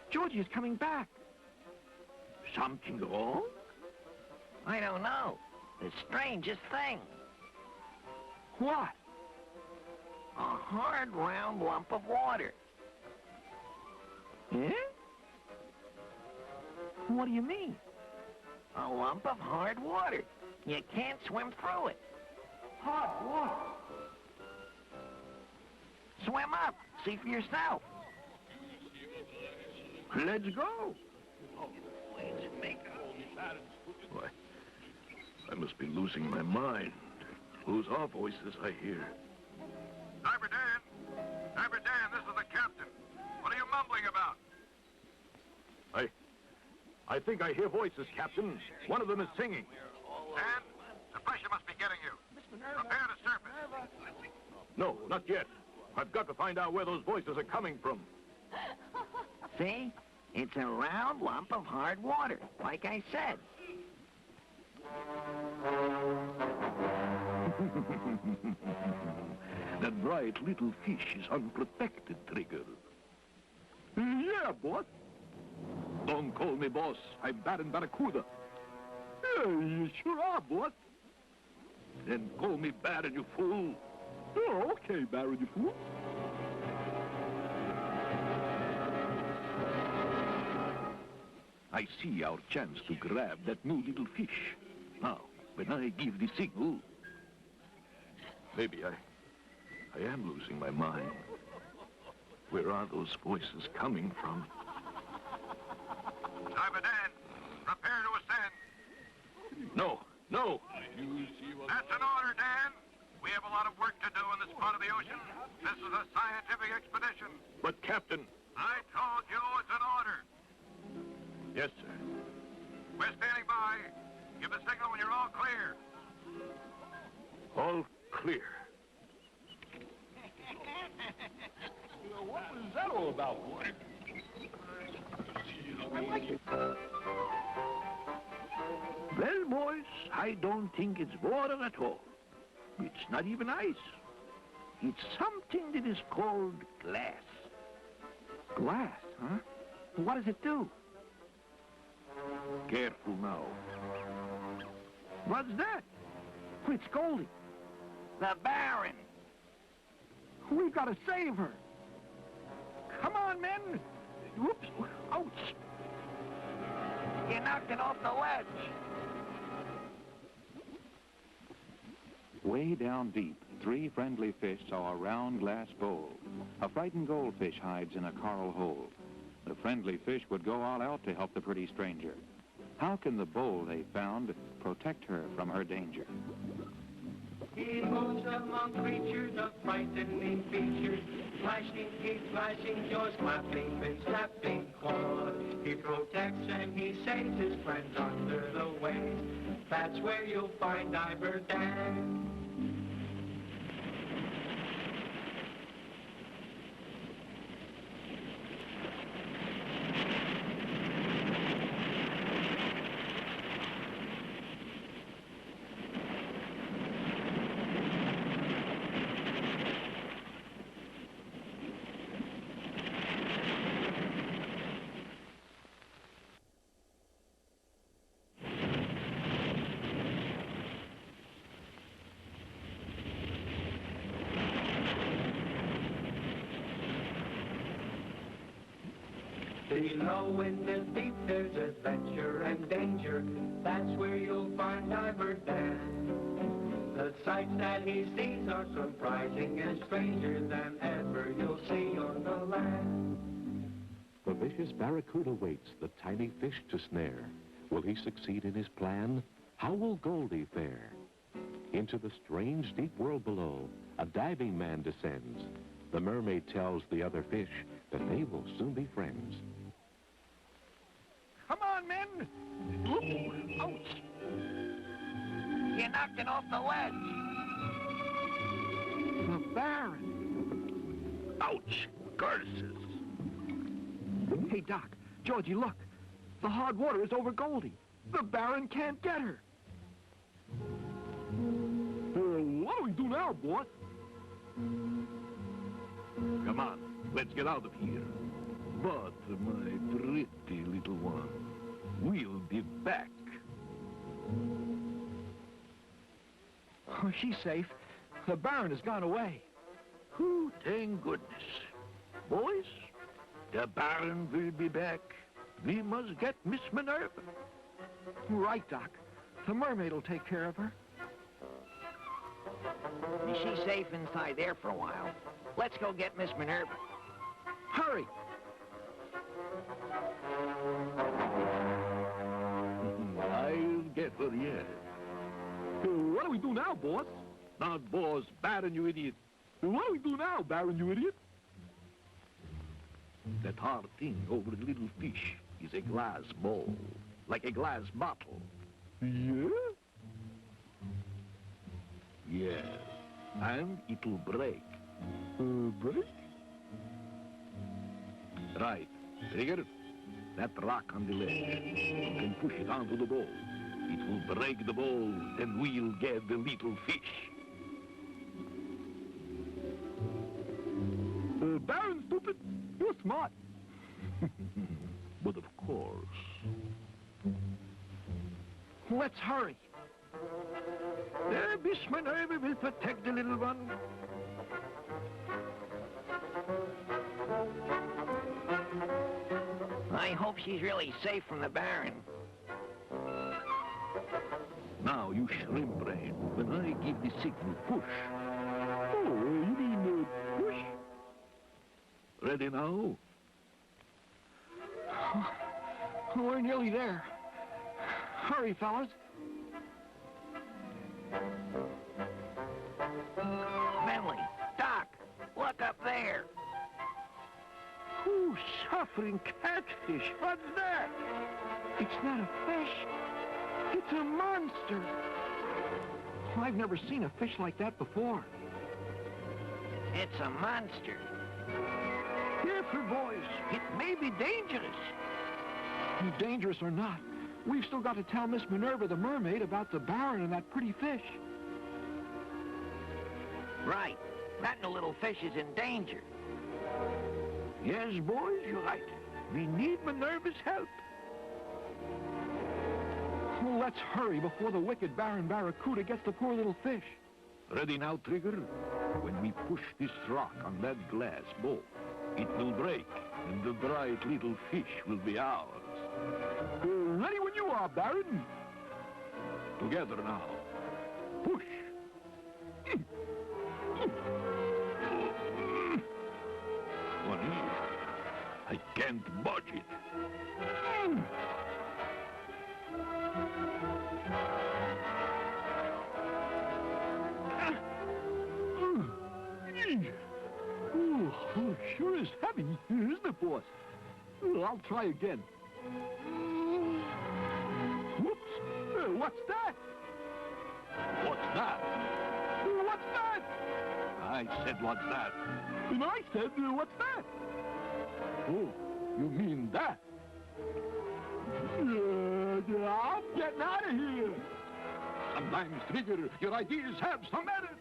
Georgie is coming back. Something wrong? I don't know. The strangest thing. What? A hard, round lump of water. Eh? What do you mean? A lump of hard water. You can't swim through it. Hard water? Swim up. See for yourself. Let's go. Why, I must be losing my mind. Whose are voices I hear? Diver Dan! Diver Dan, this is the captain. What are you mumbling about? I think I hear voices, Captain. One of them is singing. Dan, the pressure must be getting you. Prepare to surface. No, not yet. I've got to find out where those voices are coming from. See? It's a round lump of hard water, like I said. That bright little fish is unprotected, Trigger. Yeah, boss. Don't call me boss. I'm Baron Barracuda. Yeah, you sure are, boss. Then call me Baron, you fool. Oh, okay, Baron, you fool. I see our chance to grab that new little fish. Now, when I give the signal... Maybe I am losing my mind. Where are those voices coming from? Diver Dan, prepare to ascend. No. That's an order, Dan. We have a lot of work to do in this part of the ocean. This is a scientific expedition. But, Captain... I told you it's an order. Yes, sir. We're standing by. Give the signal when you're all clear. All clear. What was that all about, boy? I like it. Well, boys, I don't think it's water at all. It's not even ice. It's something that is called glass. Glass, huh? What does it do? Careful now. What's that? It's Goldie. The Baron. We've got to save her. Come on, men. Whoops. Ouch. You knocked it off the ledge. Way down deep, three friendly fish saw a round glass bowl. A frightened goldfish hides in a coral hole. The friendly fish would go all out to help the pretty stranger. How can the bowl they found protect her from her danger? He moves among creatures of frightening features, flashing teeth, flashing jaws, clapping fins, snapping claws. He protects and he saves his friends under the waves. That's where you'll find Diver Dan. Below in the deep there's adventure and danger. That's where you'll find Diver Dan. The sights that he sees are surprising and stranger than ever you'll see on the land. The vicious barracuda waits the tiny fish to snare. Will he succeed in his plan? How will Goldie fare? Into the strange deep world below, a diving man descends. The mermaid tells the other fish that they will soon be friends. Come on, men! Ooh, ouch! You knocked it off the ledge. The Baron. Ouch! Curses! Hey, Doc. Georgie, look. The hard water is over Goldie. The Baron can't get her. What do we do now, boy? Come on, let's get out of here. But, my pretty little one, we'll be back. Oh, she's safe. The Baron has gone away. Whew, thank goodness. Boys, the Baron will be back. We must get Miss Minerva. Right, Doc. The mermaid will take care of her. She's safe inside there for a while. Let's go get Miss Minerva. Hurry! I'll get her yet. What do we do now, boss? Not boss, Baron, you idiot. What do we do now, Baron, you idiot? That hard thing over the little fish is a glass bowl, like a glass bottle. Yeah? Yes, and it'll break. Break? Right. Trigger, that rock on the ledge. You can push it onto the bowl. It will break the bowl, and we'll get the little fish. Baron, stupid. You're smart. But of course. Let's hurry. Miss Minerva will protect the little one. I hope she's really safe from the Baron. Now, you shrimp brain, when I give the signal, push. Oh, you mean push? Ready now? Oh, we're nearly there. Hurry, fellas. Bentley, Doc, look up there. Ooh, suffering catfish. What's that? It's not a fish. It's a monster. Oh, I've never seen a fish like that before. It's a monster. Careful, boys. It may be dangerous. Dangerous or not, we've still got to tell Miss Minerva the mermaid about the Baron and that pretty fish. Right. That new little fish is in danger. Yes, boys, you're right. We need Minerva's help. Well, let's hurry before the wicked Baron Barracuda gets the poor little fish. Ready now, Trigger? When we push this rock on that glass bowl, it will break, and the bright little fish will be ours. Ready when you are, Baron. Together now. Push. Funny, I can't budge it. course. I'll try again. Whoops! What's that? What's that? What's that? I said, what's that? And I said, what's that? Oh, you mean that? I'm getting out of here. Sometimes, Trigger, your ideas have some merit.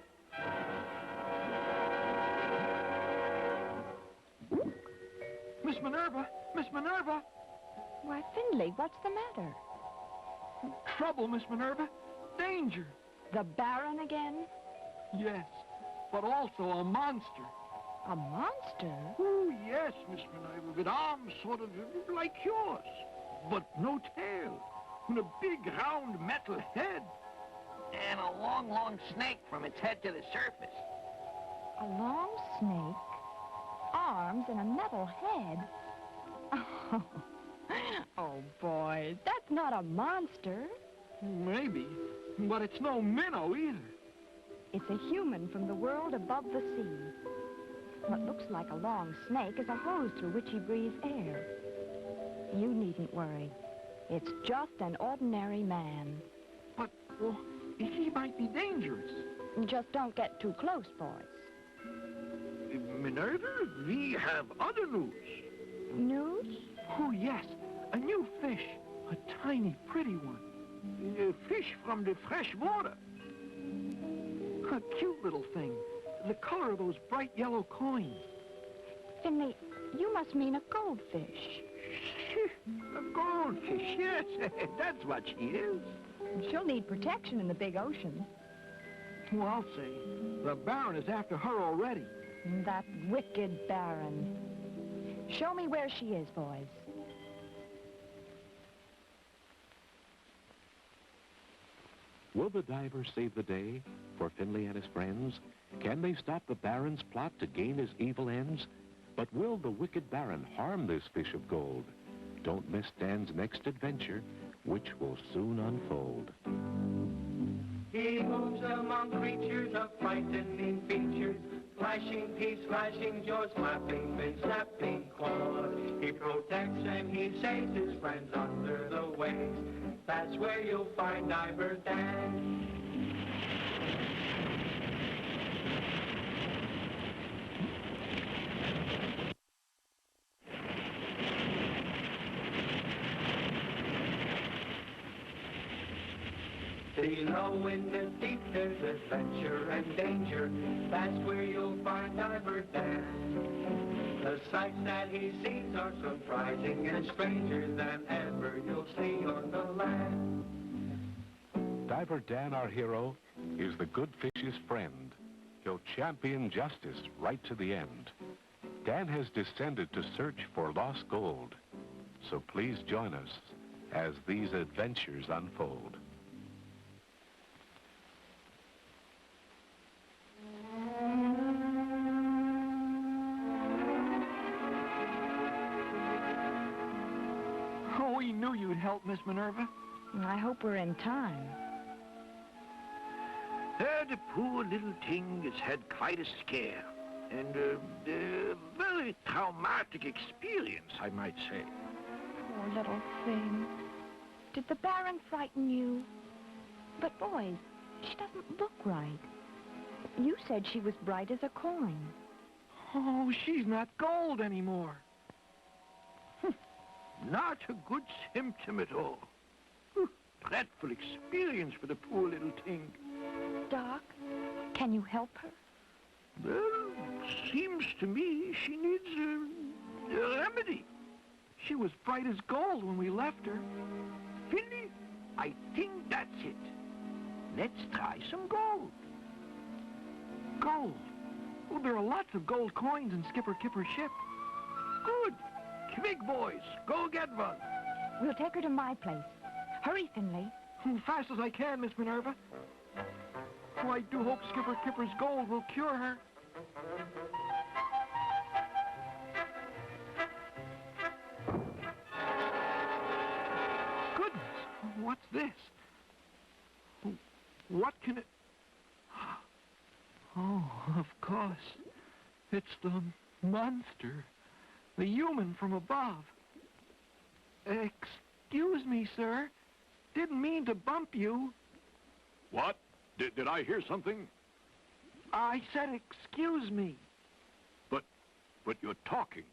Miss Minerva! Miss Minerva! Why, Findlay, what's the matter? Trouble, Miss Minerva. Danger. The Baron again? Yes, but also a monster. A monster? Oh, yes, Miss Minerva, with arms sort of like yours, but no tail, and a big round metal head. And a long, long snake from its head to the surface. A long snake, arms, and a metal head. Oh, boys, that's not a monster. Maybe, but it's no minnow either. It's a human from the world above the sea. What looks like a long snake is a hose through which he breathes air. You needn't worry. It's just an ordinary man. But, well, he might be dangerous. Just don't get too close, boys. Minerva, we have other news. News? Oh, yes, a new fish. A tiny, pretty one. A fish from the fresh water. A cute little thing. The color of those bright yellow coins. Finley, you must mean a goldfish. A goldfish, yes. That's what she is. She'll need protection in the big ocean. Well, I'll say. The Baron is after her already. That wicked Baron. Show me where she is, boys. Will the diver save the day for Finley and his friends? Can they stop the Baron's plot to gain his evil ends? But will the wicked Baron harm this fish of gold? Don't miss Dan's next adventure, which will soon unfold. He moves among creatures of frightening features, flashing teeth, flashing jaws, flapping fins, snapping claws. He protects and he saves his friends under the waves. That's where you'll find Diver Dan. Below in the deep there's adventure and danger. That's where you'll find Diver Dan. The sights that he sees are surprising and stranger than ever you'll see on the land. Diver Dan, our hero, is the good fish's friend. He'll champion justice right to the end. Dan has descended to search for lost gold. So please join us as these adventures unfold. Oh, we knew you'd help, Miss Minerva. I hope we're in time. The poor little thing has had quite a scare. And a very traumatic experience, I might say. Poor little thing. Did the Baron frighten you? But, boys, she doesn't look right. You said she was bright as a coin. Oh, she's not gold anymore. Not a good symptom at all. Dreadful experience for the poor little thing. Doc, can you help her? Well, seems to me she needs a remedy. She was bright as gold when we left her. Finley, I think that's it. Let's try some gold. Gold? Well, there are lots of gold coins in Skipper Kipper's ship. Good. Quick, boys. Go get one. We'll take her to my place. Hurry, Finley. Fast as I can, Miss Minerva. Oh, I do hope Skipper Kipper's gold will cure her. Goodness, what's this? What can it... Oh, of course. It's the monster. The human from above. Excuse me, sir. Didn't mean to bump you. What? Did I hear something? I said excuse me. But you're talking.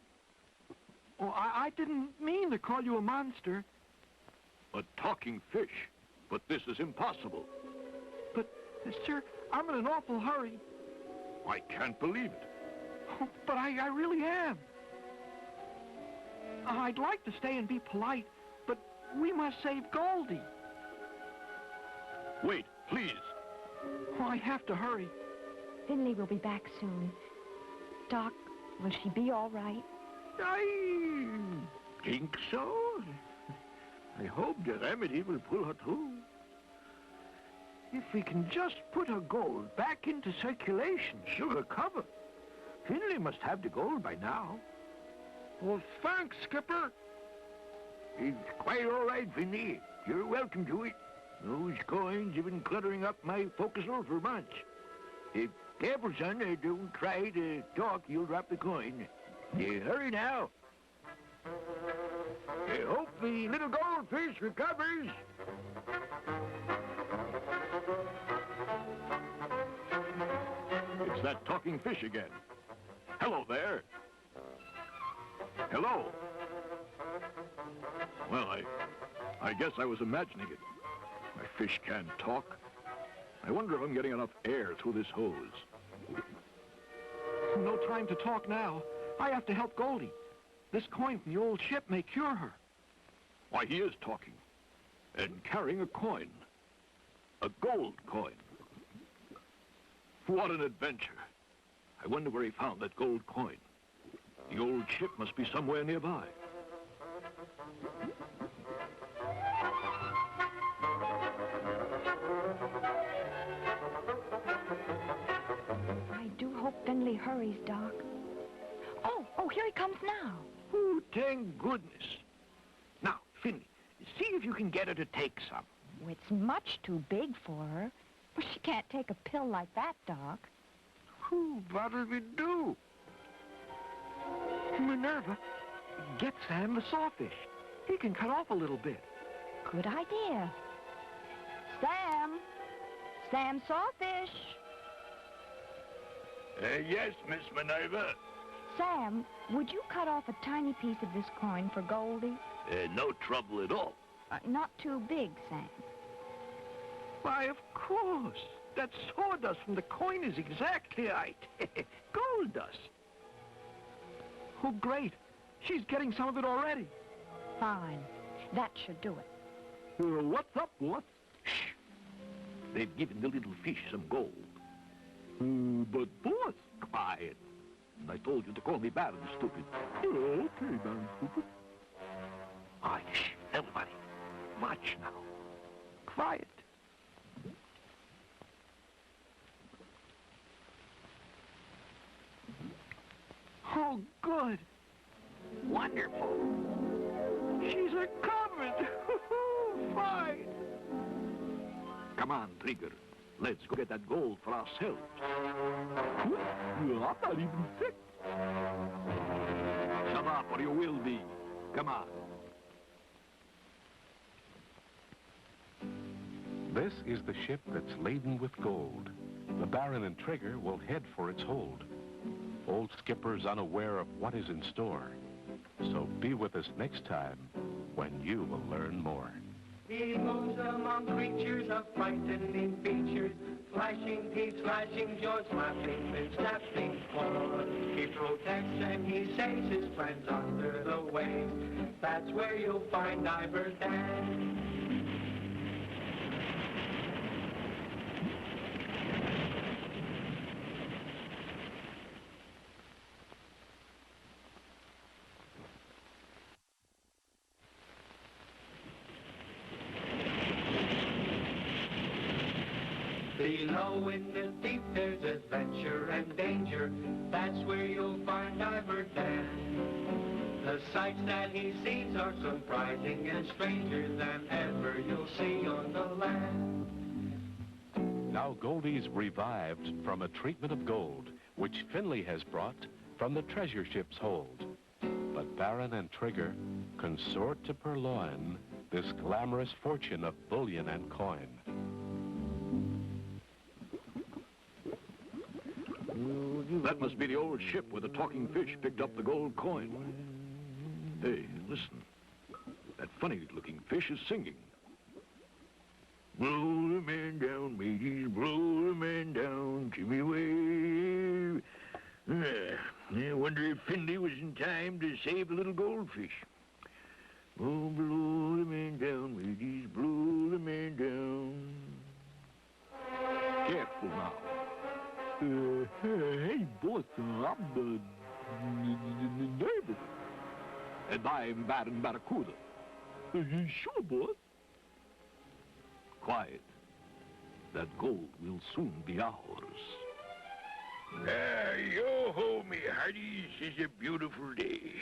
Oh, I didn't mean to call you a monster. A talking fish. But this is impossible. But, sir, I'm in an awful hurry. I can't believe it. Oh, but I really am. I'd like to stay and be polite, but we must save Goldie. Wait, please. Oh, I have to hurry. Finley will be back soon. Doc, will she be all right? I think so. I hope the remedy will pull her through. If we can just put her gold back into circulation, she'll recover. Finley must have the gold by now. Well, thanks, Skipper. It's quite all right, Finley. You're welcome to it. Those coins have been cluttering up my forecastle for months. Careful, son. Don't try to talk. You'll drop the coin. Hurry now. Hope the little goldfish recovers. It's that talking fish again. Hello there. Hello. Well, I guess I was imagining it. My fish can't talk. I wonder if I'm getting enough air through this hose. No time to talk now. I have to help Goldie. This coin from the old ship may cure her. Why, he is talking. And carrying a coin. A gold coin. What an adventure. I wonder where he found that gold coin. The old ship must be somewhere nearby. I do hope Finley hurries, Doc. Oh, here he comes now. Oh, thank goodness. Now, Finley, see if you can get her to take some. Oh, it's much too big for her. Well, she can't take a pill like that, Doc. What'll we do? Minerva, get Sam the sawfish. He can cut off a little bit. Good idea. Sam Sawfish. Yes, Miss Minerva. Sam, would you cut off a tiny piece of this coin for Goldie? No trouble at all. Not too big, Sam. Why, of course. That sawdust from the coin is exactly right. Gold dust. Oh, great. She's getting some of it already. Fine. That should do it. What's up, what? Shh. They've given the little fish some gold. But boss, quiet. I told you to call me Baron Stupid. Okay, Baron Stupid. Shh, everybody. Watch now. Quiet. Oh, good. Wonderful. She's a comet. Fine. Come on, Trigger. Let's go get that gold for ourselves. I'm not even sick. Shut up, or you will be. Come on. This is the ship that's laden with gold. The Baron and Trigger will head for its hold. Old Skipper's unaware of what is in store. So be with us next time when you will learn more. He moves among creatures of frightening features, flashing teeth, flashing jaws, laughing and snapping claws. He protects and he saves his friends under the waves. That's where you'll find Diver Dan. Below in the deep there's adventure and danger. That's where you'll find Diver Dan. The sights that he sees are surprising and stranger than ever you'll see on the land. Now Goldie's revived from a treatment of gold, which Finley has brought from the treasure ship's hold. But Baron and Trigger consort to purloin this glamorous fortune of bullion and coin. That must be the old ship where the talking fish picked up the gold coin. Hey, listen. That funny-looking fish is singing. Blow the man down, mateys, blow the man down, Jimmy way. I wonder if Finley was in time to save the little goldfish. Oh, blow the man down, mateys, blow the man down. Careful now. Hey, boss, I'm the neighbor. And I'm Baron Barracuda. Sure, boss. Quiet. That gold will soon be ours. Yo-ho, me hearties, it's a beautiful day.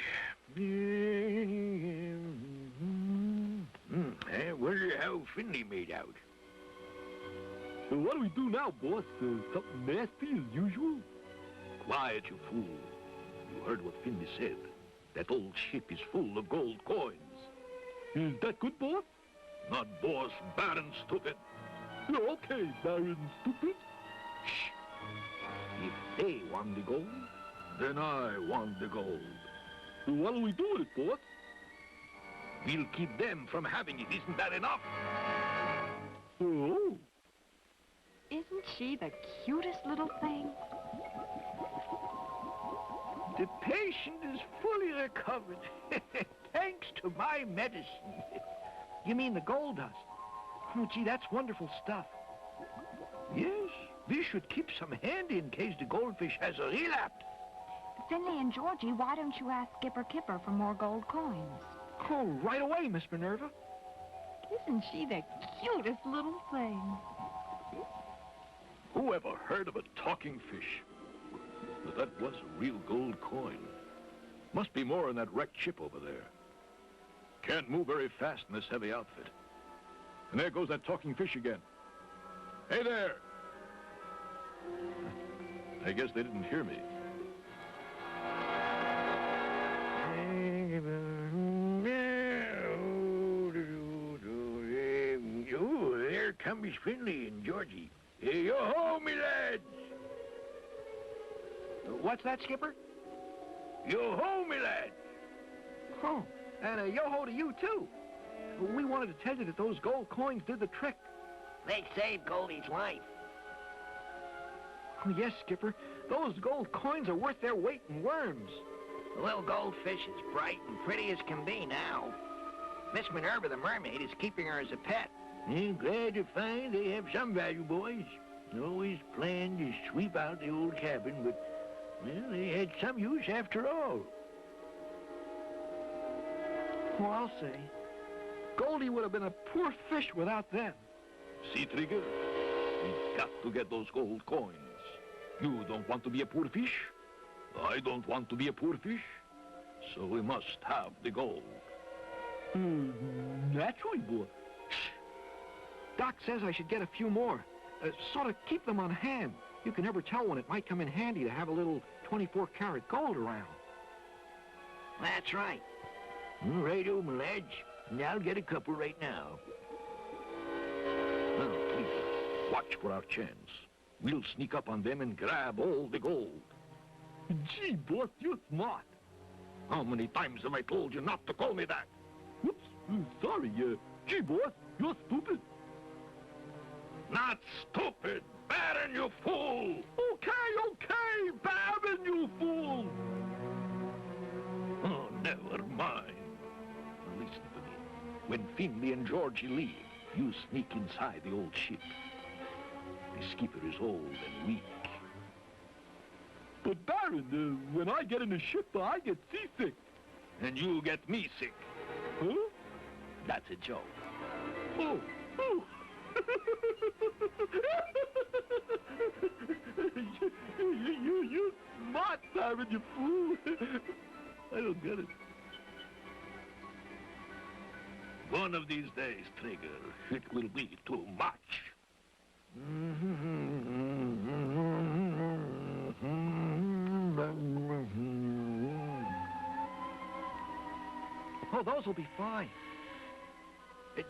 I wonder how Finley made out. What do we do now, boss? Something nasty as usual? Quiet, you fool. You heard what Finley said. That old ship is full of gold coins. Is that good, boss? Not boss, Baron stupid. Okay, Baron stupid. Shh. If they want the gold, then I want the gold. What do we do with it, boss? We'll keep them from having it. Isn't that enough? Oh. Isn't she the cutest little thing? The patient is fully recovered, thanks to my medicine. You mean the gold dust? Oh, gee, that's wonderful stuff. Yes, we should keep some handy in case the goldfish has a relapse. Finley and Georgie, why don't you ask Skipper Kipper for more gold coins? Oh, right away, Miss Minerva. Isn't she the cutest little thing? Who ever heard of a talking fish? But that was a real gold coin. Must be more in that wrecked ship over there. Can't move very fast in this heavy outfit. And there goes that talking fish again. Hey there! I guess they didn't hear me. Oh, there comes Finley and Georgie. Yo-ho, me lads! What's that, Skipper? Yo-ho, me lads! Oh, and yo-ho to you, too. We wanted to tell you that those gold coins did the trick. They saved Goldie's life. Oh, yes, Skipper. Those gold coins are worth their weight in worms. The little goldfish is bright and pretty as can be now. Miss Minerva, the mermaid, is keeping her as a pet. I'm glad to find they have some value, boys. Always planned to sweep out the old cabin, but, well, they had some use after all. Well, I'll say. Goldie would have been a poor fish without them. See, Trigger? We've got to get those gold coins. You don't want to be a poor fish. I don't want to be a poor fish. So we must have the gold. Naturally, boy. Shh. Doc says I should get a few more. Sort of keep them on hand. You can never tell when it might come in handy to have a little 24-karat gold around. That's right. All right, my lads. I'll get a couple right now. Now, please, watch for our chance. We'll sneak up on them and grab all the gold. Gee, boss, you're smart. How many times have I told you not to call me that? Whoops, sorry. Gee, boss, you're stupid. Not stupid, Baron, you fool! Okay, Baron, you fool! Oh, never mind. Listen to me. When Finley and Georgie leave, you sneak inside the old ship. The skipper is old and weak. But Baron, when I get in the ship, I get seasick. And you get me sick. Huh? That's a joke. Oh. You're smart, Baron, you fool. I don't get it. One of these days, Trigger, it will be too much. Oh, those will be fine.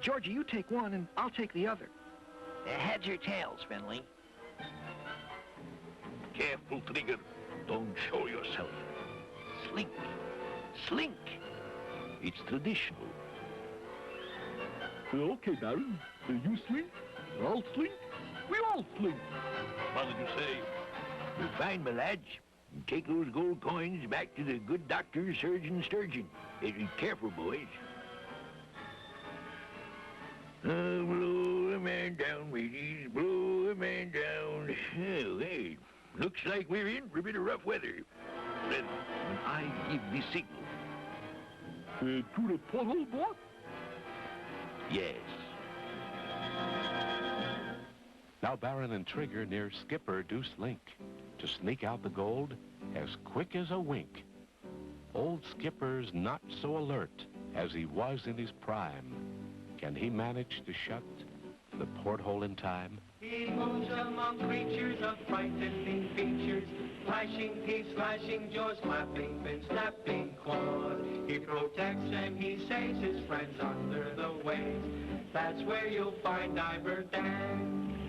Georgie, you take one, and I'll take the other. Heads or tails, Finley? Careful, Trigger. Don't show yourself. Slink. Slink. It's traditional. Okay, Baron. You slink, I'll slink, we all slink. What did you say? You're fine, my lads. Take those gold coins back to the good doctor, Surgeon Sturgeon. Be careful, boys. Blow a man down, mateys. Blow a man down. Oh, hey. Looks like we're in for a bit of rough weather. Then, when I give the signal. To the pothole, boy? Yes. Now Baron and Trigger near Skipper do slink to sneak out the gold as quick as a wink. Old Skipper's not so alert as he was in his prime. Can he manage to shut the porthole in time? He moves among creatures of frightening features, flashing teeth, slashing jaws, flapping fins, snapping claws. He protects and he saves his friends under the waves. That's where you'll find Diver Dan.